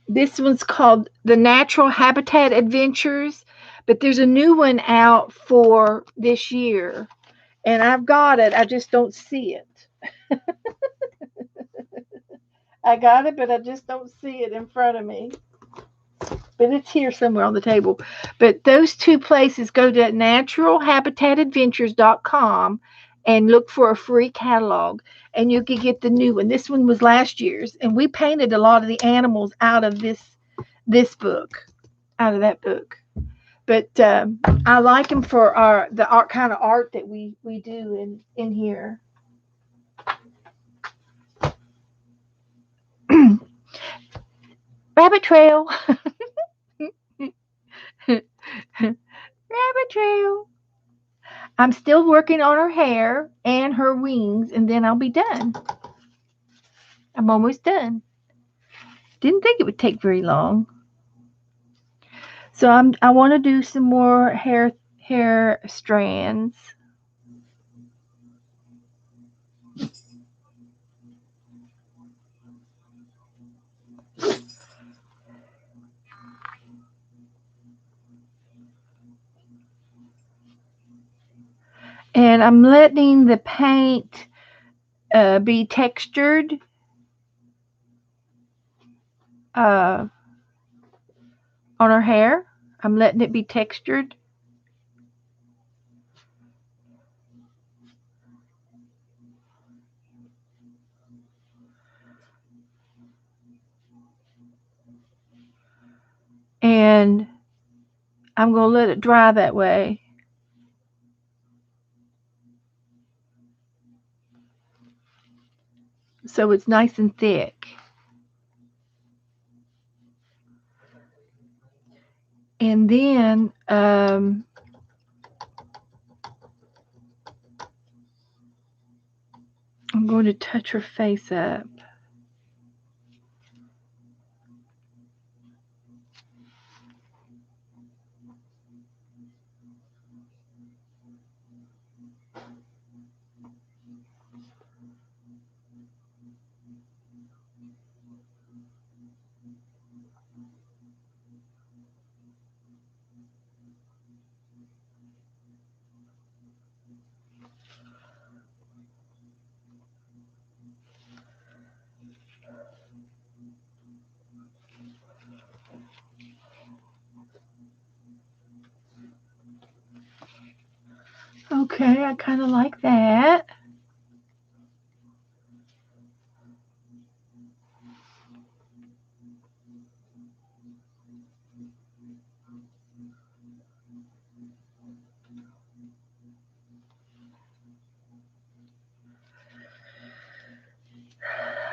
This one's called The Natural Habitat Adventures, but there's a new one out for this year. And I've got it, I just don't see it. I got it, but I just don't see it in front of me. But it's here somewhere on the table. But those two places, go to naturalhabitatadventures.com and look for a free catalog, and you can get the new one. This one was last year's, and we painted a lot of the animals out of this book, out of that book. But I like them for the art kind of art that we do in here. Rabbit trail. Rabbit trail. I'm still working on her hair and her wings, and then I'll be done. I'm almost done. Didn't think it would take very long. So I want to do some more hair strands. And I'm letting the paint be textured on her hair. I'm letting it be textured. And I'm going to let it dry that way. So it's nice and thick. And then I'm going to touch her face up. Okay, I kind of like that.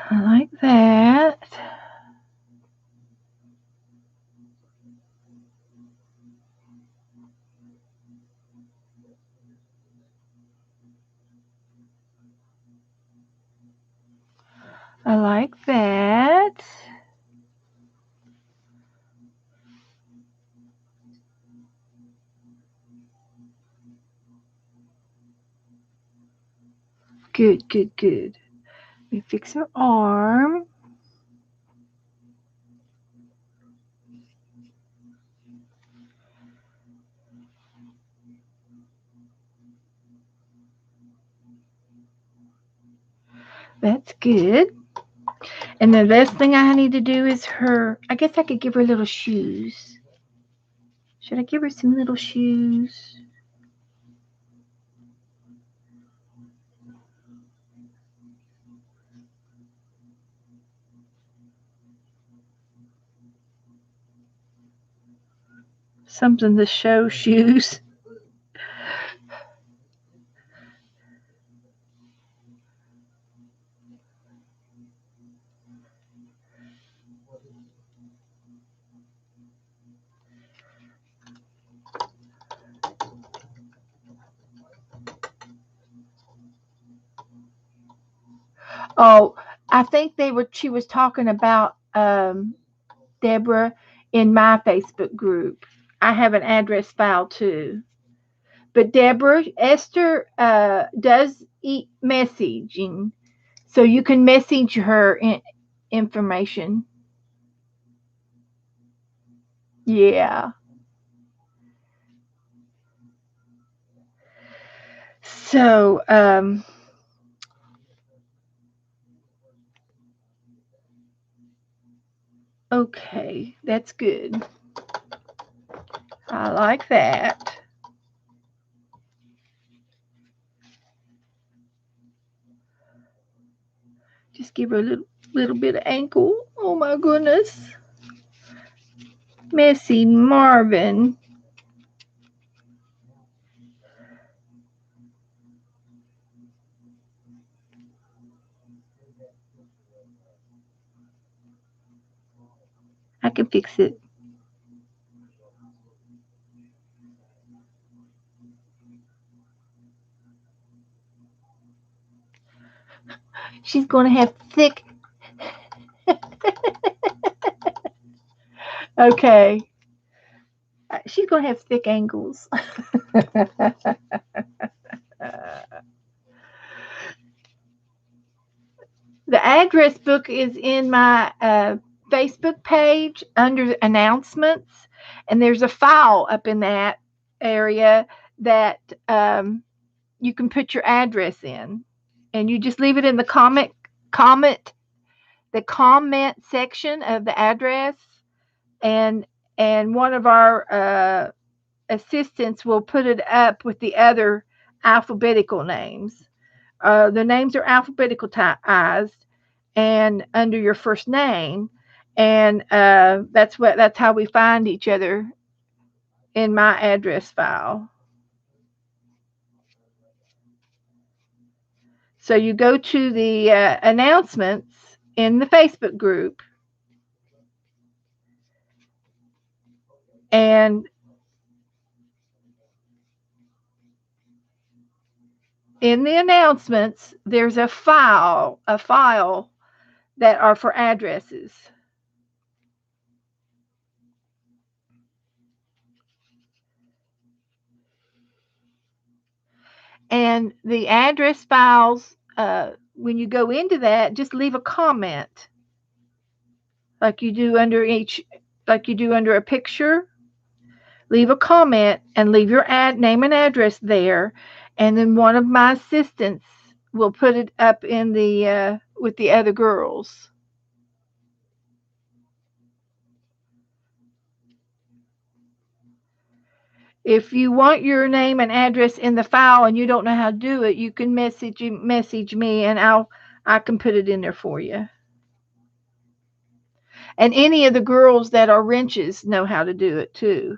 I like that. like that. Good, good, good. Let me fix her arm. That's good. And the last thing I need to do is I guess I could give her little shoes. Should I give her some little shoes? Something to show shoes. Oh, I think she was talking about Deborah in my Facebook group. I have an address file too. But Deborah, Esther does eat messaging, so you can message her information. Yeah. So, okay, that's good. I like that. Just give her a little bit of ankle. Oh my goodness. Messy Marvin. I can fix it. She's going to have thick. Okay. She's going to have thick ankles. The address book is in my Facebook page under announcements, and there's a file up in that area that you can put your address in, and you just leave it in the comment section of the address, and one of our assistants will put it up with the other alphabetical names. The names are alphabetized and under your first name, and that's how we find each other in my address file. So you go to the announcements in the Facebook group, and in the announcements there's a file that are for addresses. And the address files, when you go into that, just leave a comment like you do under a picture. Leave a comment and leave your name and address there, and then one of my assistants will put it up in the with the other girls. If you want your name and address in the file and you don't know how to do it, you can message me, and I can put it in there for you. And any of the girls that are wrenches know how to do it too.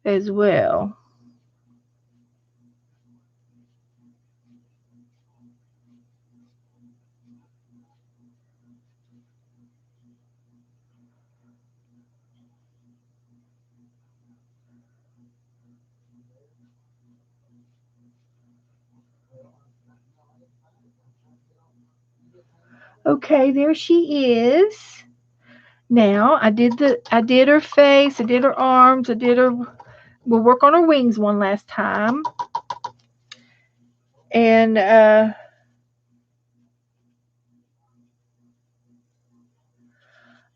As well. Okay, there she is. Now I did her face, I did her arms, we'll work on her wings one last time. And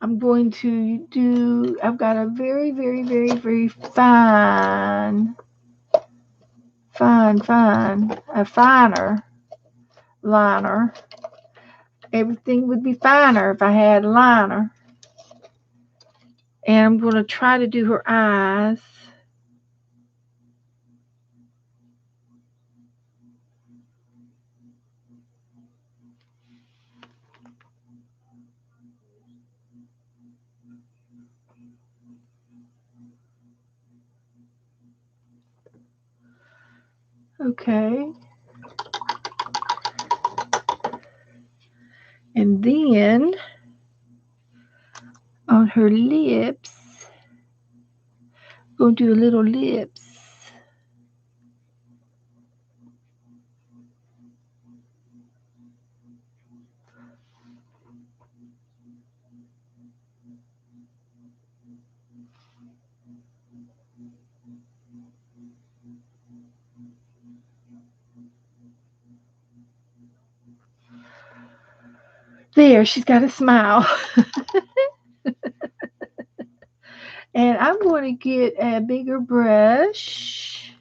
I'm going to do, I've got a very, very, very, very fine, a finer liner. Everything would be finer if I had a liner. And I'm going to try to do her eyes. Okay. And then on her lips, go do a little lips. There, she's got a smile. And I'm going to get a bigger brush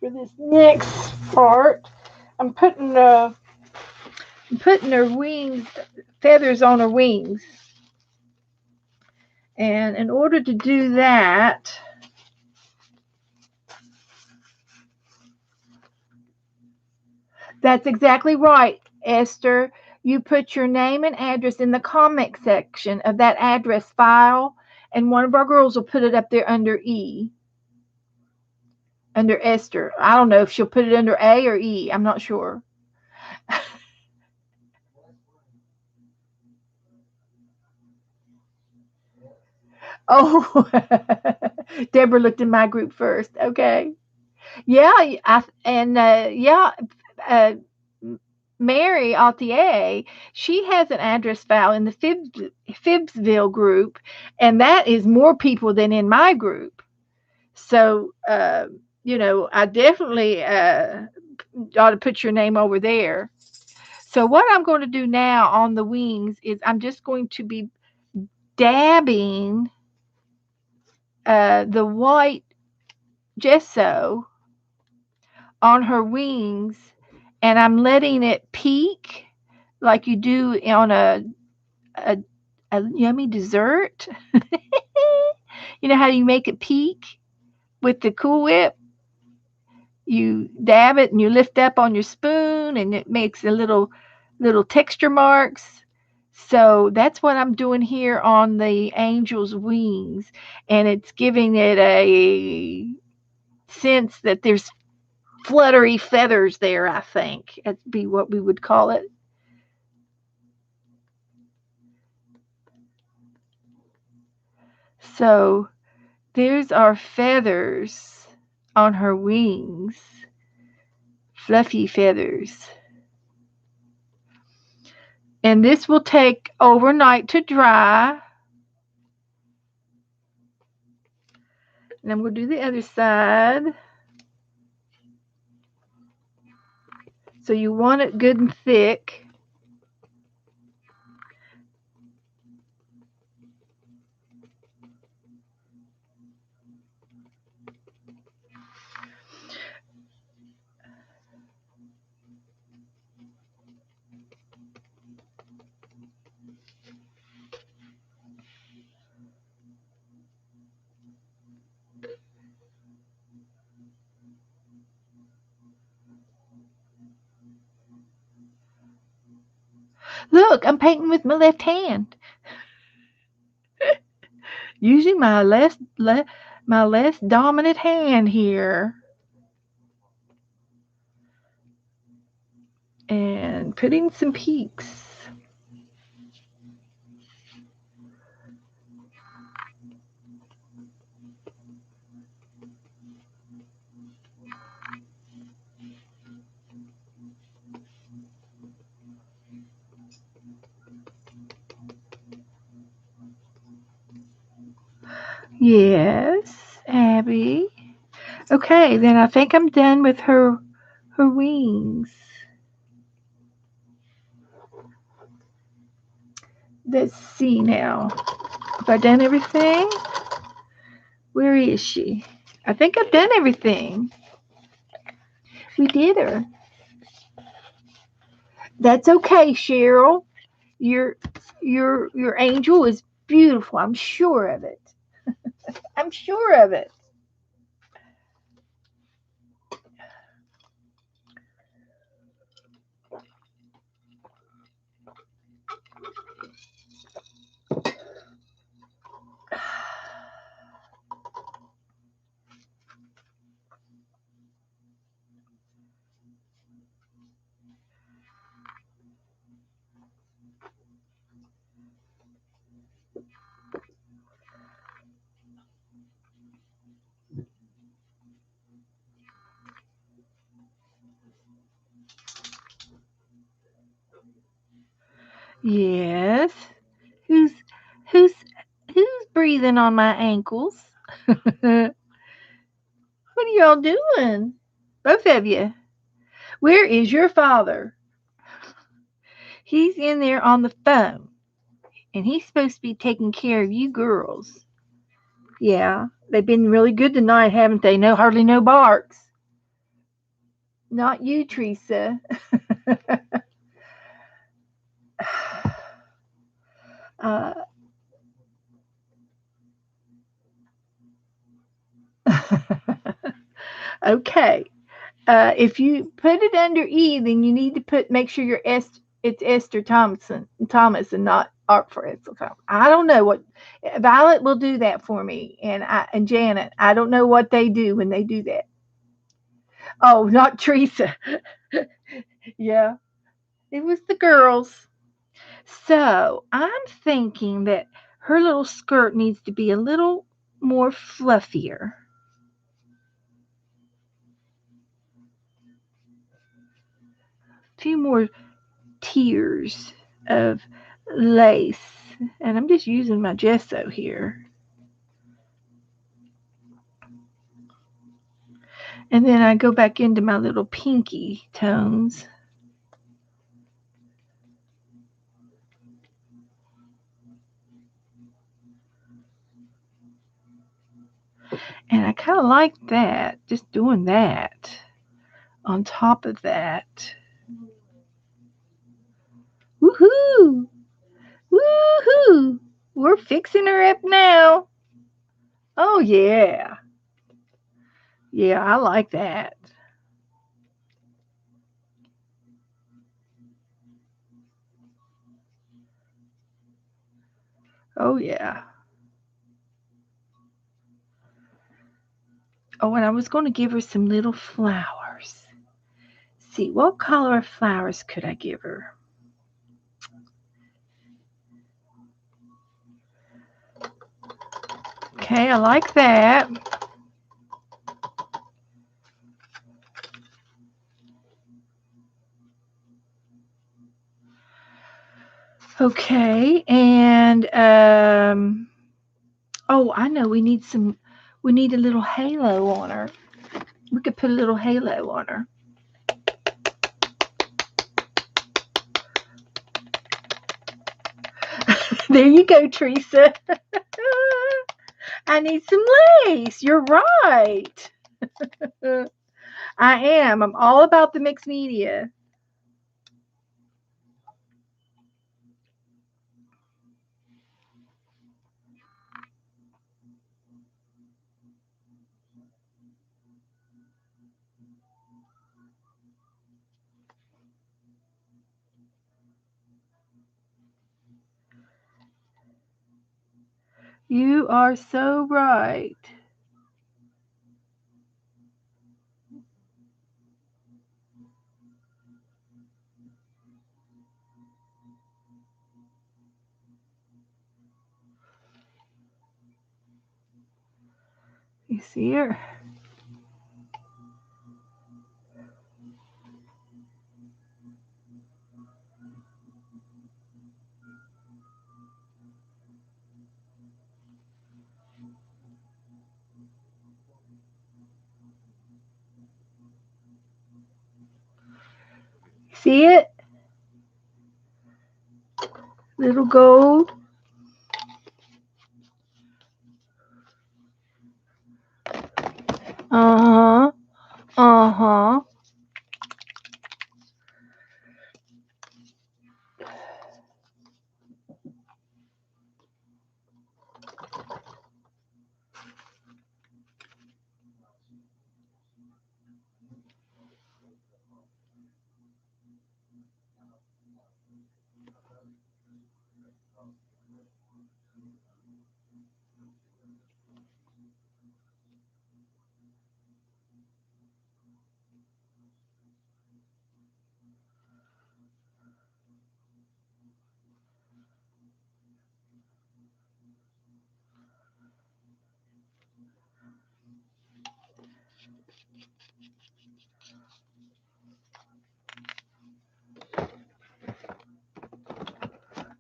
for this next part. I'm putting her wings, feathers on her wings. And in order to do that, that's exactly right, Esther. You put your name and address in the comment section of that address file, and one of our girls will put it up there under E. Under Esther. I don't know if she'll put it under A or E. I'm not sure. Oh, Deborah looked in my group first. Okay. Yeah, uh, Mary Altier, she has an address file in the Phibbsville group, and that is more people than in my group. So, I definitely ought to put your name over there. So, what I'm going to do now on the wings is I'm just going to be dabbing the white gesso on her wings, and I'm letting it peak like you do on a, a yummy dessert. You know how you make it peak with the Cool Whip? You dab it and you lift up on your spoon, and it makes a little texture marks. So that's what I'm doing here on the angel's wings, and it's giving it a sense that there's fluttery feathers there. I think that'd be what we would call it. So there's our feathers on her wings, fluffy feathers. And this will take overnight to dry. And I'm going to do the other side. So you want it good and thick. Look, I'm painting with my left hand. Using my less dominant hand here. And putting some peaks. Yes, Abby. Okay, then I think I'm done with her wings. Let's see now. Have I done everything? Where is she? I think I've done everything. We did her. That's okay, Cheryl. Your angel is beautiful. I'm sure of it. I'm sure of it. Yes. Who's who's who's breathing on my ankles? What are y'all doing? Both of you. Where is your father? He's in there on the phone. And he's supposed to be taking care of you girls. Yeah, they've been really good tonight, haven't they? No, hardly no barks. Not you, Teresa. uh, okay. If you put it under E, then you need to make sure it's Esther Thomas and not Art for Esther Thomas. I don't know what Violet will do that for me, and Janet. I don't know what they do when they do that. Oh, not Teresa. Yeah, it was the girls. So I'm thinking that her little skirt needs to be a little more fluffier. Two more tiers of lace. And I'm just using my gesso here. And then I go back into my little pinky tones. And I kind of like that, just doing that on top of that. Woohoo! Woohoo! We're fixing her up now. Oh, yeah. Yeah, I like that. Oh, yeah. Oh, and I was going to give her some little flowers. See, what color of flowers could I give her? Okay, I like that. Okay, and oh, I know we need a little halo on her. We could put a little halo on her. There you go, Teresa. I need some lace. You're right. I am. I'm all about the mixed media. You are so right. You see her? See it? Little gold. Uh-huh. Uh-huh.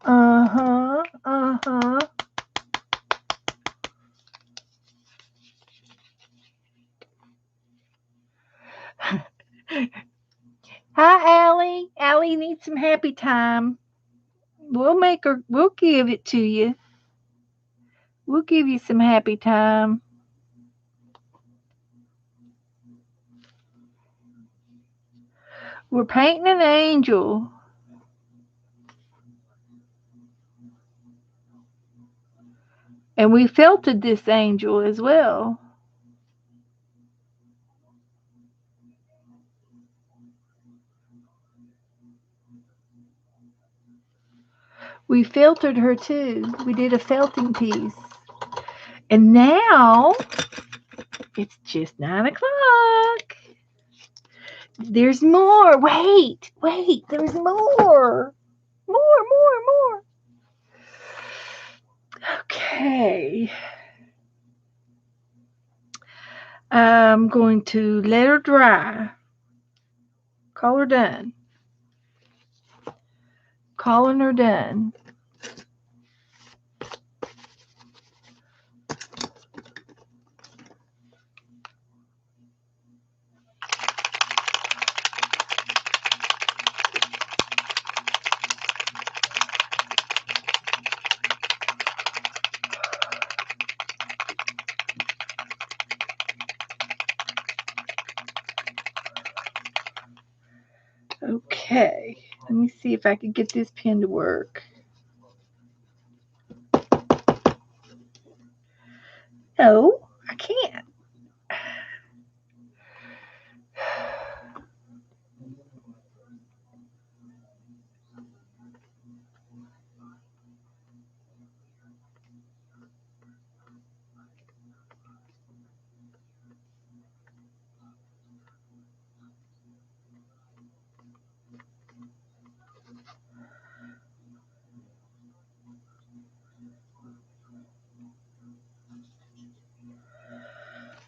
Uh-huh. Uh-huh. Hi, Allie. Allie needs some happy time. We'll give it to you. We'll give you some happy time. We're painting an angel. And we felted this angel as well. We filtered her too. We did a felting piece. And now it's just 9 o'clock. There's more. Wait. There's more. More. Okay. I'm going to let her dry. Call her done. Calling her done. Okay, let me see if I can get this pen to work. No, I can't.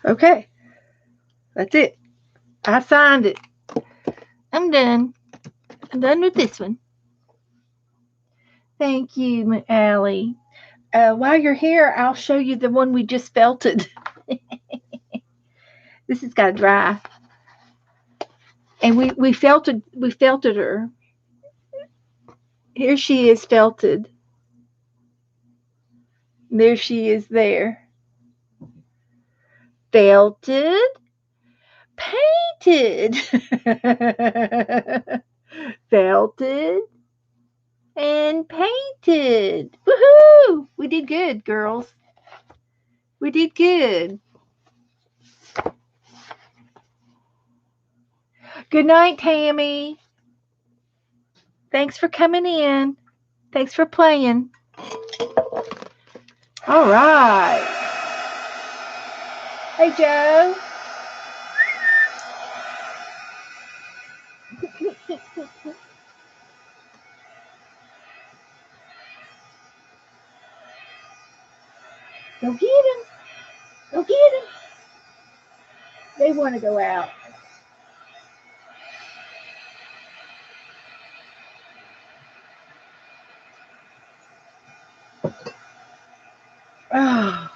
Okay, that's it. I signed it. I'm done. I'm done with this one. Thank you, Allie. While you're here, I'll show you the one we just felted. This has got to dry. And we felted her. Here she is felted. There she is there. Felted, painted. Felted and painted. Woohoo! We did good, girls. We did good. Good night, Tammy. Thanks for coming in. Thanks for playing. All right. Hey, Joe. Go get him. Go get him. They want to go out. Oh.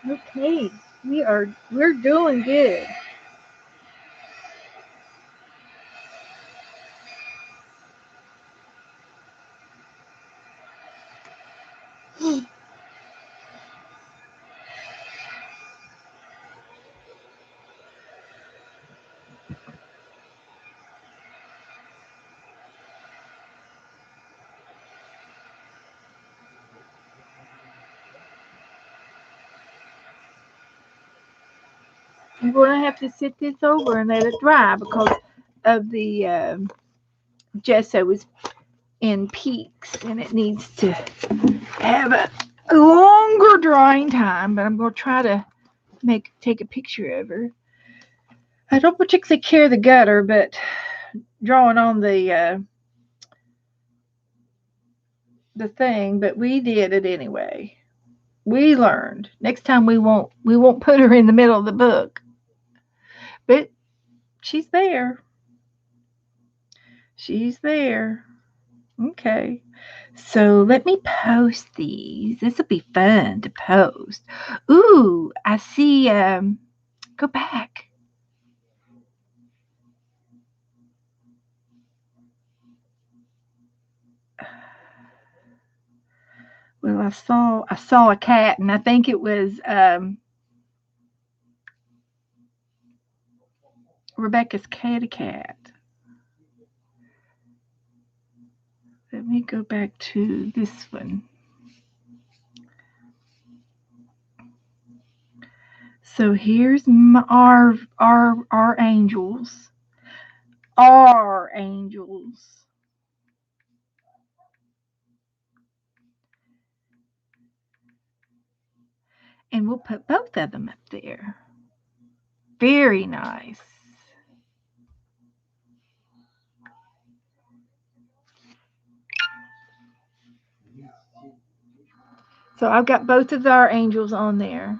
Okay, we're doing good. I'm going to have to sit this over and let it dry because of the gesso is in peaks and it needs to have a longer drying time. But I'm going to try to take a picture of her. I don't particularly care the gutter, but drawing on the thing. But we did it anyway. We learned. Next time we won't put her in the middle of the book. But she's there. She's there. Okay. So let me post these. This will be fun to post. Ooh, I see. Go back. Well, I saw a cat, and I think it was Rebecca's kitty cat. Let me go back to this one. So here's our angels. Our angels. And we'll put both of them up there. Very nice. So I've got both of our angels on there.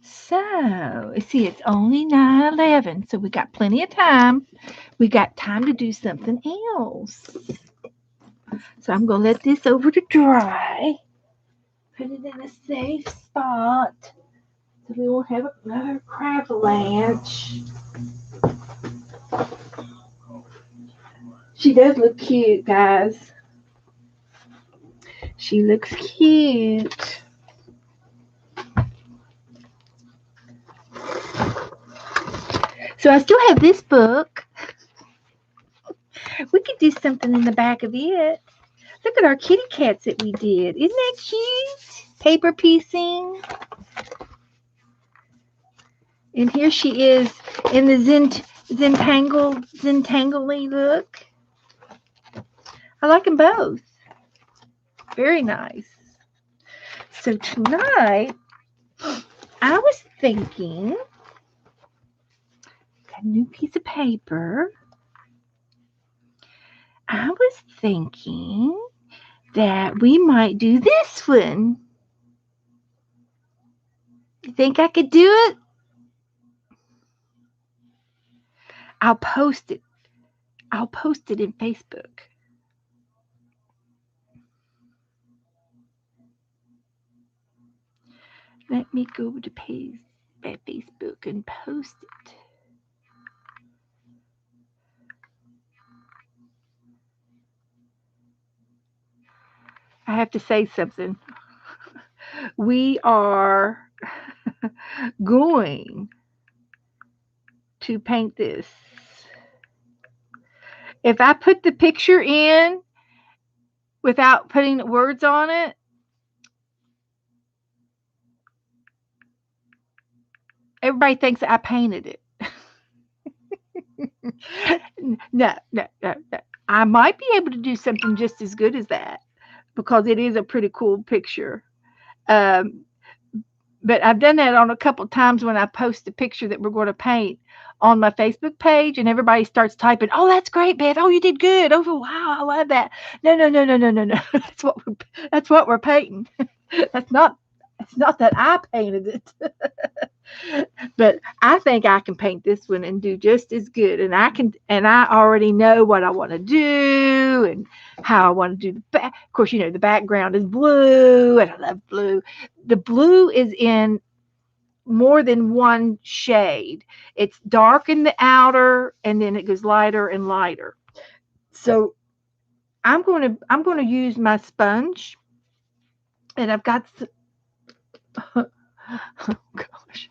So, see, it's only 9:11, so we got plenty of time. We got time to do something else. So I'm going to let this over to dry. Put it in a safe spot so we won't have another crab avalanche. She does look cute, guys. She looks cute. So I still have this book. We could do something in the back of it. Look at our kitty cats that we did. Isn't that cute? Paper piecing. And here she is in the Zentangly look. I like them both. Very nice. So tonight, I was thinking, got a new piece of paper. I was thinking that we might do this one. You think I could do it? I'll post it. I'll post it in Facebook. Let me go to Facebook and post it. I have to say something. We are going to paint this. If I put the picture in without putting words on it, everybody thinks I painted it. No. I might be able to do something just as good as that because it is a pretty cool picture. But I've done that on a couple of times when I post a picture that we're going to paint on my Facebook page, and everybody starts typing, "Oh, that's great, Beth! Oh, you did good! Oh, wow, I love that!" No. That's what we're painting. It's not that I painted it. But I think I can paint this one and do just as good. And I already know what I want to do and how I want to do the back. Of course, you know, the background is blue and I love blue. The blue is in more than one shade. It's dark in the outer and then it goes lighter and lighter. So I'm going to use my sponge, and I've got oh gosh.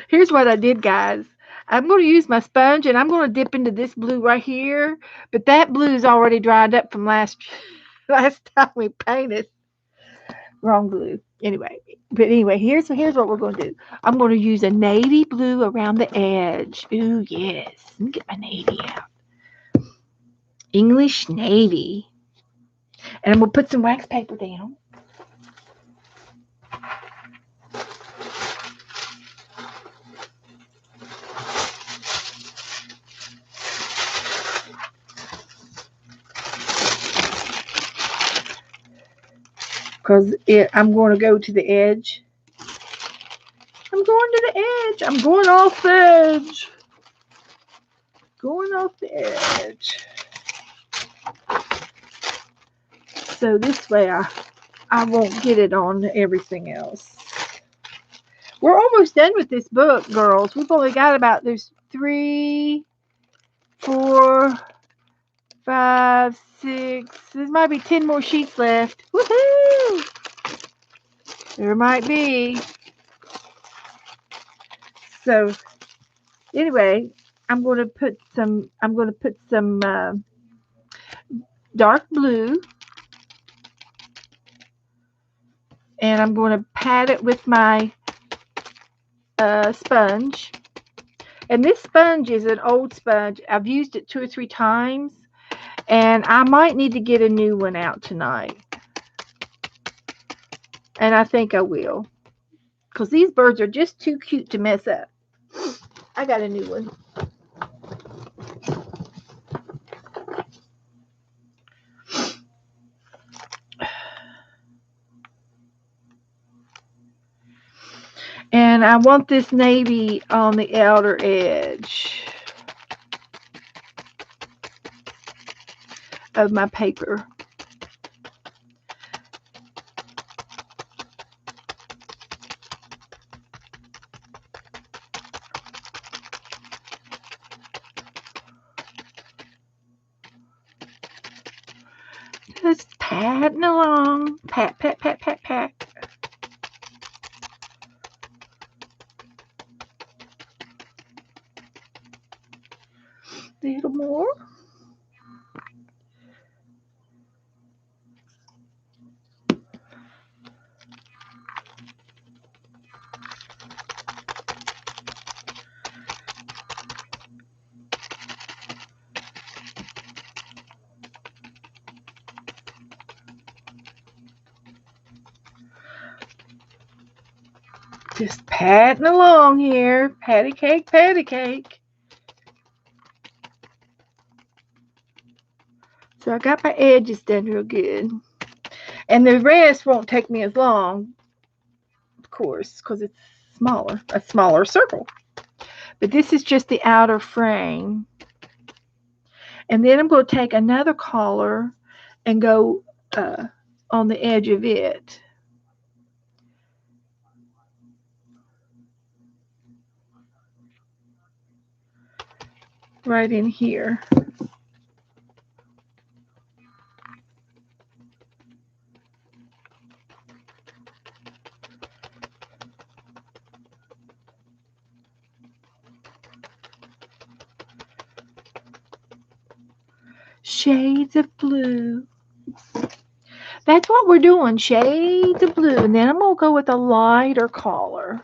Here's what I did, guys. I'm going to use my sponge and I'm going to dip into this blue right here, but that blue is already dried up from last time we painted. Wrong blue. Anyway, here's what we're going to do. I'm going to use a navy blue around the edge. Ooh, yes. Let me get my navy out. English navy. And I'm going to put some wax paper down. Because I'm going to go to the edge. I'm going to the edge. I'm going off the edge. Going off the edge. So this way I won't get it on everything else. We're almost done with this book, girls. We've only got there's 3, 4, 5, 6. There might be 10 more sheets left. Woohoo! There might be. So anyway, I'm going to put some dark blue, and I'm going to pat it with my sponge. And this sponge is an old sponge. I've used it 2 or 3 times, and I might need to get a new one out tonight. And I think I will, because these birds are just too cute to mess up. I got a new one. And I want this navy on the outer edge of my paper. Just patting along. Pat, pat, pat, pat, pat. A little more. Just patting along here. Patty cake, patty cake. So I got my edges done real good. And the rest won't take me as long, of course, because it's a smaller circle. But this is just the outer frame. And then I'm going to take another collar and go on the edge of it. Right in here. Shades of blue. That's what we're doing, shades of blue. And then I'm going to go with a lighter color.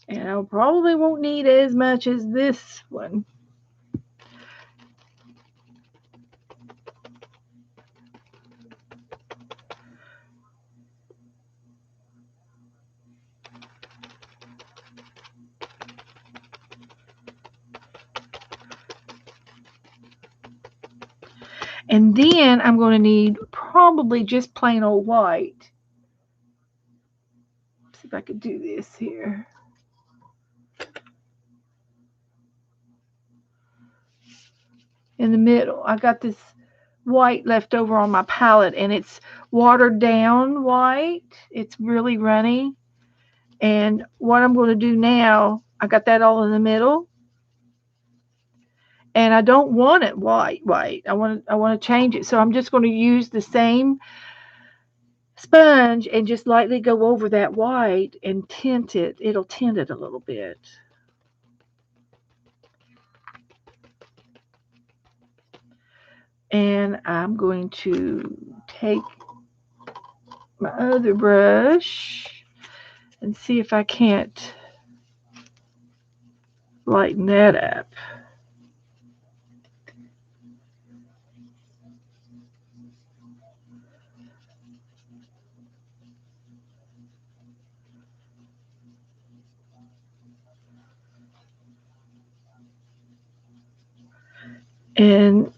And I probably won't need as much as this one. And then I'm going to need probably just plain old white. if I could do this here. In the middle, I got this white left over on my palette, and it's watered down white. It's really runny. And what I'm going to do now, I got that all in the middle. And I don't want it white. I want to change it. So I'm just going to use the same sponge and just lightly go over that white and tint it. It'll tint it a little bit. And I'm going to take my other brush and see if I can't lighten that up. And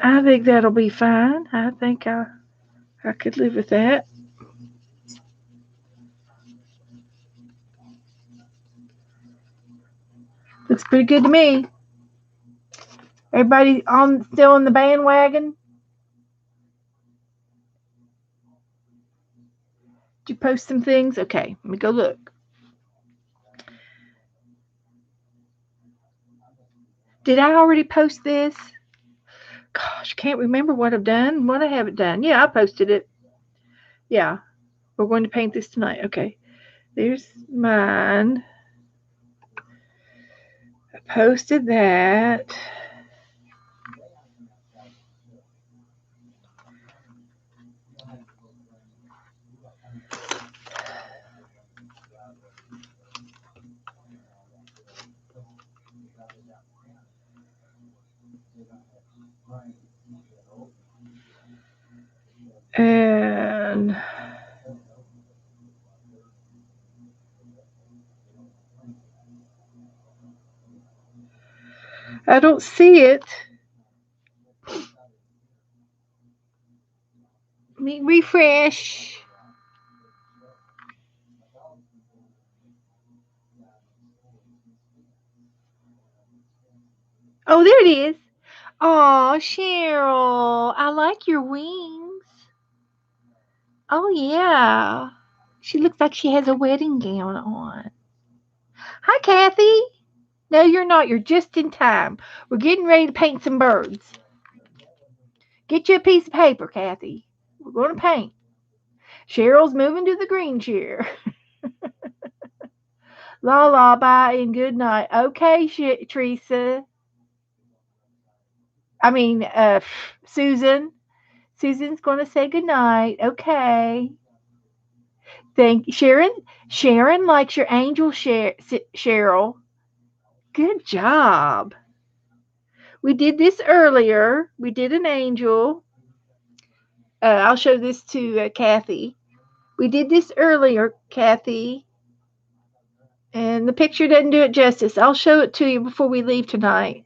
I think that'll be fine. I think I could live with that. Looks pretty good to me. Everybody still on the bandwagon? Did you post some things? Okay, let me go look. Did I already post this? Gosh, can't remember what I've done, what I haven't done. Yeah, I posted it. Yeah, we're going to paint this tonight. Okay, there's mine. I posted that. And I don't see it. Let me refresh. Oh, there it is. Oh, Cheryl, I like your wings. Oh, yeah. She looks like she has a wedding gown on. Hi, Kathy. No, you're not. You're just in time. We're getting ready to paint some birds. Get you a piece of paper, Kathy. We're going to paint. Cheryl's moving to the green chair. La la, bye and good night. Okay, Teresa. I mean, Susan. Susan's going to say good night. Okay. Thank you, Sharon. Sharon likes your angel, Cheryl. Good job. We did this earlier. We did an angel. I'll show this to Kathy. We did this earlier, Kathy. And the picture doesn't do it justice. I'll show it to you before we leave tonight.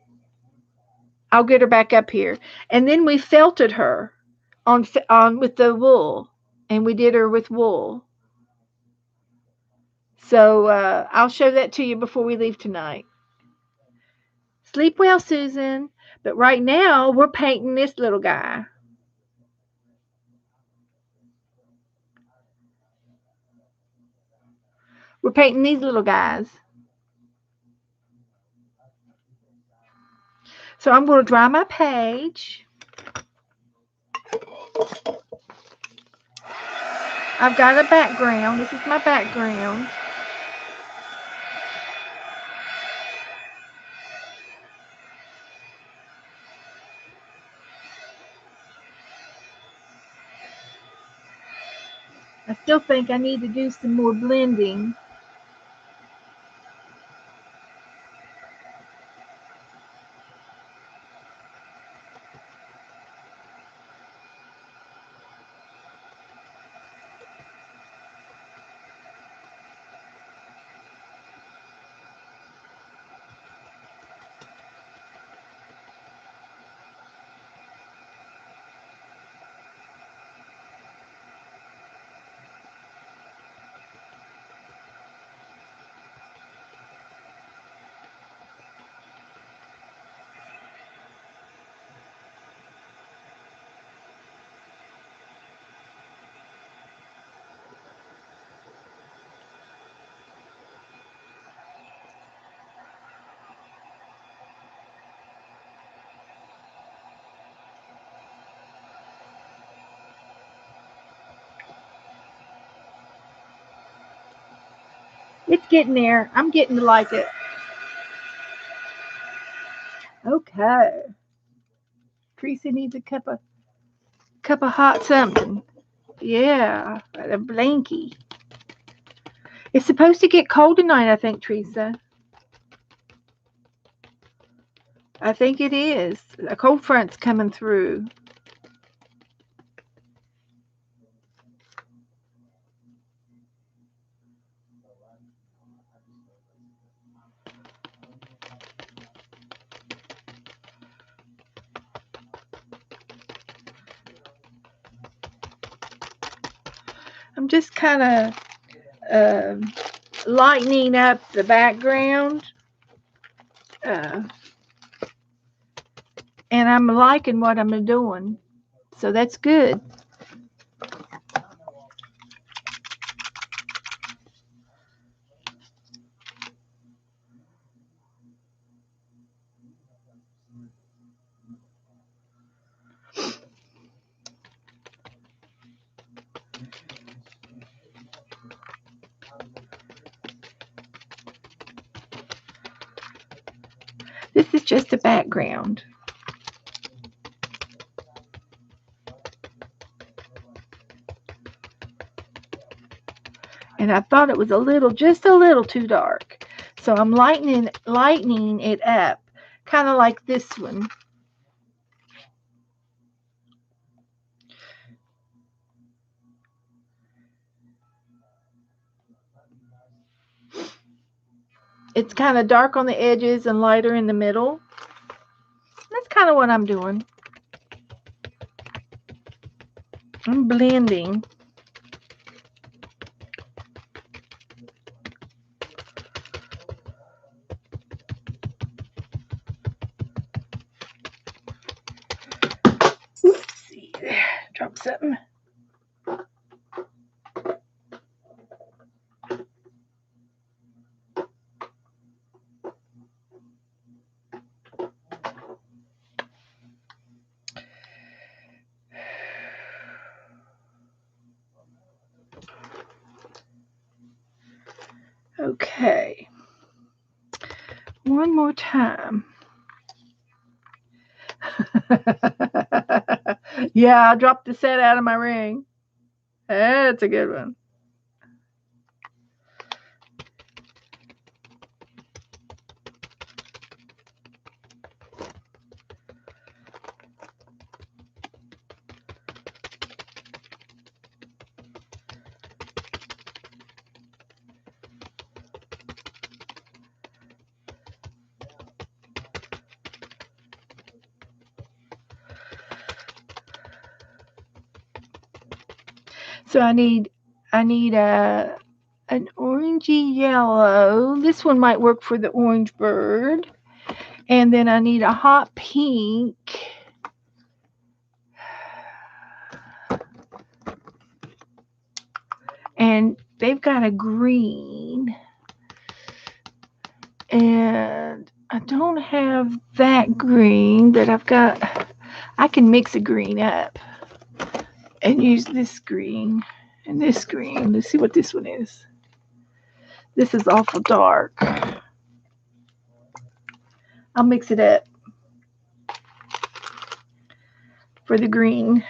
I'll get her back up here. And then we felted her on with the wool. And we did her with wool. So I'll show that to you before we leave tonight. Sleep well, Susan. But right now, we're painting this little guy. We're painting these little guys. So I'm going to dry my page. I've got a background. This is my background. I still think I need to do some more blending. It's getting there. I'm getting to like it. Okay. Teresa needs a cup of hot something. Yeah, a blankie. It's supposed to get cold tonight, I think, Teresa. I think it is. A cold front's coming through. I'm just kind of lightening up the background. And I'm liking what I'm doing. So that's good. This is just a background. And I thought it was just a little too dark. So I'm lightening it up, kind of like this one. It's kind of dark on the edges and lighter in the middle. That's kind of what I'm doing. I'm blending. Oopsie, drop something. Okay. One more time. Yeah, I dropped the set out of my ring. That's a good one. So I need an orangey yellow. This one might work for the orange bird. And then I need a hot pink. And they've got a green. And I don't have that green, but I can mix a green up and use this green and this green. Let's see what this one is. This is awful dark. I'll mix it up for the green.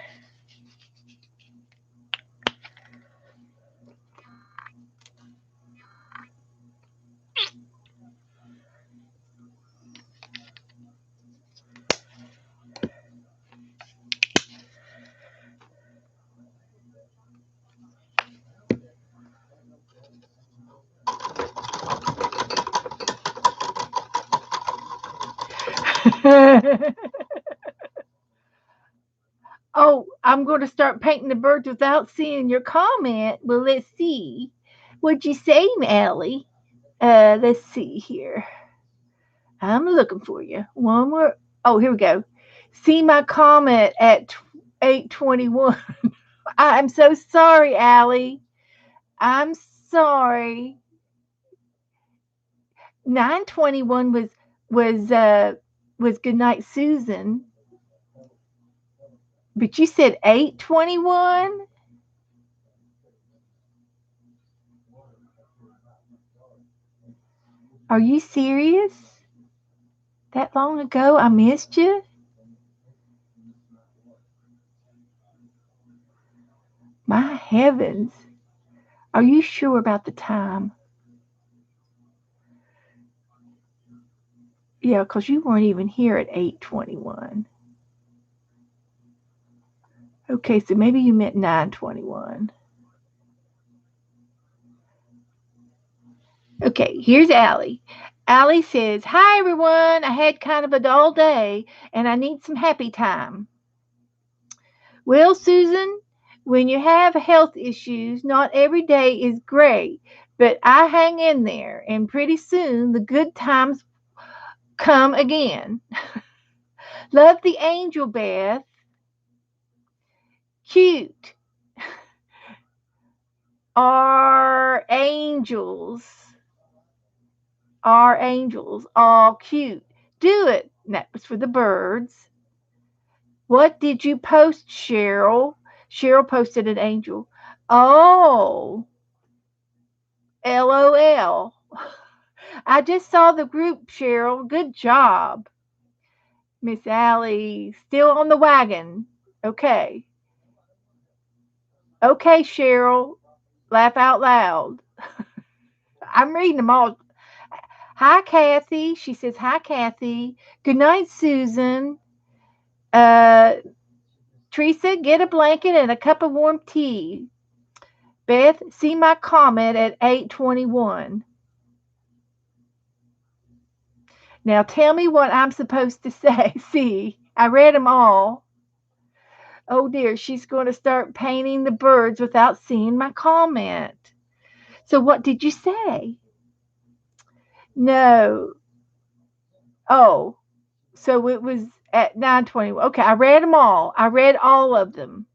Oh, I'm going to start painting the birds without seeing your comment. Well, let's see. What'd you say, Allie? Let's see here. I'm looking for you. One more. Oh, here we go. See my comment at 8:21. I'm so sorry, Allie. I'm sorry. 9:21 was Goodnight Susan. But you said 8:21? Are you serious? That long ago I missed you? My heavens. Are you sure about the time? Yeah, because you weren't even here at 8:21. Okay, so maybe you meant 9:21. Okay, here's Allie. Allie says, "Hi everyone. I had kind of a dull day and I need some happy time." Well, Susan, when you have health issues, not every day is great, but I hang in there and pretty soon the good times come again. Love the angel, Beth. Cute. Are angels. Are angels all cute? Do it. And that was for the birds. What did you post, Cheryl? Cheryl posted an angel. Oh, LOL. I just saw the group, Cheryl. Good job. Miss Allie, still on the wagon. Okay. Okay, Cheryl. Laugh out loud. I'm reading them all. Hi, Kathy. She says, "Hi, Kathy. Good night, Susan. Uh, Teresa, get a blanket and a cup of warm tea. Beth, see my comment at 8:21. Now tell me what I'm supposed to say." See, I read them all. Oh dear, she's going to start painting the birds without seeing my comment. So what did you say? No. Oh, so it was at 9:20. Okay, I read them all. I read all of them.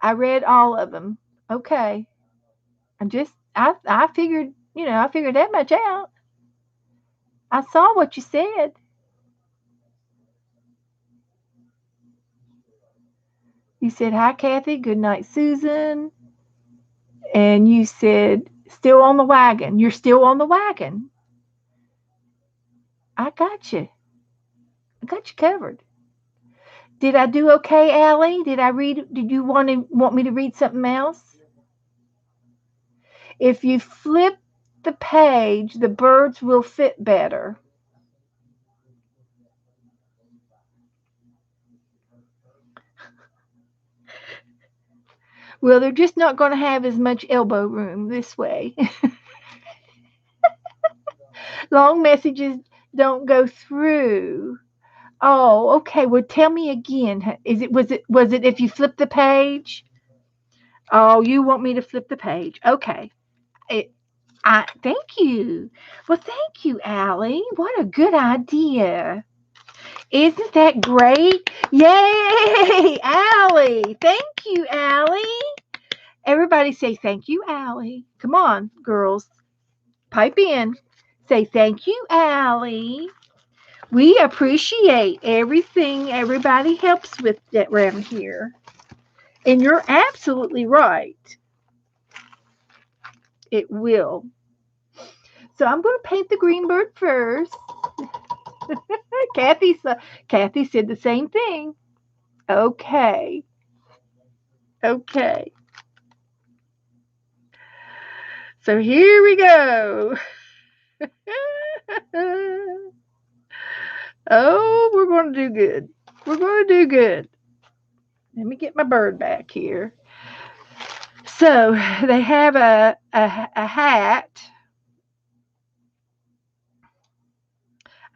I read all of them. Okay. I figured, I figured that much out. I saw what you said. You said, "Hi, Kathy. Good night, Susan." And you said, "Still on the wagon." You're still on the wagon. I got you. I got you covered. Did I do okay, Allie? Did you want me to read something else? If you flip the page, the birds will fit better. Well, they're just not going to have as much elbow room this way. Long messages don't go through. Oh, okay. Well, tell me again. Was it if you flip the page? Oh, you want me to flip the page? Okay. Thank you. Well, thank you, Allie. What a good idea. Isn't that great? Yay, Allie. Thank you, Allie. Everybody say thank you, Allie. Come on, girls. Pipe in. Say thank you, Allie. We appreciate everything everybody helps with around here. And you're absolutely right. It will. So I'm going to paint the green bird first. Kathy said the same thing. Okay. Okay. So here we go. Oh, we're going to do good. We're going to do good. Let me get my bird back here. So they have a hat.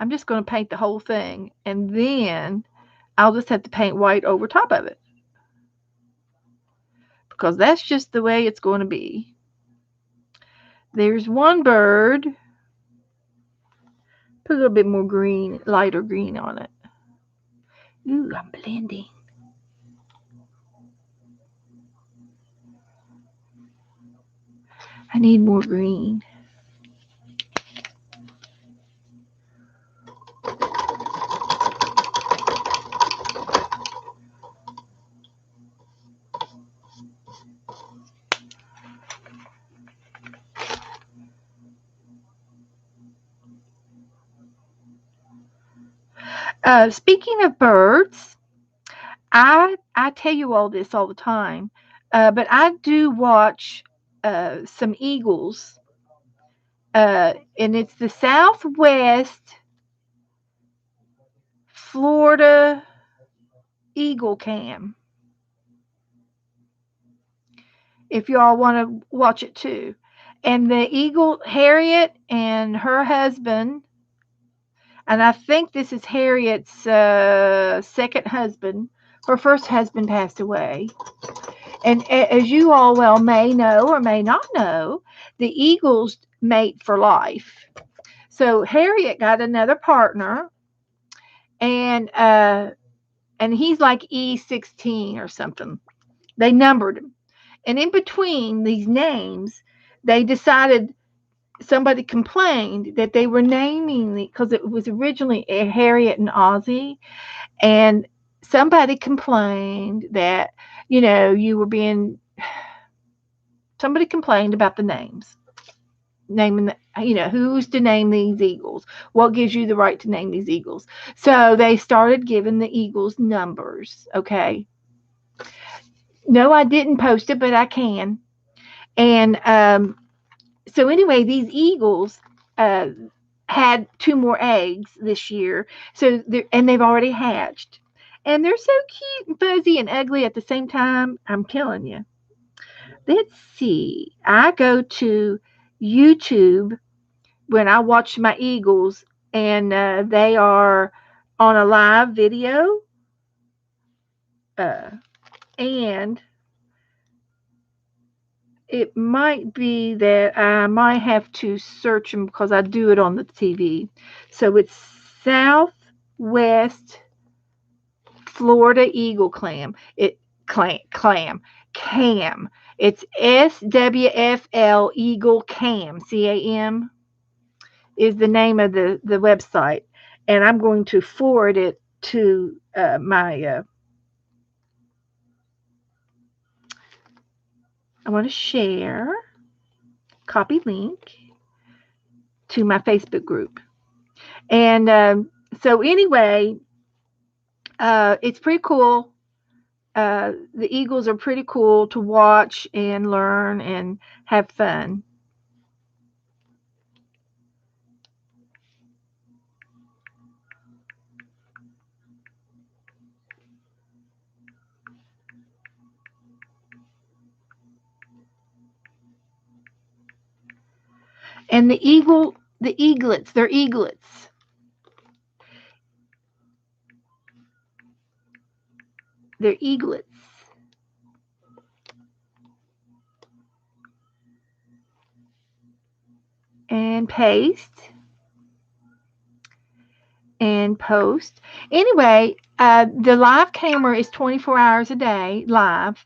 I'm just going to paint the whole thing, and then I'll just have to paint white over top of it, because that's just the way it's going to be. There's one bird. Put a little bit more green, lighter green on it. Ooh, I'm blending. I need more green. Speaking of birds, I tell you all this all the time, but I do watch some eagles, and it's the Southwest Florida Eagle Cam. If y'all want to watch it too. And the eagle, Harriet and her husband, and I think this is Harriet's second husband. Her first husband passed away. And as you all well may know or may not know, the eagles mate for life. So Harriet got another partner, and he's like E16 or something. They numbered him. And in between these names, they decided, somebody complained that they were naming because it was originally Harriet and Ozzy, and somebody complained that you were being. Somebody complained about the names, naming who's to name these eagles. What gives you the right to name these eagles? So they started giving the eagles numbers. Okay. No, I didn't post it, but I can. And so anyway, these eagles had 2 more eggs this year. So and they've already hatched. And they're so cute and fuzzy and ugly at the same time. I'm telling you. Let's see. I go to YouTube when I watch my eagles, and they are on a live video. And it might be that I might have to search them because I do it on the TV. So it's Southwest Florida Eagle Clam. Cam. It's SWFL Eagle Cam. CAM is the name of the website, and I'm going to forward it to my. I want to share, copy link to my Facebook group. And so anyway, it's pretty cool. The eagles are pretty cool to watch and learn and have fun. And the eaglets, they're eaglets. They're eaglets. And paste. And post. Anyway, the live camera is 24 hours a day, live.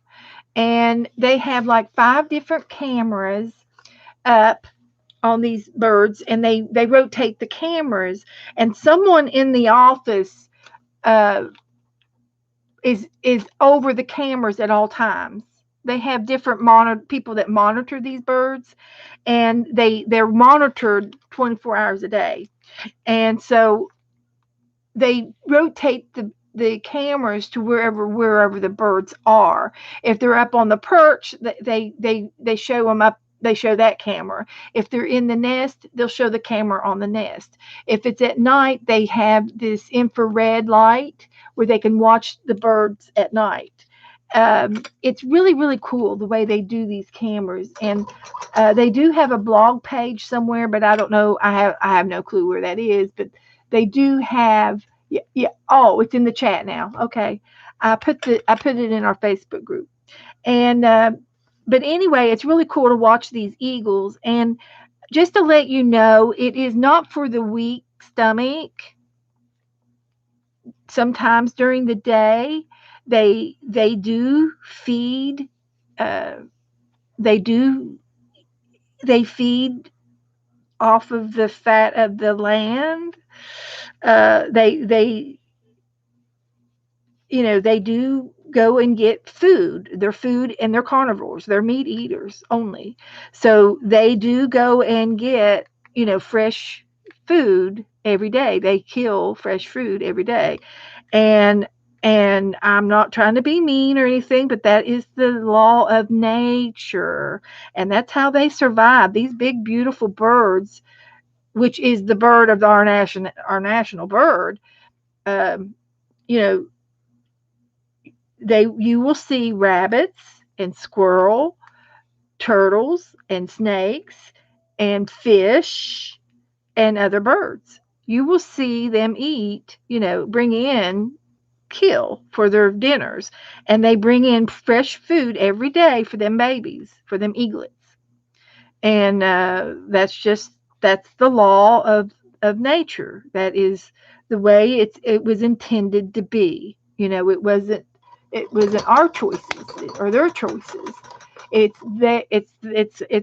And they have like 5 different cameras up on these birds, and they rotate the cameras, and someone in the office is over the cameras at all times. They have different people that monitor these birds, and they're monitored 24 hours a day. And so they rotate the cameras to wherever the birds are. If they're up on the perch, they show them up. They show that camera. If they're in the nest, they'll show the camera on the nest. If it's at night, they have this infrared light where they can watch the birds at night. It's really, really cool the way they do these cameras. And they do have a blog page somewhere, but I don't know. I have no clue where that is. But they do have. Yeah. Oh, it's in the chat now. Okay. I put it in our Facebook group. And but anyway, it's really cool to watch these eagles. And just to let you know, it is not for the weak stomach. Sometimes during the day, they do feed. They feed off of the fat of the land. They do go and get food. They're food, and they're carnivores. They're meat eaters only. So they do go and get, fresh food every day. They kill fresh food every day. And and I'm not trying to be mean or anything, but that is the law of nature. And that's how they survive. These big beautiful birds, which is the bird of our national bird, um, you know, you will see rabbits and squirrel, turtles and snakes and fish and other birds. You will see them eat, bring in kill for their dinners, and they bring in fresh food every day for them babies, for them eaglets. And that's the law of nature. That is the way it was intended to be. It wasn't our choices or their choices. It's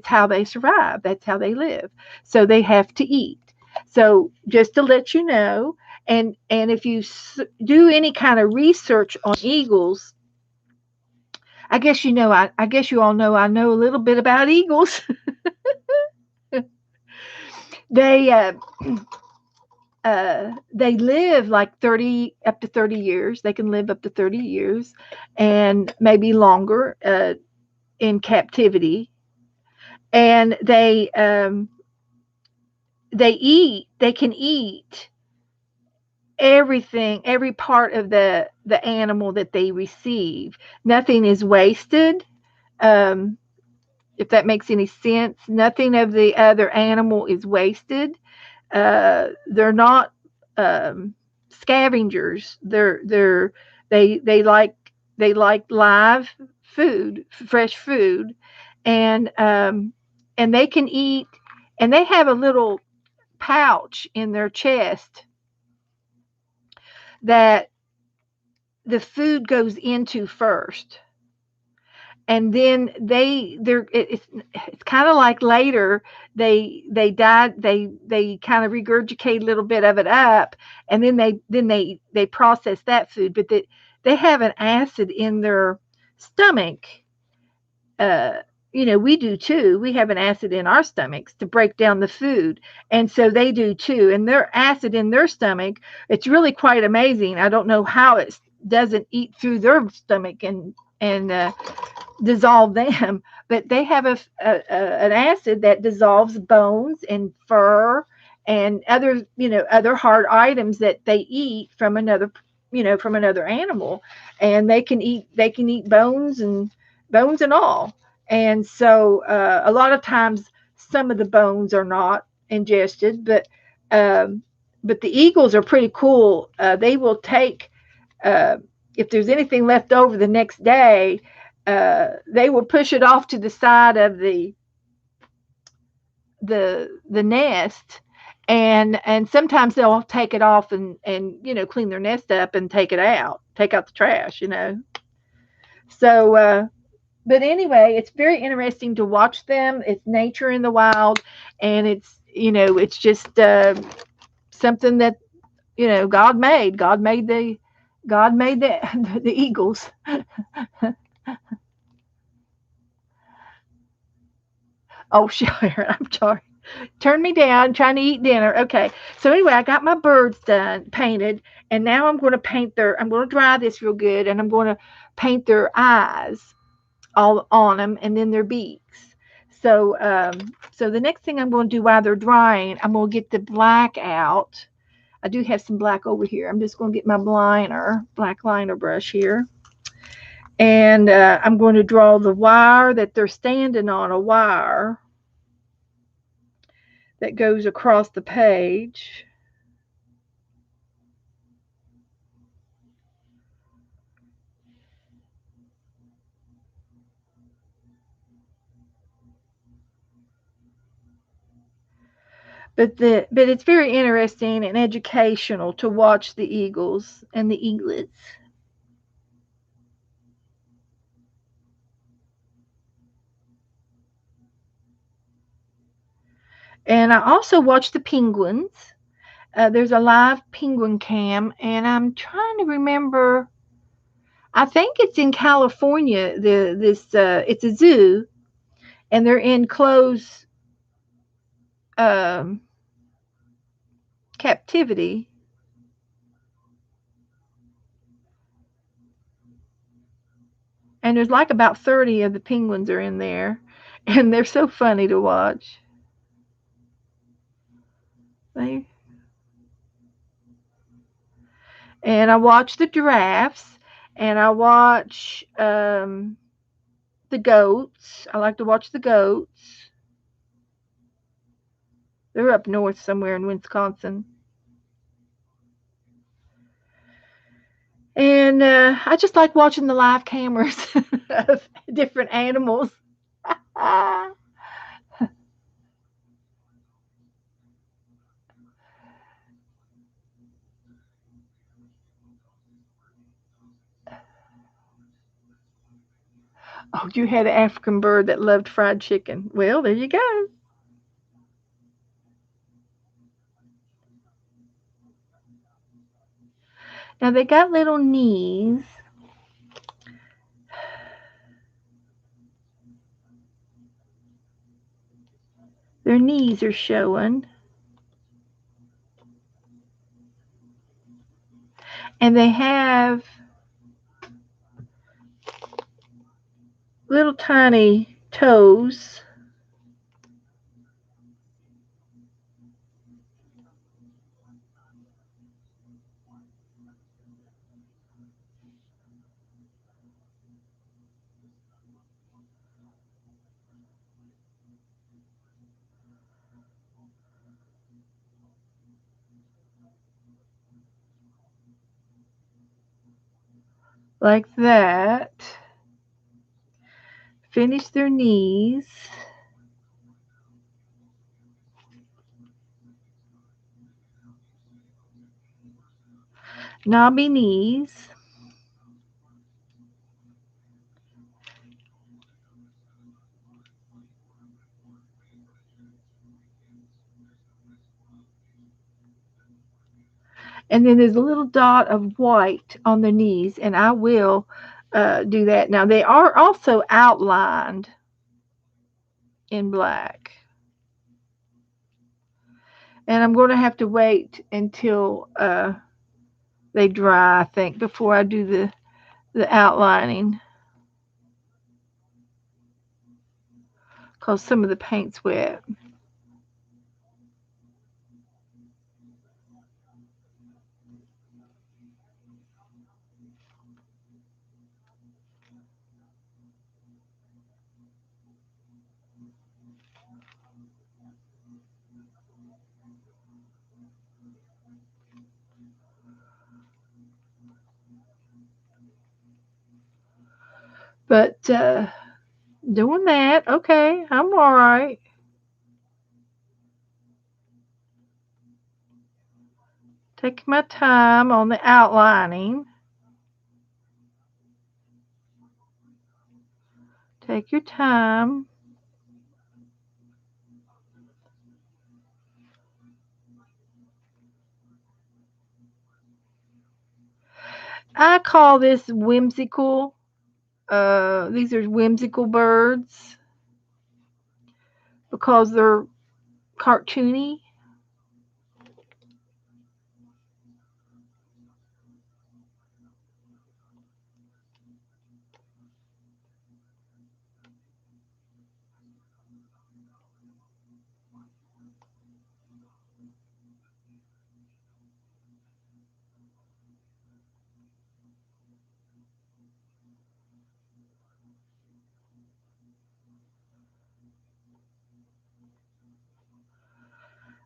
how they survive. That's how they live. So they have to eat. So just to let you know, and if you do any kind of research on eagles, I guess you all know I know a little bit about eagles. they they live like 30 up to 30 years. They can live up to 30 years and maybe longer in captivity. And they can eat everything, every part of the animal that they receive. Nothing is wasted. Um, if that makes any sense, nothing of the other animal is wasted. They're not scavengers. They like live food, fresh food, and and they can eat. And they have a little pouch in their chest that the food goes into first, and then it's kind of like later they died, they kind of regurgitate a little bit of it up, and then they process that food. But they have an acid in their stomach. uh we do too. We have an acid in our stomachs to break down the food, and so they do too. And their acid in their stomach, it's really quite amazing. I don't know how it doesn't eat through their stomach and dissolve them, but they have an acid that dissolves bones and fur and other hard items that they eat from another animal. And they can eat bones and all. And so a lot of times some of the bones are not ingested, um, but the eagles are pretty cool. They will take, uh, if there's anything left over the next day, they will push it off to the side of the nest. And sometimes they'll take it off and clean their nest up and take out the trash. So but anyway, it's very interesting to watch them. It's nature in the wild, and it's just something that God made the the eagles. Oh, sure. I'm sorry. Turn me down, trying to eat dinner. Okay. So anyway, I got my birds done, painted, and now I'm going to dry this real good, and I'm going to paint their eyes all on them, and then their beaks. So the next thing I'm going to do while they're drying, I'm going to get the black out. I do have some black over here. I'm just going to get my black liner brush here. And I'm going to draw the wire that they're standing on, a wire that goes across the page. But it's very interesting and educational to watch the eagles and the eaglets. And I also watch the penguins. There's a live penguin cam, and I'm trying to remember. I think it's in California. It's a zoo, and they're in closed um, captivity. And there's like about 30 of the penguins are in there. And they're so funny to watch. And I watch the giraffes. And I watch the goats. I like to watch the goats. They're up north somewhere in Wisconsin. And I just like watching the live cameras of different animals. Oh, you had an African bird that loved fried chicken. Well, there you go. Now they got little knees. Their knees are showing. And they have little tiny toes. Like that. Finish their knees. Knobby knees. And then there's a little dot of white on the knees, and I will do that. Now they are also outlined in black. And I'm going to have to wait until they dry, I think, before I do the outlining. Because some of the paint's wet. But doing that, okay, I'm all right. Taking my time on the outlining. Take your time. I call this whimsical. These are whimsical birds because they're cartoony.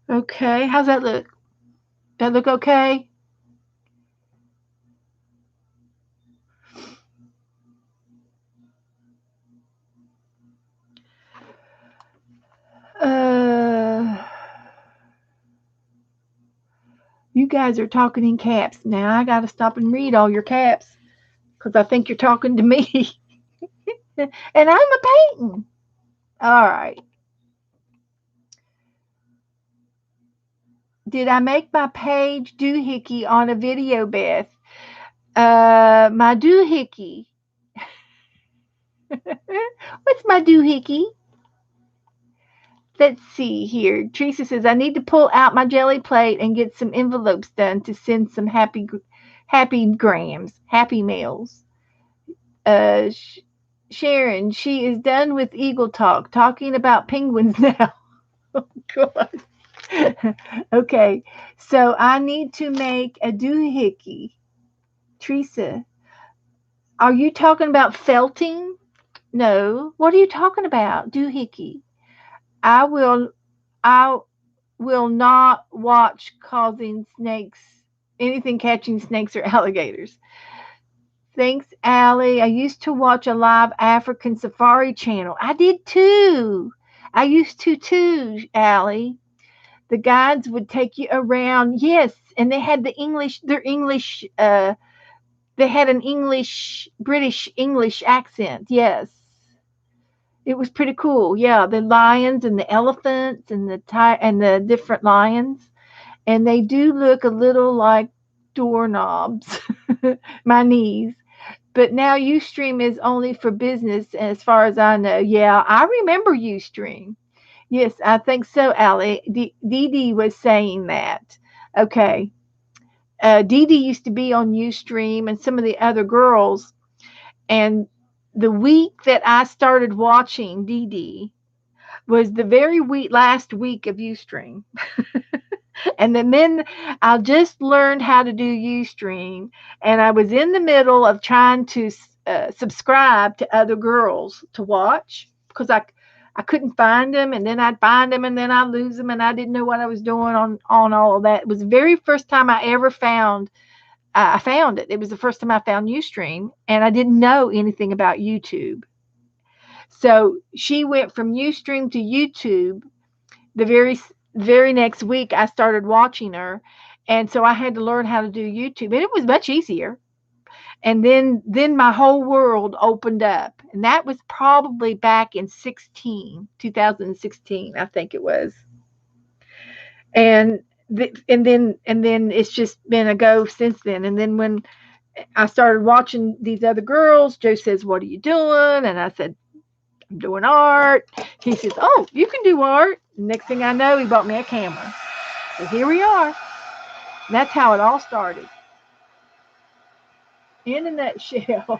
Okay, how's that look? That look okay? You guys are talking in caps. Now I got to stop and read all your caps because I think you're talking to me. And I'm a painting. All right. Did I make my page doohickey on a video, Beth? My doohickey. What's my doohickey? Let's see here. Teresa says, I need to pull out my jelly plate and get some envelopes done to send some happy grams, happy mails. Uh, Sharon, she is done with Eagle Talk, talking about penguins now. Oh, God. Okay, so I need to make a doohickey. Teresa, are you talking about felting? No. What are you talking about? Doohickey. I will I will not watch causing snakes anything catching snakes or alligators. Thanks, Allie. I used to watch a live African safari channel. I did too. I used to too, Allie. The guides would take you around. Yes, and they had their English they had an British English accent. Yes. It was pretty cool. Yeah, the lions and the elephants and the different lions, and they do look a little like doorknobs. My knees. But now Ustream is only for business, as far as I know. Yeah, I remember Ustream. Yes, I think so, Allie. Dee Dee was saying that. Okay. Dee Dee used to be on Ustream and some of the other girls. And the week that I started watching Dee Dee was the very last week of Ustream. And then I just learned how to do Ustream. And I was in the middle of trying to subscribe to other girls to watch because I couldn't find them, and then I'd find them, and then I'd lose them, and I didn't know what I was doing on all of that. It was the very first time I ever found I found it. It was the first time I found Ustream, and I didn't know anything about YouTube. So she went from Ustream to YouTube. The very next week, I started watching her, and so I had to learn how to do YouTube, and it was much easier. And then my whole world opened up, and that was probably back in 2016, I think it was. And and then it's just been a go since then. And then when I started watching these other girls, Joe says, "What are you doing?" And I said, "I'm doing art." He says, "Oh, you can do art." Next thing I know, he bought me a camera. So here we are. And that's how it all started. In a nutshell.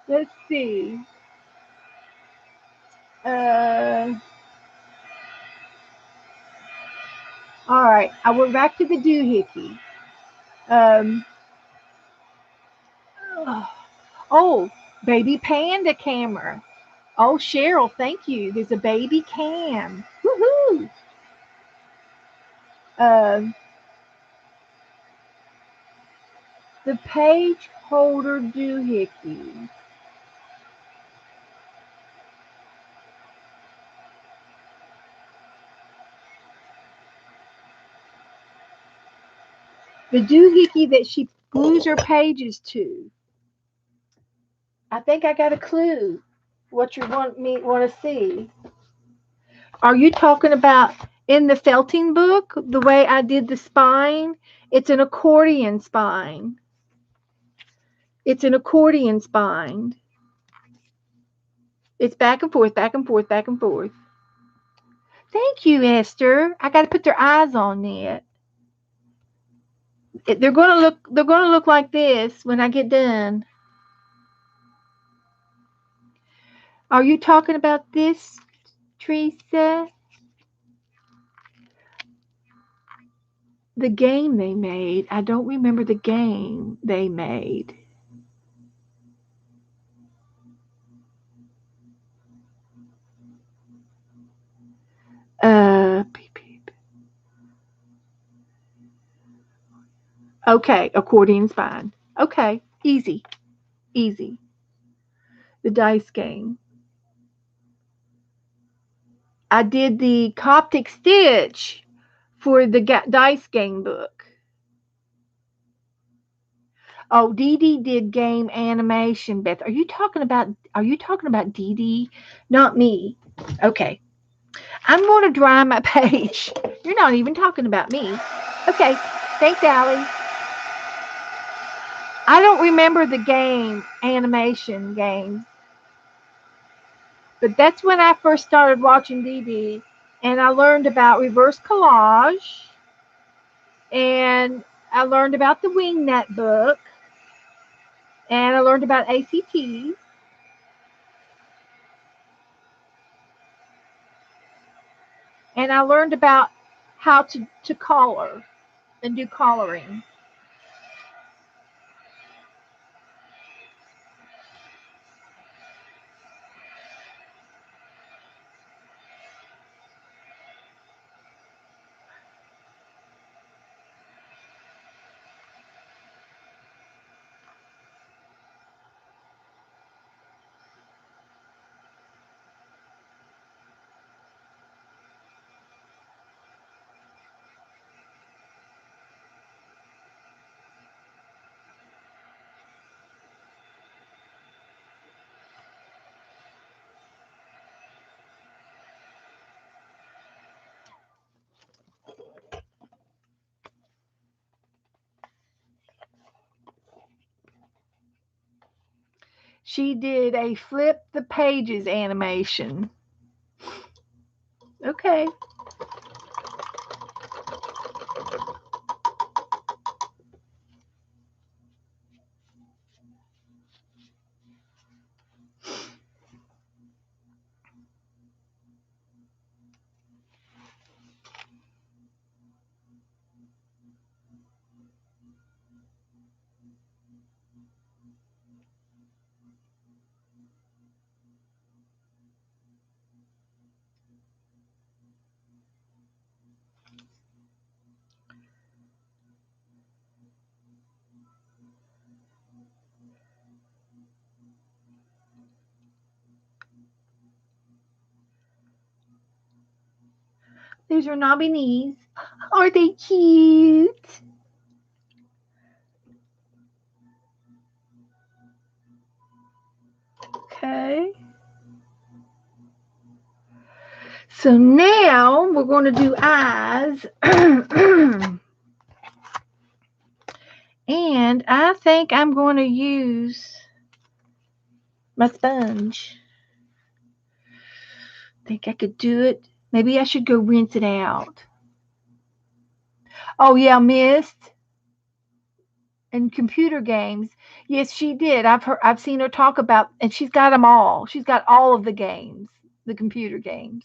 Let's see. Uh, all right. I went back to the doohickey. Um, oh, baby panda camera. Oh, Cheryl, thank you. There's a baby cam. Woohoo! Um, the page holder doohickey. The doohickey that she glues her pages to. I think I got a clue what you want to see. Are you talking about in the felting book, the way I did the spine? It's an accordion spine. It's an accordion spine. It's back and forth, back and forth, back and forth. Thank you, Esther. I got to put their eyes on it. They're going to look like this when I get done. Are you talking about this, Teresa? The game they made. I don't remember the game they made. Beep, beep. Okay, accordion's fine. Okay, easy, easy. The dice game. I did the Coptic Stitch for the dice game book. Oh, Dee Dee did game animation. Beth, are you talking about Dee Dee? Not me. Okay. I'm going to dry my page. You're not even talking about me. Okay. Thanks, Allie. I don't remember the game animation game. But that's when I first started watching Dee Dee, and I learned about reverse collage, and I learned about the Wingnut book, and I learned about ACT, and I learned about how to color and do coloring. She did a flip the pages animation. Okay. There's her knobby knees. Are they cute? Okay. So now we're going to do eyes. And I think I'm going to use my sponge. Think I could do it. Maybe I should go rinse it out. Oh yeah, Mist and computer games. Yes, she did. I've seen her talk about, and she's got them all. She's got all of the games, the computer games.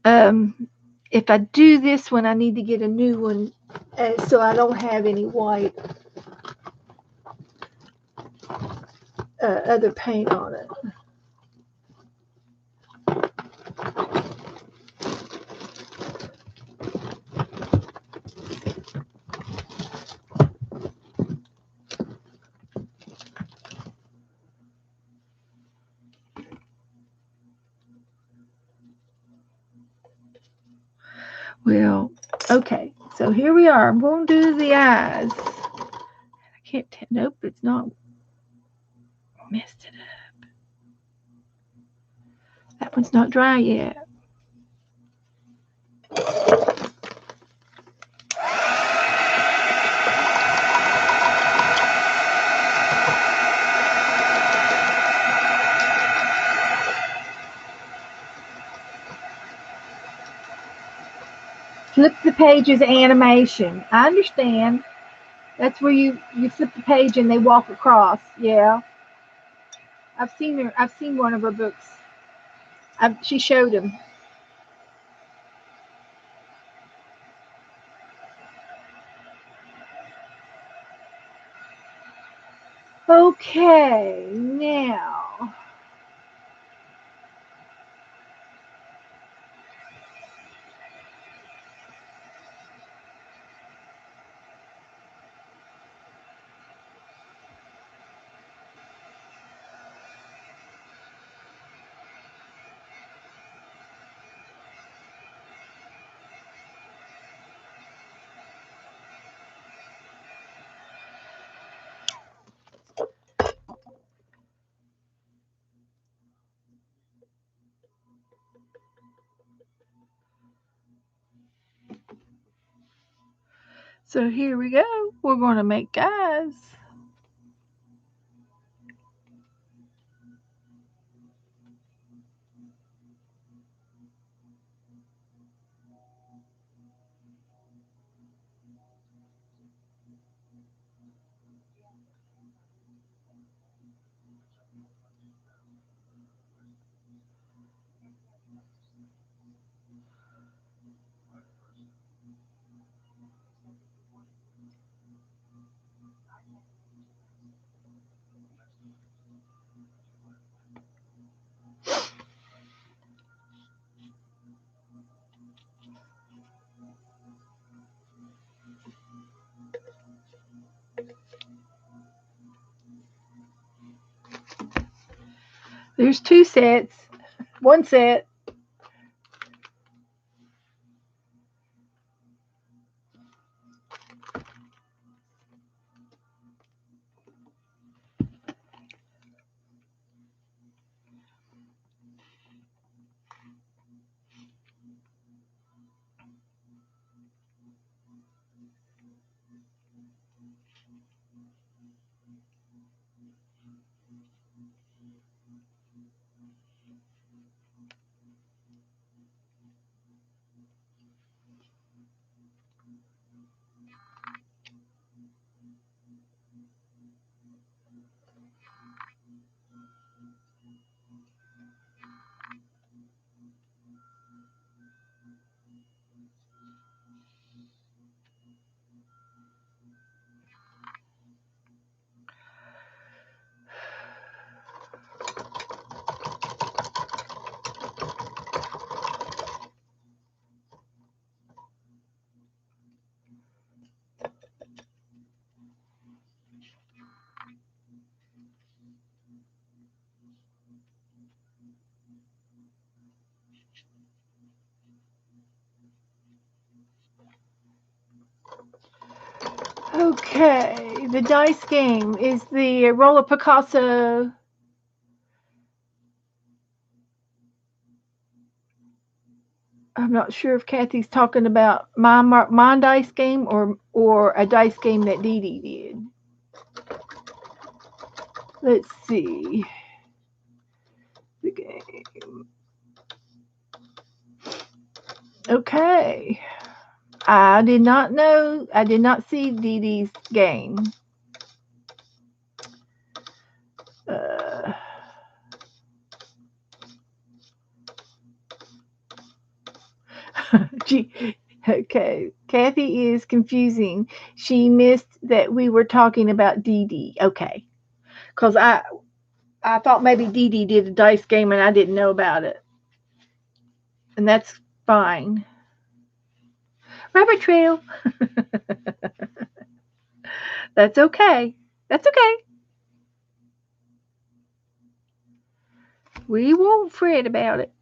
If I do this one, I need to get a new one, so I don't have any white other paint on it. Well, okay, so here we are. I'm going to do the eyes. I can't tell. Nope, it's not. Messed it up. That one's not dry yet. Flip the pages animation. I understand. That's where you flip the page and they walk across. Yeah, I've seen her. I've seen one of her books. She showed him. Okay, now. So here we go. We're going to make eyes. There's 2 sets. 1 set. Okay, the dice game is the Roller Picasso. I'm not sure if Kathy's talking about my dice game or a dice game that Dee Dee did. Let's see. The game. Okay. I did not know. I did not see Dee Dee's game. Okay. Kathy is confusing. She missed that we were talking about Dee Dee. Okay. Because I thought maybe Dee Dee did a dice game and I didn't know about it. And that's fine. Rabbit trail. That's okay. That's okay. We won't fret about it.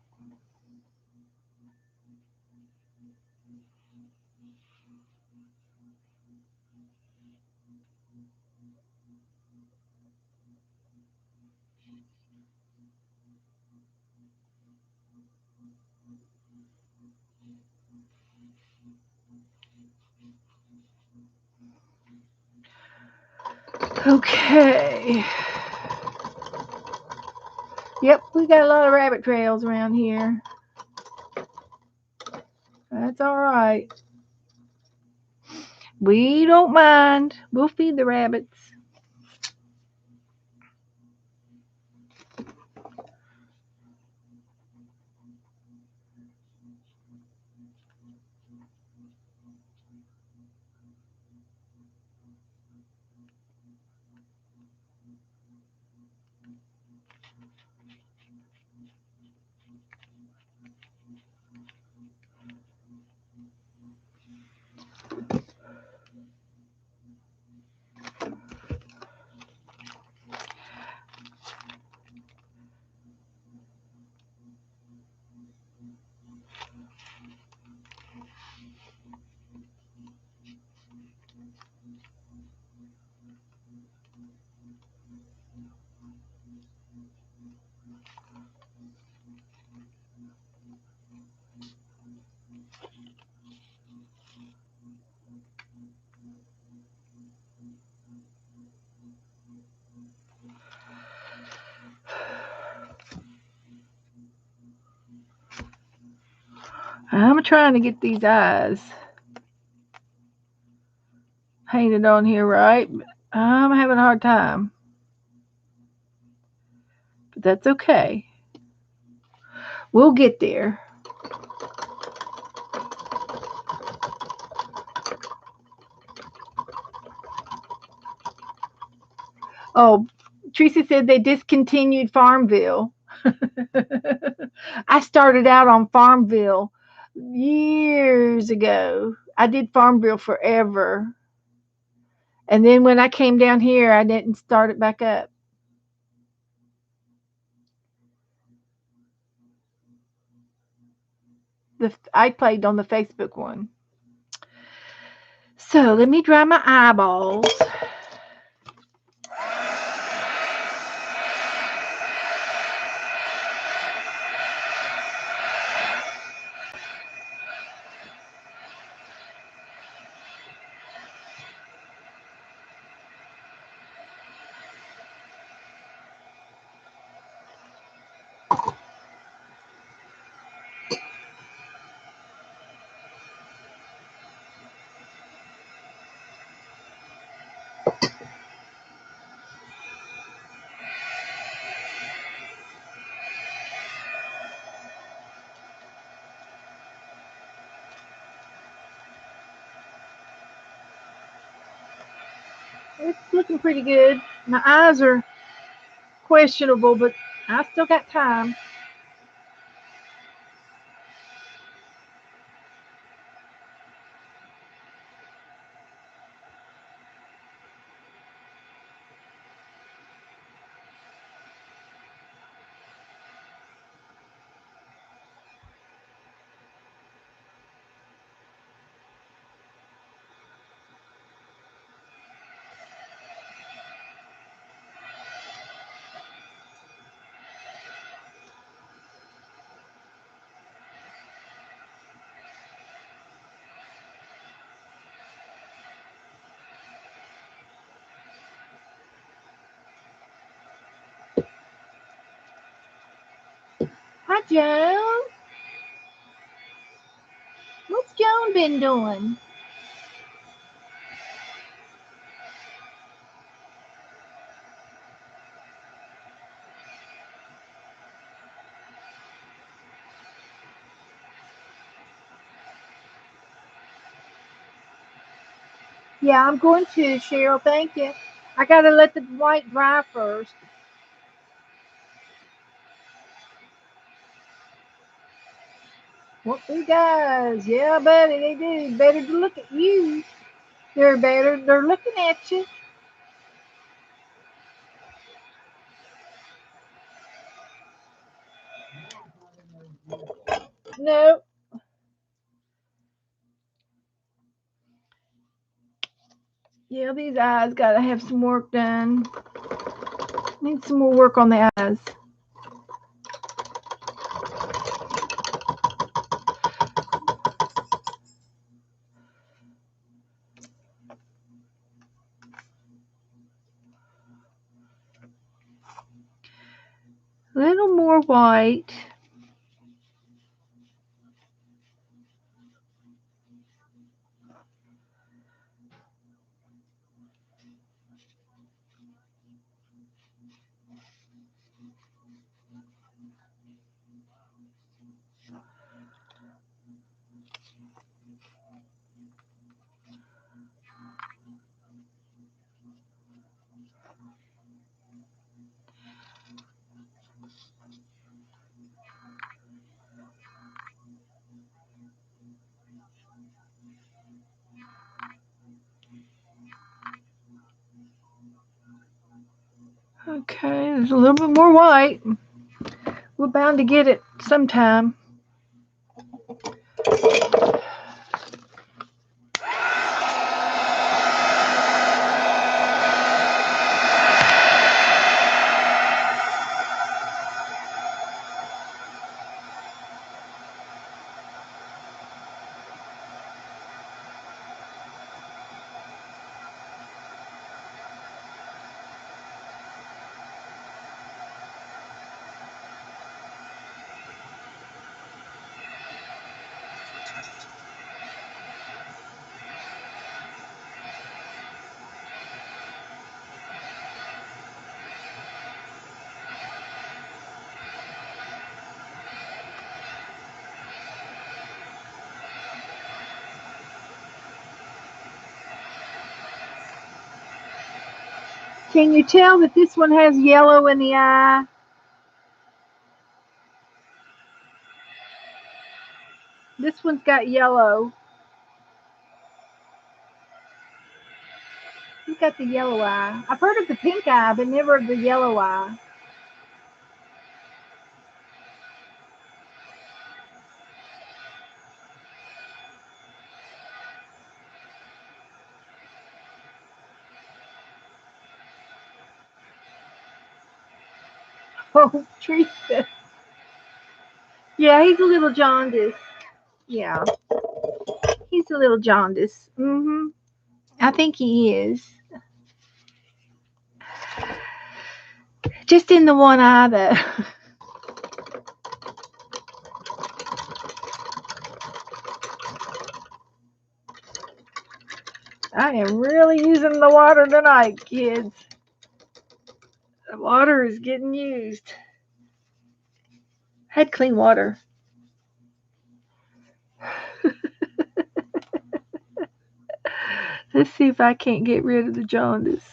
Okay. Yep, we got a lot of rabbit trails around here. That's all right. We don't mind. We'll feed the rabbits. I'm trying to get these eyes painted on here right. I'm having a hard time. But that's okay. We'll get there. Oh, Teresa said they discontinued Farmville. I started out on Farmville years ago. I did Farmville forever. And then when I came down here, I didn't start it back up. I played on the Facebook one. So let me dry my eyeballs. It's looking pretty good. My eyes are questionable, but I still got time. Hi, Joan. What's Joan been doing? Yeah, I'm going to, Cheryl. Thank you. I got to let the white dry first. What they guys? Yeah, buddy, they do. Better to look at you. They're better. They're looking at you. No. Yeah, these eyes got to have some work done. Need some more work on the eyes. A little more white. Okay, there's a little bit more white. We're bound to get it sometime. Can you tell that this one has yellow in the eye? This one's got yellow. He's got the yellow eye. I've heard of the pink eye, but never of the yellow eye. Oh, Teresa. Yeah, he's a little jaundiced. Yeah, he's a little jaundiced. I think he is. Just in the one eye, though. I am really using the water tonight, kids. The water is getting used. I had clean water. Let's see if I can't get rid of the jaundice.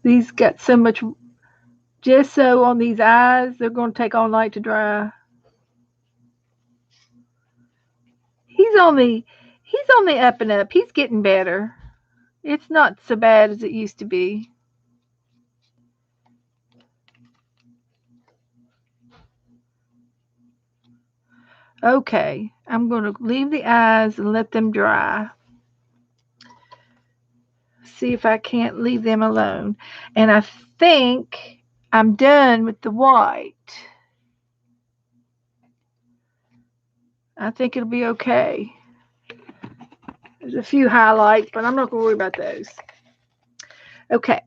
These got so much gesso on these eyes, they're going to take all night to dry. He's on the up and up. He's getting better. It's not so bad as it used to be. Okay, I'm going to leave the eyes and let them dry. See if I can't leave them alone. And I think I'm done with the white. I think it'll be okay. There's a few highlights, but I'm not going to worry about those. Okay.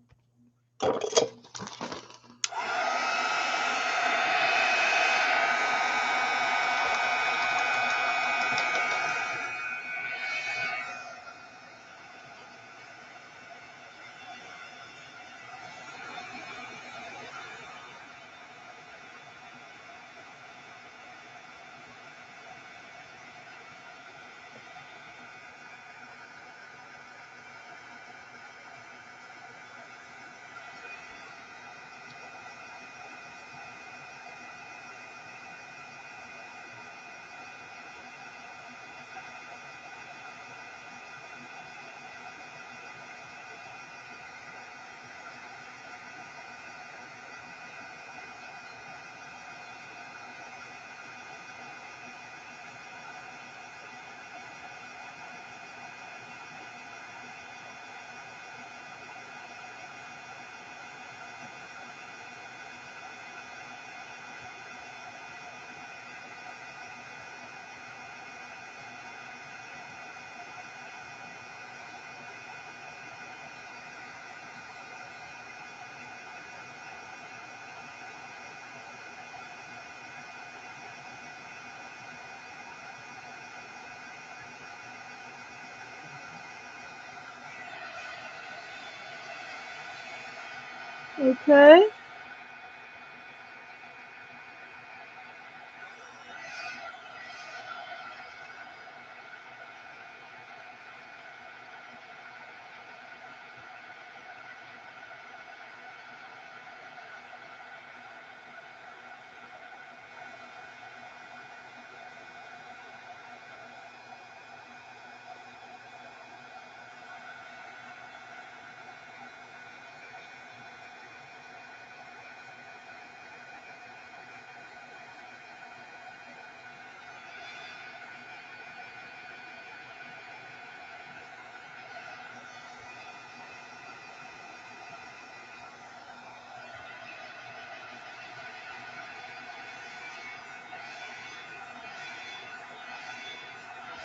Okay.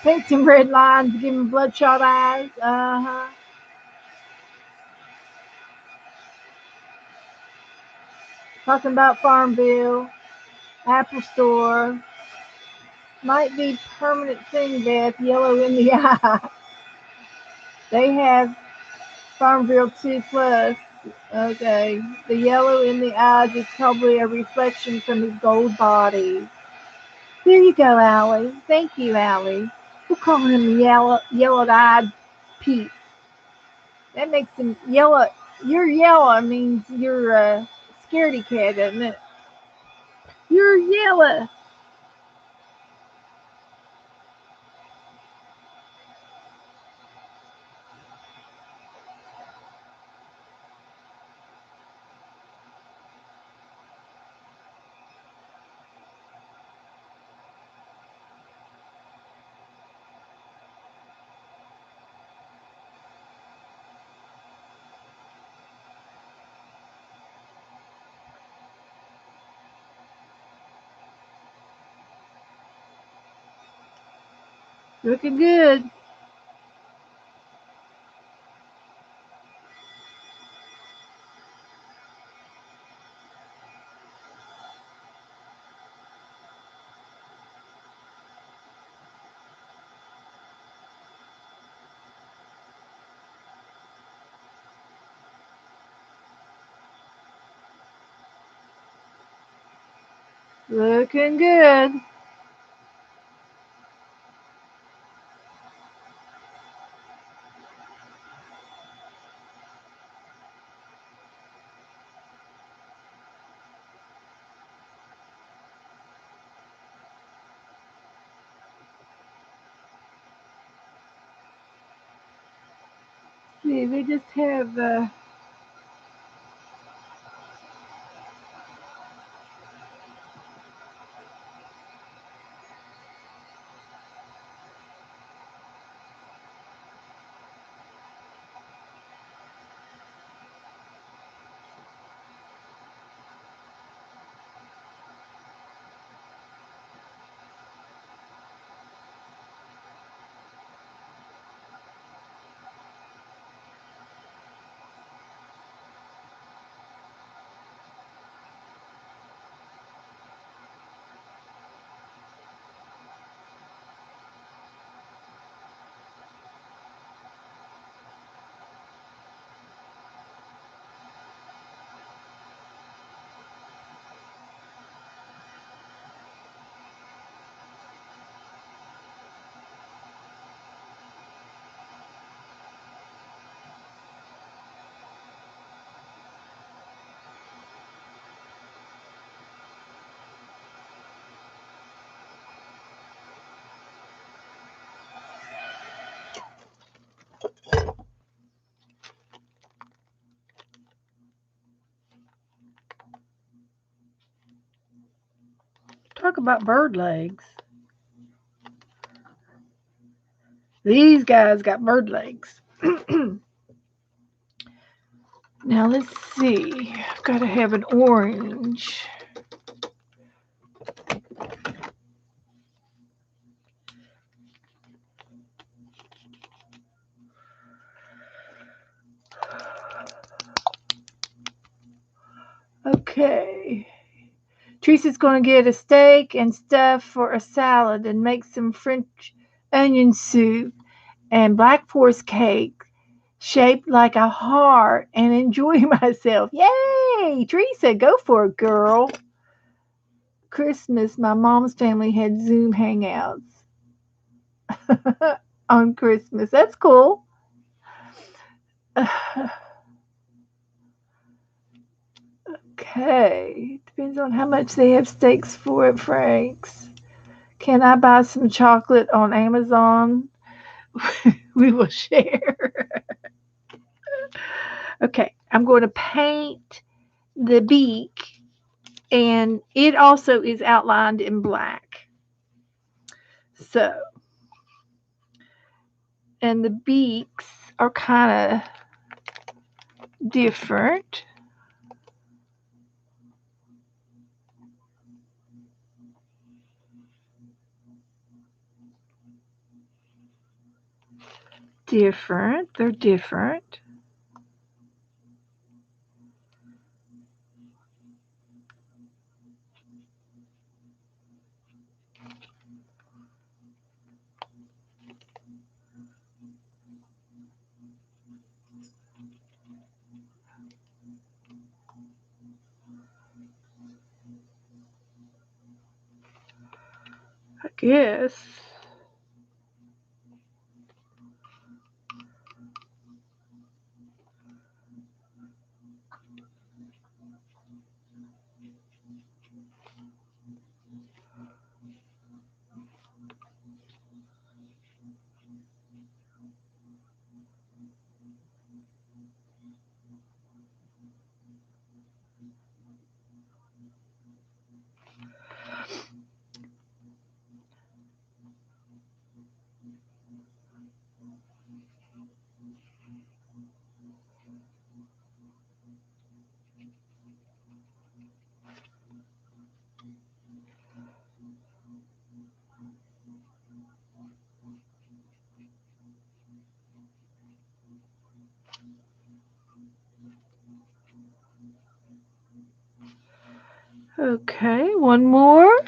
Paint some red lines, give him bloodshot eyes. Uh-huh. Talking about Farmville, Apple Store. Might be permanent thing, Beth, yellow in the eye. They have Farmville 2 Plus. Okay. The yellow in the eyes is probably a reflection from his gold body. There you go, Allie. Thank you, Allie. We'll call him yellow-eyed Pete. That makes him yellow. You're yellow means you're a scaredy cat, doesn't it? You're yellow. Looking good. Looking good. See, we just have talk about bird legs. These guys got bird legs. Now let's see. I've got to have an orange. Okay. Teresa's going to get a steak and stuff for a salad and make some French onion soup and black forest cake shaped like a heart and enjoy myself. Yay! Teresa, go for it, girl. Christmas, my mom's family had Zoom hangouts on Christmas. That's cool. Okay. Depends on how much they have steaks for at Frank's. Can I buy some chocolate on Amazon? We will share. Okay. I'm going to paint the beak, and it also is outlined in black. So, and the beaks are kind of different. They're different. I guess. Okay, one more.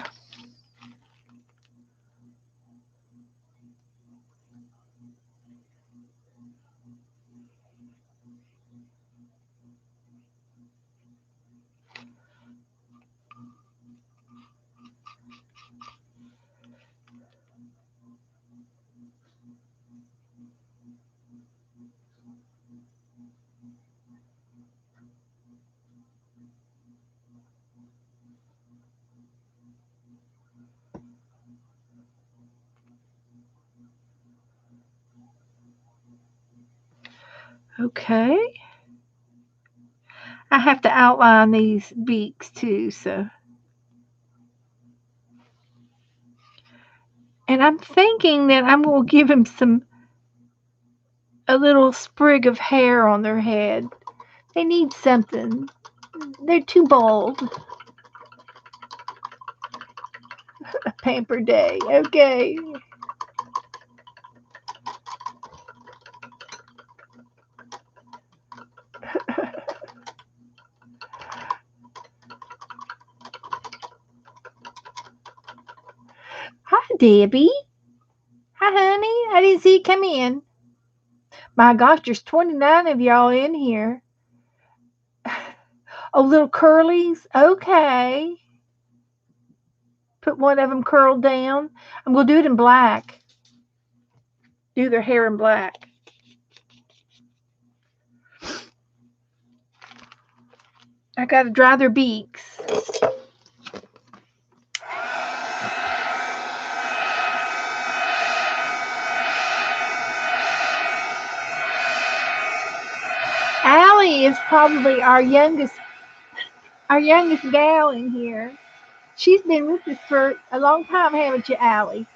Okay. I have to outline these beaks too, so. And I'm thinking that I'm going to give him a little sprig of hair on their head. They need something. They're too bald. A pamper day. Okay. Hi, Debbie. Hi, honey. I didn't see you come in. My gosh, there's 29 of y'all in here. Oh, little curlies? Okay. Put one of them curled down. I'm going to do it in black. Do their hair in black. I got to dry their beaks. Allie is probably our youngest gal in here. She's been with us for a long time, haven't you, Allie?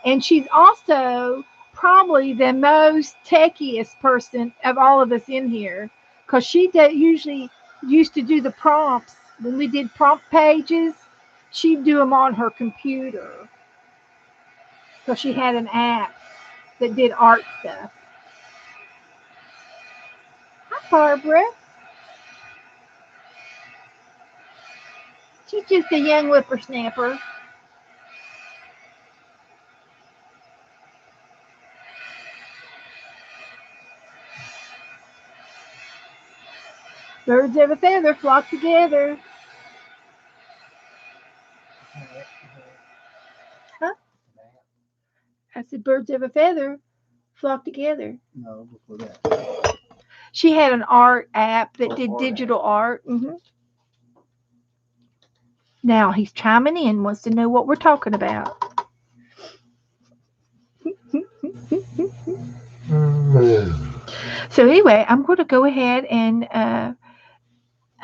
And she's also probably the most techiest person of all of us in here, because she usually used to do the prompts. When we did prompt pages, she'd do them on her computer, because she had an app that did art stuff. Hi, Barbara. She's just a young whippersnapper. Birds of a feather flock together. Huh? I said birds of a feather flock together. No, before that. She had an art app that did digital art. Mm-hmm. Now he's chiming in, wants to know what we're talking about. So anyway, I'm going to go ahead and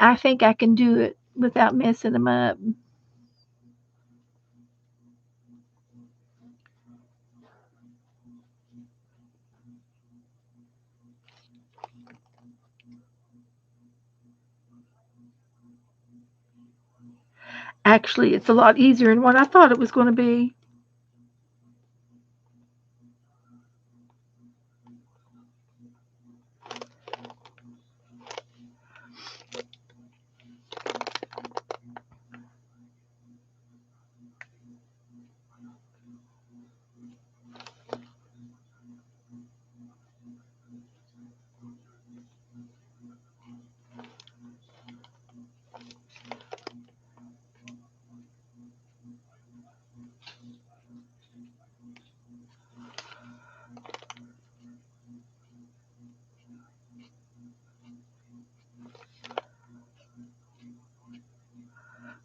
I think I can do it without messing them up. Actually, it's a lot easier than what I thought it was going to be.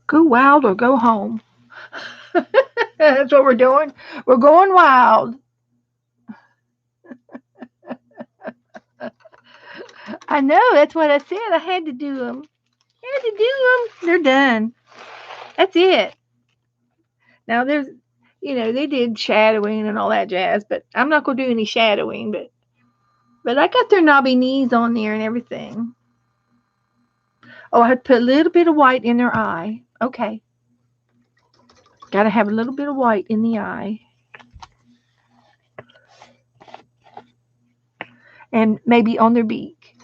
Go wild or go home. That's what we're doing. We're going wild. I know. That's what I said. I had to do them. I had to do them. They're done. That's it. Now there's, they did shadowing and all that jazz, but I'm not going to do any shadowing. But I got their knobby knees on there and everything. Oh, I had to put a little bit of white in their eye. Okay. Got to have a little bit of white in the eye. And maybe on their beak.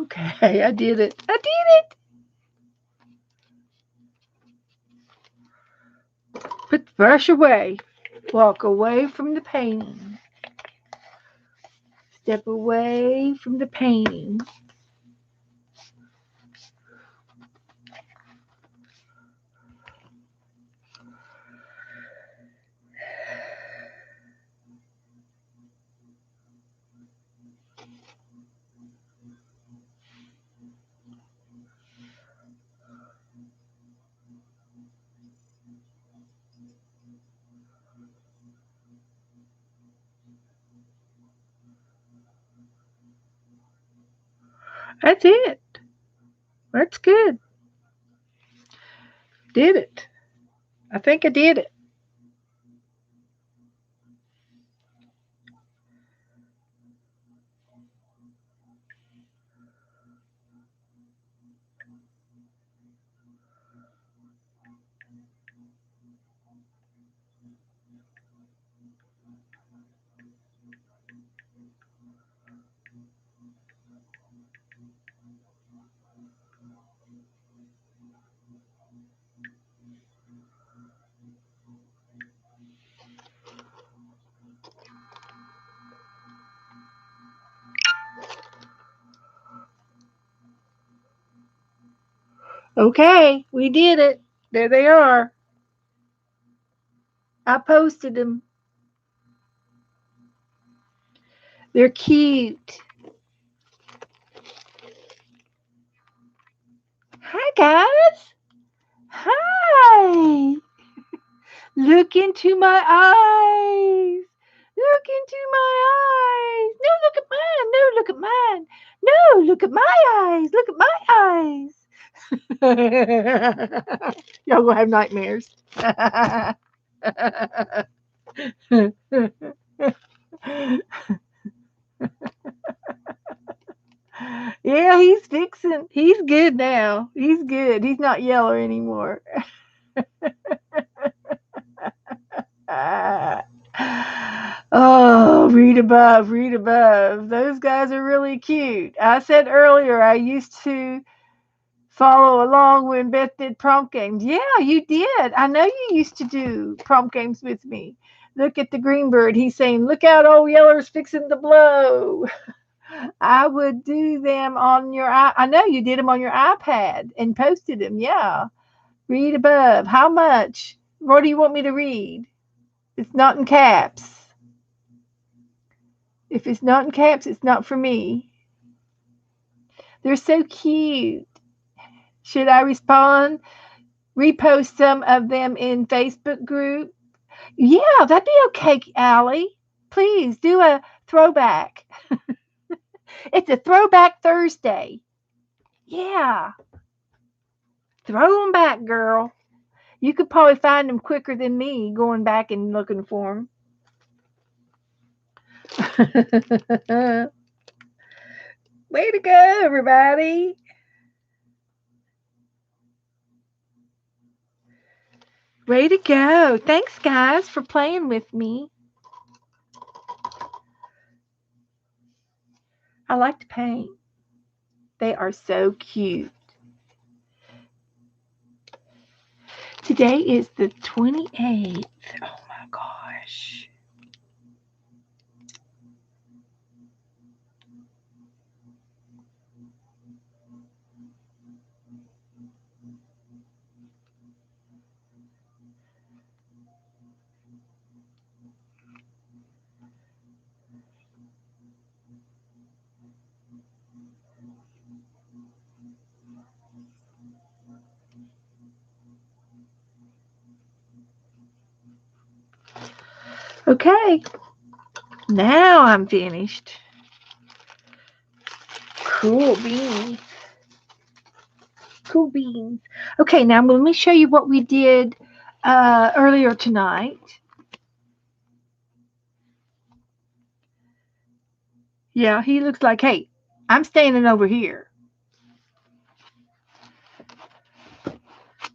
Okay, I did it. I did it. Put the brush away. Walk away from the painting. Step away from the painting. That's it. That's good. Did it. I think I did it. Okay, we did it. There they are. I posted them. They're cute. Hi, guys. Hi. Look into my eyes. Look into my eyes. No, look at mine. No, look at mine. No, look at my eyes. Look at my eyes. Y'all gonna have nightmares. Yeah, he's fixing. He's good now. He's good. He's not yellow anymore. Oh, read above, read above. Those guys are really cute. I said earlier I used to follow along when Beth did prompt games. Yeah, you did. I know you used to do prompt games with me. Look at the green bird. He's saying, look out, old yeller's fixing to blow. I would do them on your, I know you did them on your iPad and posted them. Yeah. Read above. How much? What do you want me to read? It's not in caps. If it's not in caps, it's not for me. They're so cute. Should I respond? Repost some of them in Facebook group? Yeah, that'd be okay, Allie. Please do a throwback. It's a throwback Thursday. Yeah. Throw them back, girl. You could probably find them quicker than me going back and looking for them. Way to go, everybody. Way to go. Thanks, guys, for playing with me. I like to paint. They are so cute. Today is the 28th. Oh my gosh. Okay. Now I'm finished. Cool beans. Cool beans. Okay, now let me show you what we did earlier tonight. Yeah, he looks like, hey, I'm standing over here.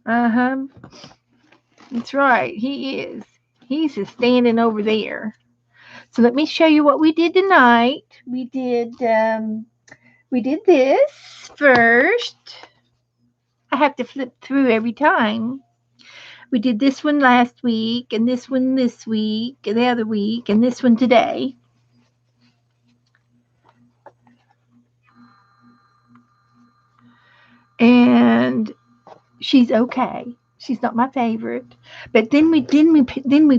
Uh-huh. That's right. He is. He's just standing over there. So let me show you what we did tonight. We did We did this first. I have to flip through every time. We did this one last week, and this one this week, and the other week, and this one today. And she's okay. She's not my favorite, but then we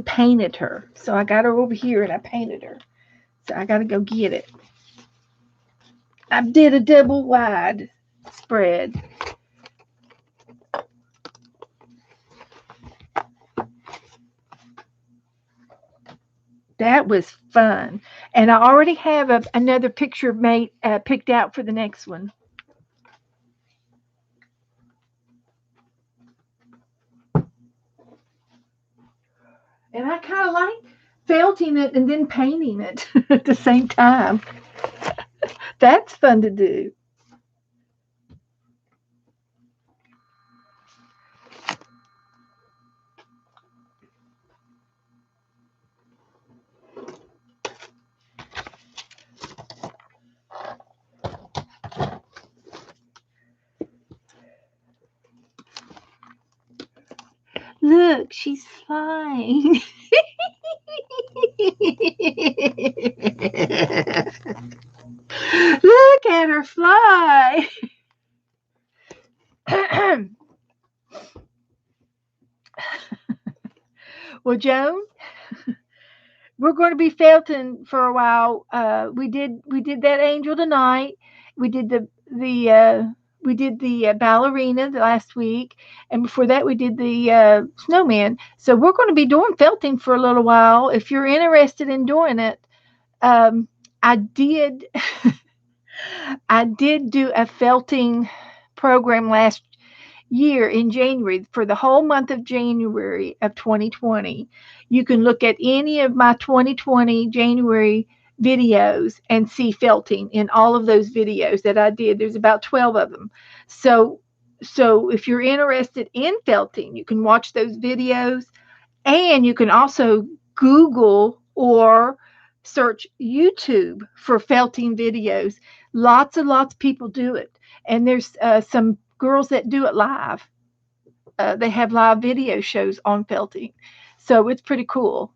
painted her. So I got her over here and I painted her. So I got to go get it. I did a double wide spread. That was fun, and I already have another picture made picked out for the next one. And I kind of like felting it and then painting it at the same time. That's fun to do. Look, she's flying. Look at her fly. Well, Joan, we're going to be felting for a while. We did that angel tonight. We did the ballerina the last week, and before that we did the snowman. So we're going to be doing felting for a little while. If you're interested in doing it, I did I did do a felting program last year in January for the whole month of January of 2020. You can look at any of my 2020 January videos and see felting in all of those videos that I did. There's about 12 of them. So if you're interested in felting, you can watch those videos, and you can also Google or search YouTube for felting videos. Lots and lots of people do it. And there's some girls that do it live. They have live video shows on felting. So it's pretty cool.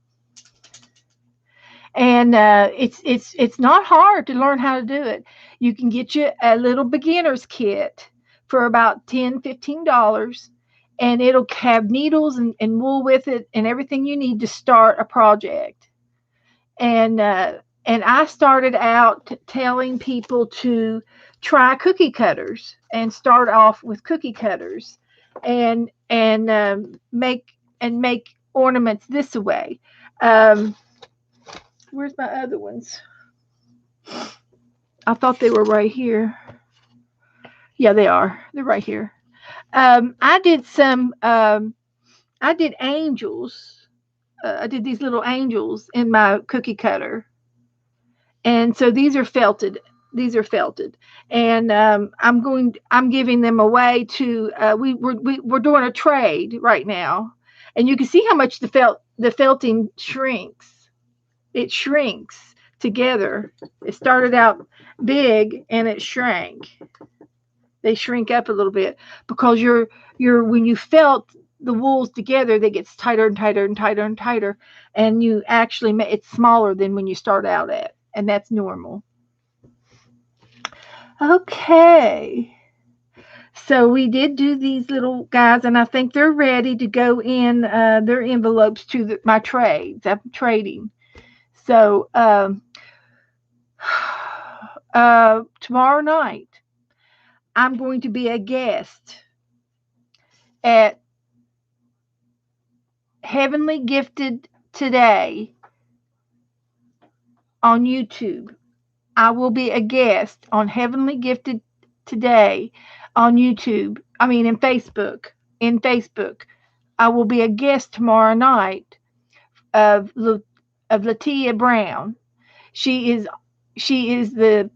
And it's not hard to learn how to do it. You can get you a little beginner's kit for about $10-15, and it'll have needles and wool with it and everything you need to start a project. And I started out telling people to try cookie cutters and start off with cookie cutters and make ornaments this way. Where's my other ones? I thought they were right here. Yeah, they are. They're right here. I did angels. I did these little angels in my cookie cutter. And so these are felted. And I'm giving them away to, we're doing a trade right now. And you can see how much the felting shrinks. It shrinks together. It started out big and it shrank. They shrink up a little bit because when you felt the wools together, they get tighter and tighter and tighter and tighter, and you actually it's smaller than when you start out at, and that's normal. Okay. So we did do these little guys, and I think they're ready to go in their envelopes to my trades. I'm trading. So tomorrow night, I'm going to be a guest at Heavenly Gifted Today on YouTube. I will be a guest on Heavenly Gifted Today on YouTube. I mean, in Facebook. I will be a guest tomorrow night of Latia Brown. She is the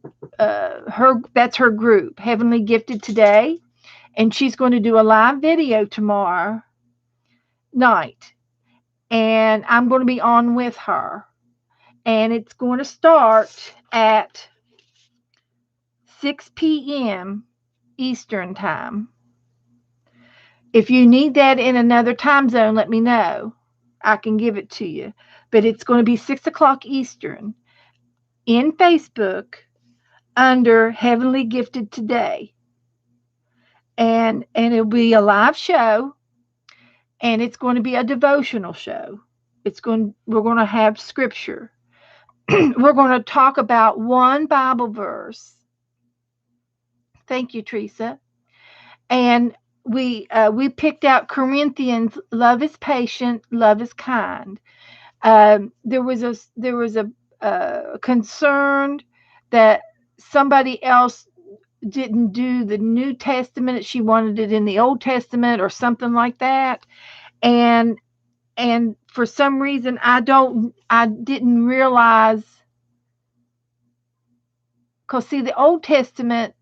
that's her group, Heavenly Gifted Today, and she's going to do a live video tomorrow night, and I'm going to be on with her, and it's going to start at 6 p.m. Eastern time. If you need that in another time zone, let me know. I can give it to you. But it's going to be 6 o'clock Eastern in Facebook under Heavenly Gifted Today. And it'll be a live show, and it's going to be a devotional show. We're going to have scripture. We're going to talk about one Bible verse. Thank you, Teresa. And we picked out Corinthians, love is patient, love is kind. There was a concern that somebody else didn't do the New Testament. She wanted it in the Old Testament or something like that. And for some reason, I didn't realize, because see, the Old Testament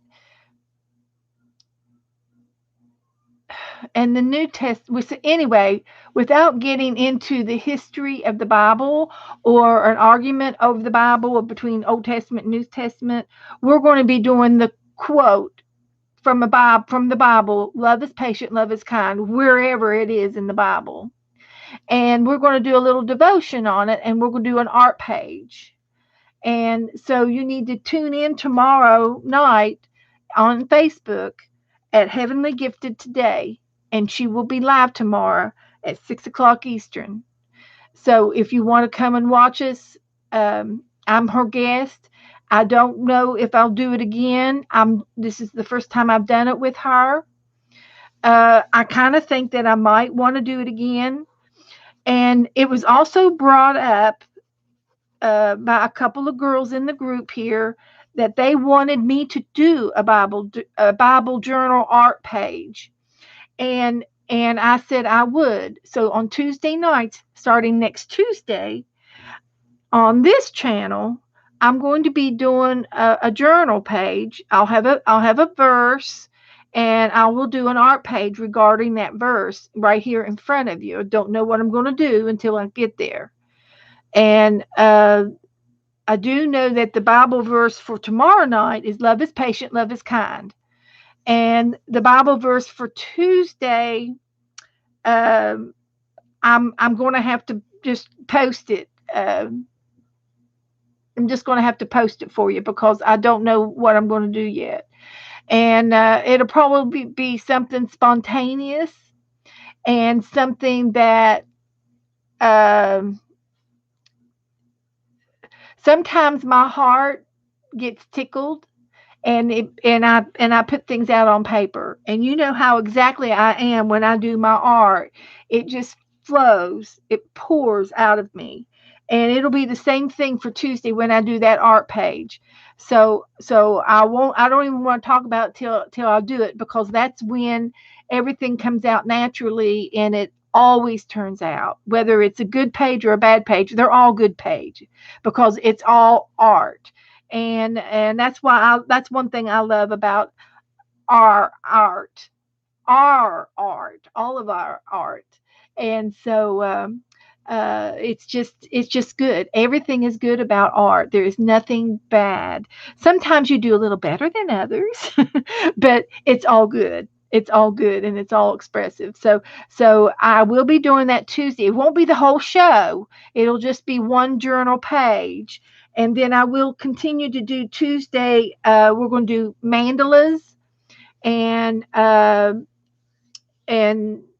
and the New Testament, anyway, without getting into the history of the Bible or an argument over the Bible between Old Testament and New Testament, we're going to be doing the quote from the Bible, love is patient, love is kind, wherever it is in the Bible. And we're going to do a little devotion on it, and we're going to do an art page. And so you need to tune in tomorrow night on Facebook at Heavenly Gifted Today, and she will be live tomorrow at 6 o'clock Eastern. So if you want to come and watch us, I'm her guest. I don't know if I'll do it again. This is the first time I've done it with her. I kind of think that I might want to do it again. And it was also brought up by a couple of girls in the group here that they wanted me to do a Bible journal art page. And I said I would. So on Tuesday nights, starting next Tuesday, on this channel, I'm going to be doing a journal page. I'll have a verse, and I will do an art page regarding that verse right here in front of you. I don't know what I'm going to do until I get there. And I do know that the Bible verse for tomorrow night is love is patient, love is kind. And the Bible verse for Tuesday, I'm going to have to just post it. I'm just going to have to post it for you because I don't know what I'm going to do yet. And it'll probably be something spontaneous and something that sometimes my heart gets tickled, and I put things out on paper. And you know how exactly I am when I do my art. It just flows. It pours out of me. And it'll be the same thing for Tuesday when I do that art page. So I don't even want to talk about it till I do it, because that's when everything comes out naturally, and it always turns out, whether it's a good page or a bad page, they're all good page because it's all art. And that's why that's one thing I love about our art, all of our art. And so it's just good. Everything is good about art. There is nothing bad. Sometimes you do a little better than others, but it's all good. It's all good, and it's all expressive. So I will be doing that Tuesday. It won't be the whole show. It'll just be one journal page. And then I will continue to do Tuesday. We're going to do mandalas and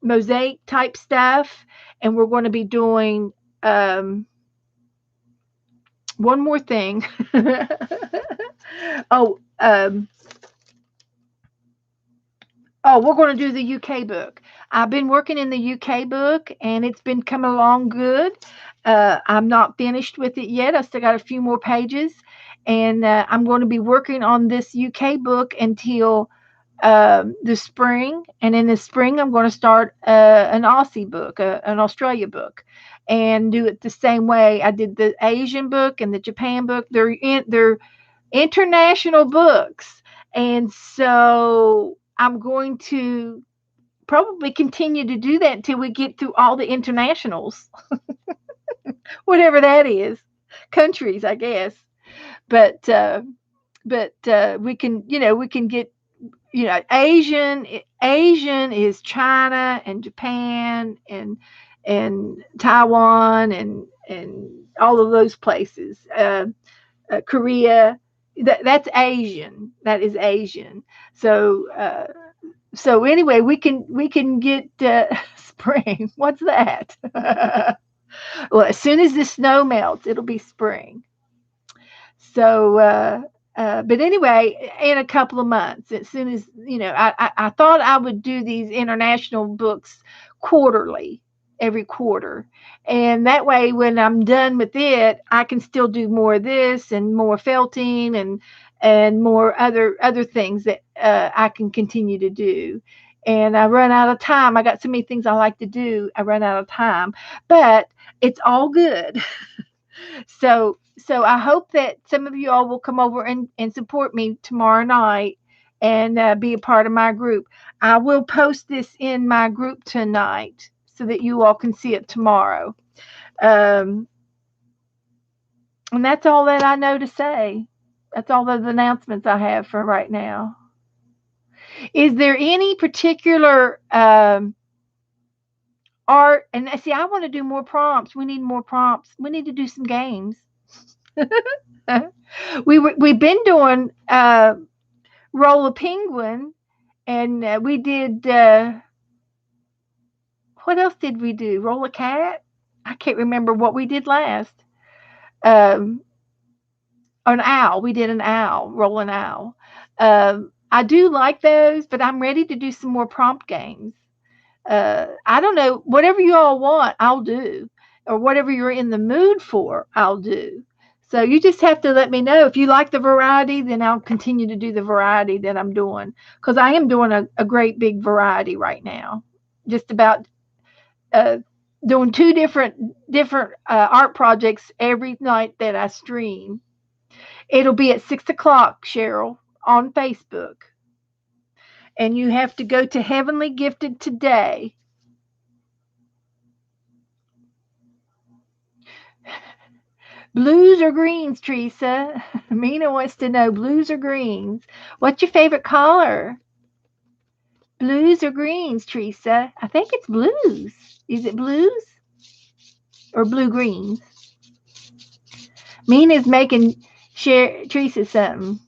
mosaic type stuff. And we're going to be doing one more thing. We're going to do the UK book. I've been working in the UK book, and it's been coming along good. I'm not finished with it yet. I still got a few more pages, and I'm going to be working on this UK book until the spring. And in the spring, I'm going to start an Aussie book, an Australia book, and do it the same way I did the Asian book and the Japan book. They're international books, and so I'm going to probably continue to do that until we get through all the internationals, whatever that is, countries, I guess. But we can, we can get, Asian is China and Japan and Taiwan and all of those places. Korea, that's Asian. That is Asian. So so anyway, we can get spring. What's that? Well, as soon as the snow melts, it'll be spring. So, but anyway, in a couple of months, as soon as, I thought I would do these international books quarterly, every quarter. And that way, when I'm done with it, I can still do more of this and more felting and more other things that I can continue to do. And I run out of time. I got so many things I like to do. I run out of time, but it's all good. So I hope that some of you all will come over and support me tomorrow night and be a part of my group. I will post this in my group tonight so that you all can see it tomorrow. And that's all that I know to say. That's all those announcements I have for right now. Is there any particular art? And see, I want to do more prompts. We need more prompts. We need to do some games. We've been doing Roll a Penguin, and we did what else did we do? Roll a Cat? I can't remember what we did last. An owl. We did an owl. Roll an owl. I do like those, but I'm ready to do some more prompt games. I don't know. Whatever you all want, I'll do, or whatever you're in the mood for, I'll do. So you just have to let me know. If you like the variety, then I'll continue to do the variety that I'm doing, because I am doing a great big variety right now. Just about doing two different art projects every night that I stream. It'll be at 6 o'clock, Cheryl, on Facebook. And you have to go to Heavenly Gifted today. Blues or greens, Teresa? Mina wants to know blues or greens. What's your favorite color? Blues or greens, Teresa? I think it's blues. Is it blues or blue greens? Mina's making Teresa something.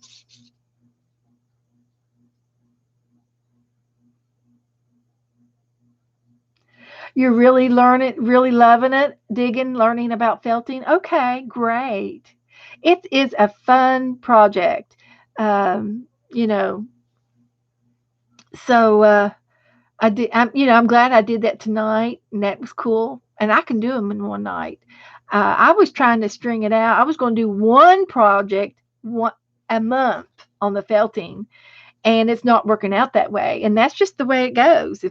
You're really learning, really loving it, digging, learning about felting. Okay, great. It is a fun project. You know, so I did. I'm glad I did that tonight, and that was cool. And I can do them in one night. I was trying to string it out. I was going to do one project a month on the felting, and it's not working out that way. And that's just the way it goes.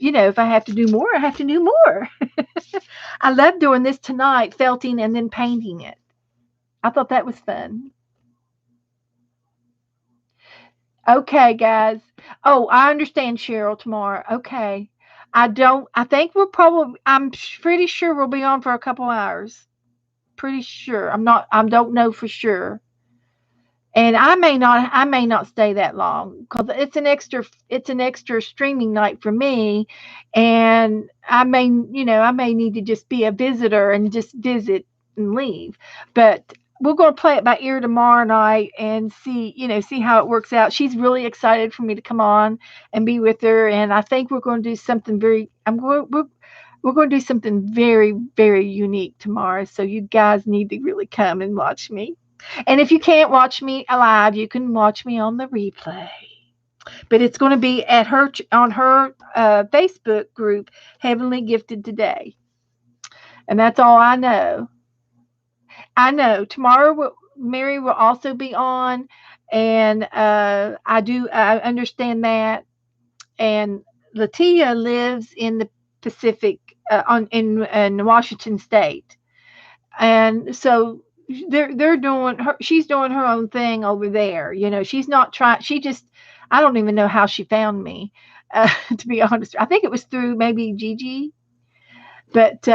If I have to do more, I have to do more. I love doing this tonight, felting and then painting it. I thought that was fun. Okay, guys. Oh, I understand, Cheryl, tomorrow. Okay. I think I'm pretty sure we'll be on for a couple hours. Pretty sure. I don't know for sure. And I may not stay that long, because it's an extra streaming night for me. And I may need to just be a visitor and just visit and leave. But we're going to play it by ear tomorrow night and see how it works out. She's really excited for me to come on and be with her. And I think we're going to do something we're going to do something very, very unique tomorrow. So you guys need to really come and watch me. And if you can't watch me live, you can watch me on the replay. But it's going to be on her Facebook group, Heavenly Gifted Today. And that's all I know. I know tomorrow Mary will also be on, and I understand that. And Latia lives in the Pacific, in Washington State, and so they're doing her. She's doing her own thing over there. She's not trying. I don't even know how she found me. To be honest, I think it was through maybe Gigi, but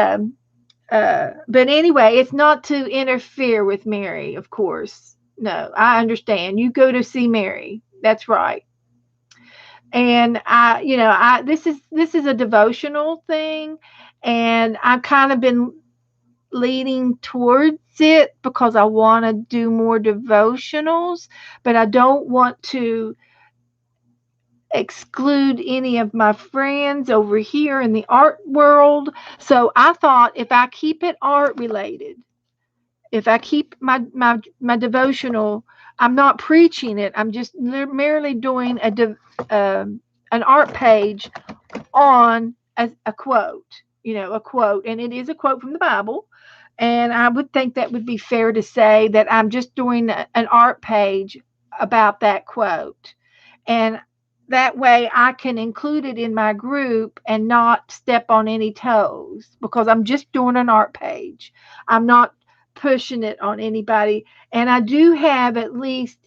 anyway, it's not to interfere with Mary, of course. No, I understand. You go to see Mary. That's right. And this is a devotional thing, and I've kind of been leaning towards it because I want to do more devotionals, but I don't want to exclude any of my friends over here in the art world. So I thought if I keep it art related, if I keep my devotional, I'm not preaching it. I'm just merely doing an art page on a quote, a quote, and it is a quote from the Bible. And I would think that would be fair to say that I'm just doing an art page about that quote. And that way I can include it in my group and not step on any toes because I'm just doing an art page. I'm not pushing it on anybody. And I do have at least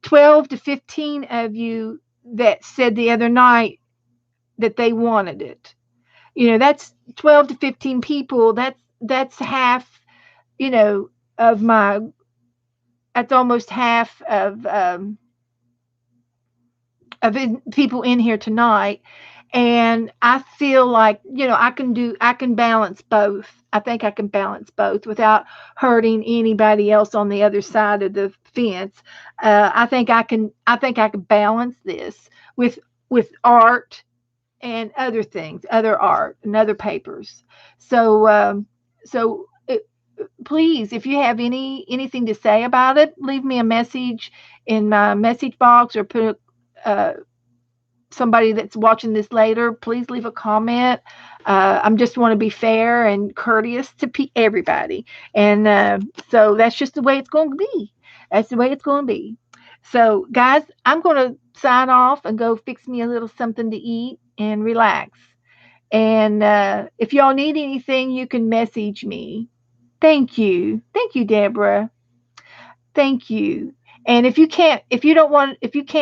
12 to 15 of you that said the other night that they wanted it. That's 12 to 15 people. That's half, of my, that's almost half of people in here tonight. And I feel like, I can balance both. I think I can balance both without hurting anybody else on the other side of the fence. I think I can balance this with art and other things, other art and other papers. So please, if you have anything to say about it, leave me a message in my message box, or put somebody that's watching this later, please leave a comment. I'm just want to be fair and courteous to everybody. And so that's just the way it's going to be. That's the way it's going to be. So, guys, I'm going to sign off and go fix me a little something to eat and relax. And if y'all need anything, you can message me. Thank you. Thank you, Deborah. Thank you. And if you can't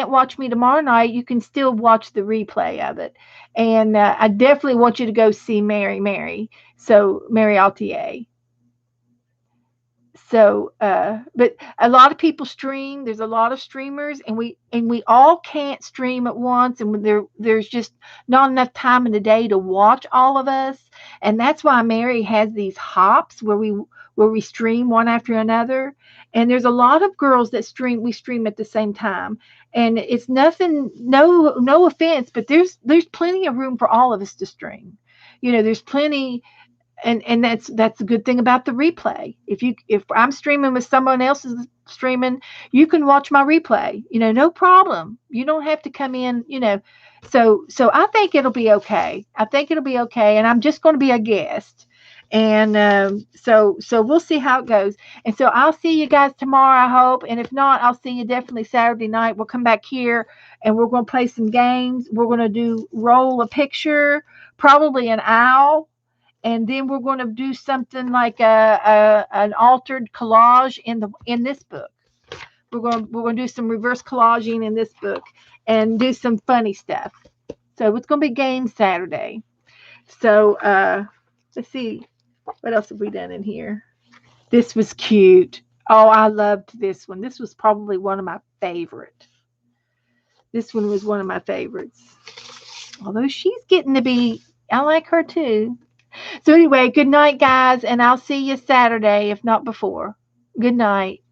watch me tomorrow night, you can still watch the replay of it. And I definitely want you to go see Mary. So Mary Altier. So, but a lot of people stream. There's a lot of streamers, and we all can't stream at once, and there's just not enough time in the day to watch all of us. And that's why Mary has these hops where we stream one after another. And there's a lot of girls that we stream at the same time. And it's nothing, no offense, but there's plenty of room for all of us to stream. There's plenty. And that's a good thing about the replay. If I'm streaming with someone else's streaming, you can watch my replay, no problem. You don't have to come in, so I think it'll be okay. I think it'll be okay. And I'm just going to be a guest. And so we'll see how it goes. And so I'll see you guys tomorrow, I hope. And if not, I'll see you definitely Saturday night. We'll come back here and we're going to play some games. We're going to do roll a picture, probably an owl. And then we're going to do something like an altered collage in this book. We're going to do some reverse collaging in this book and do some funny stuff. So it's going to be game Saturday. So let's see, what else have we done in here? This was cute. Oh, I loved this one. This was probably one of my favorite. This one was one of my favorites. Although she's getting to be, I like her too. So anyway, good night, guys, and I'll see you Saturday, if not before. Good night.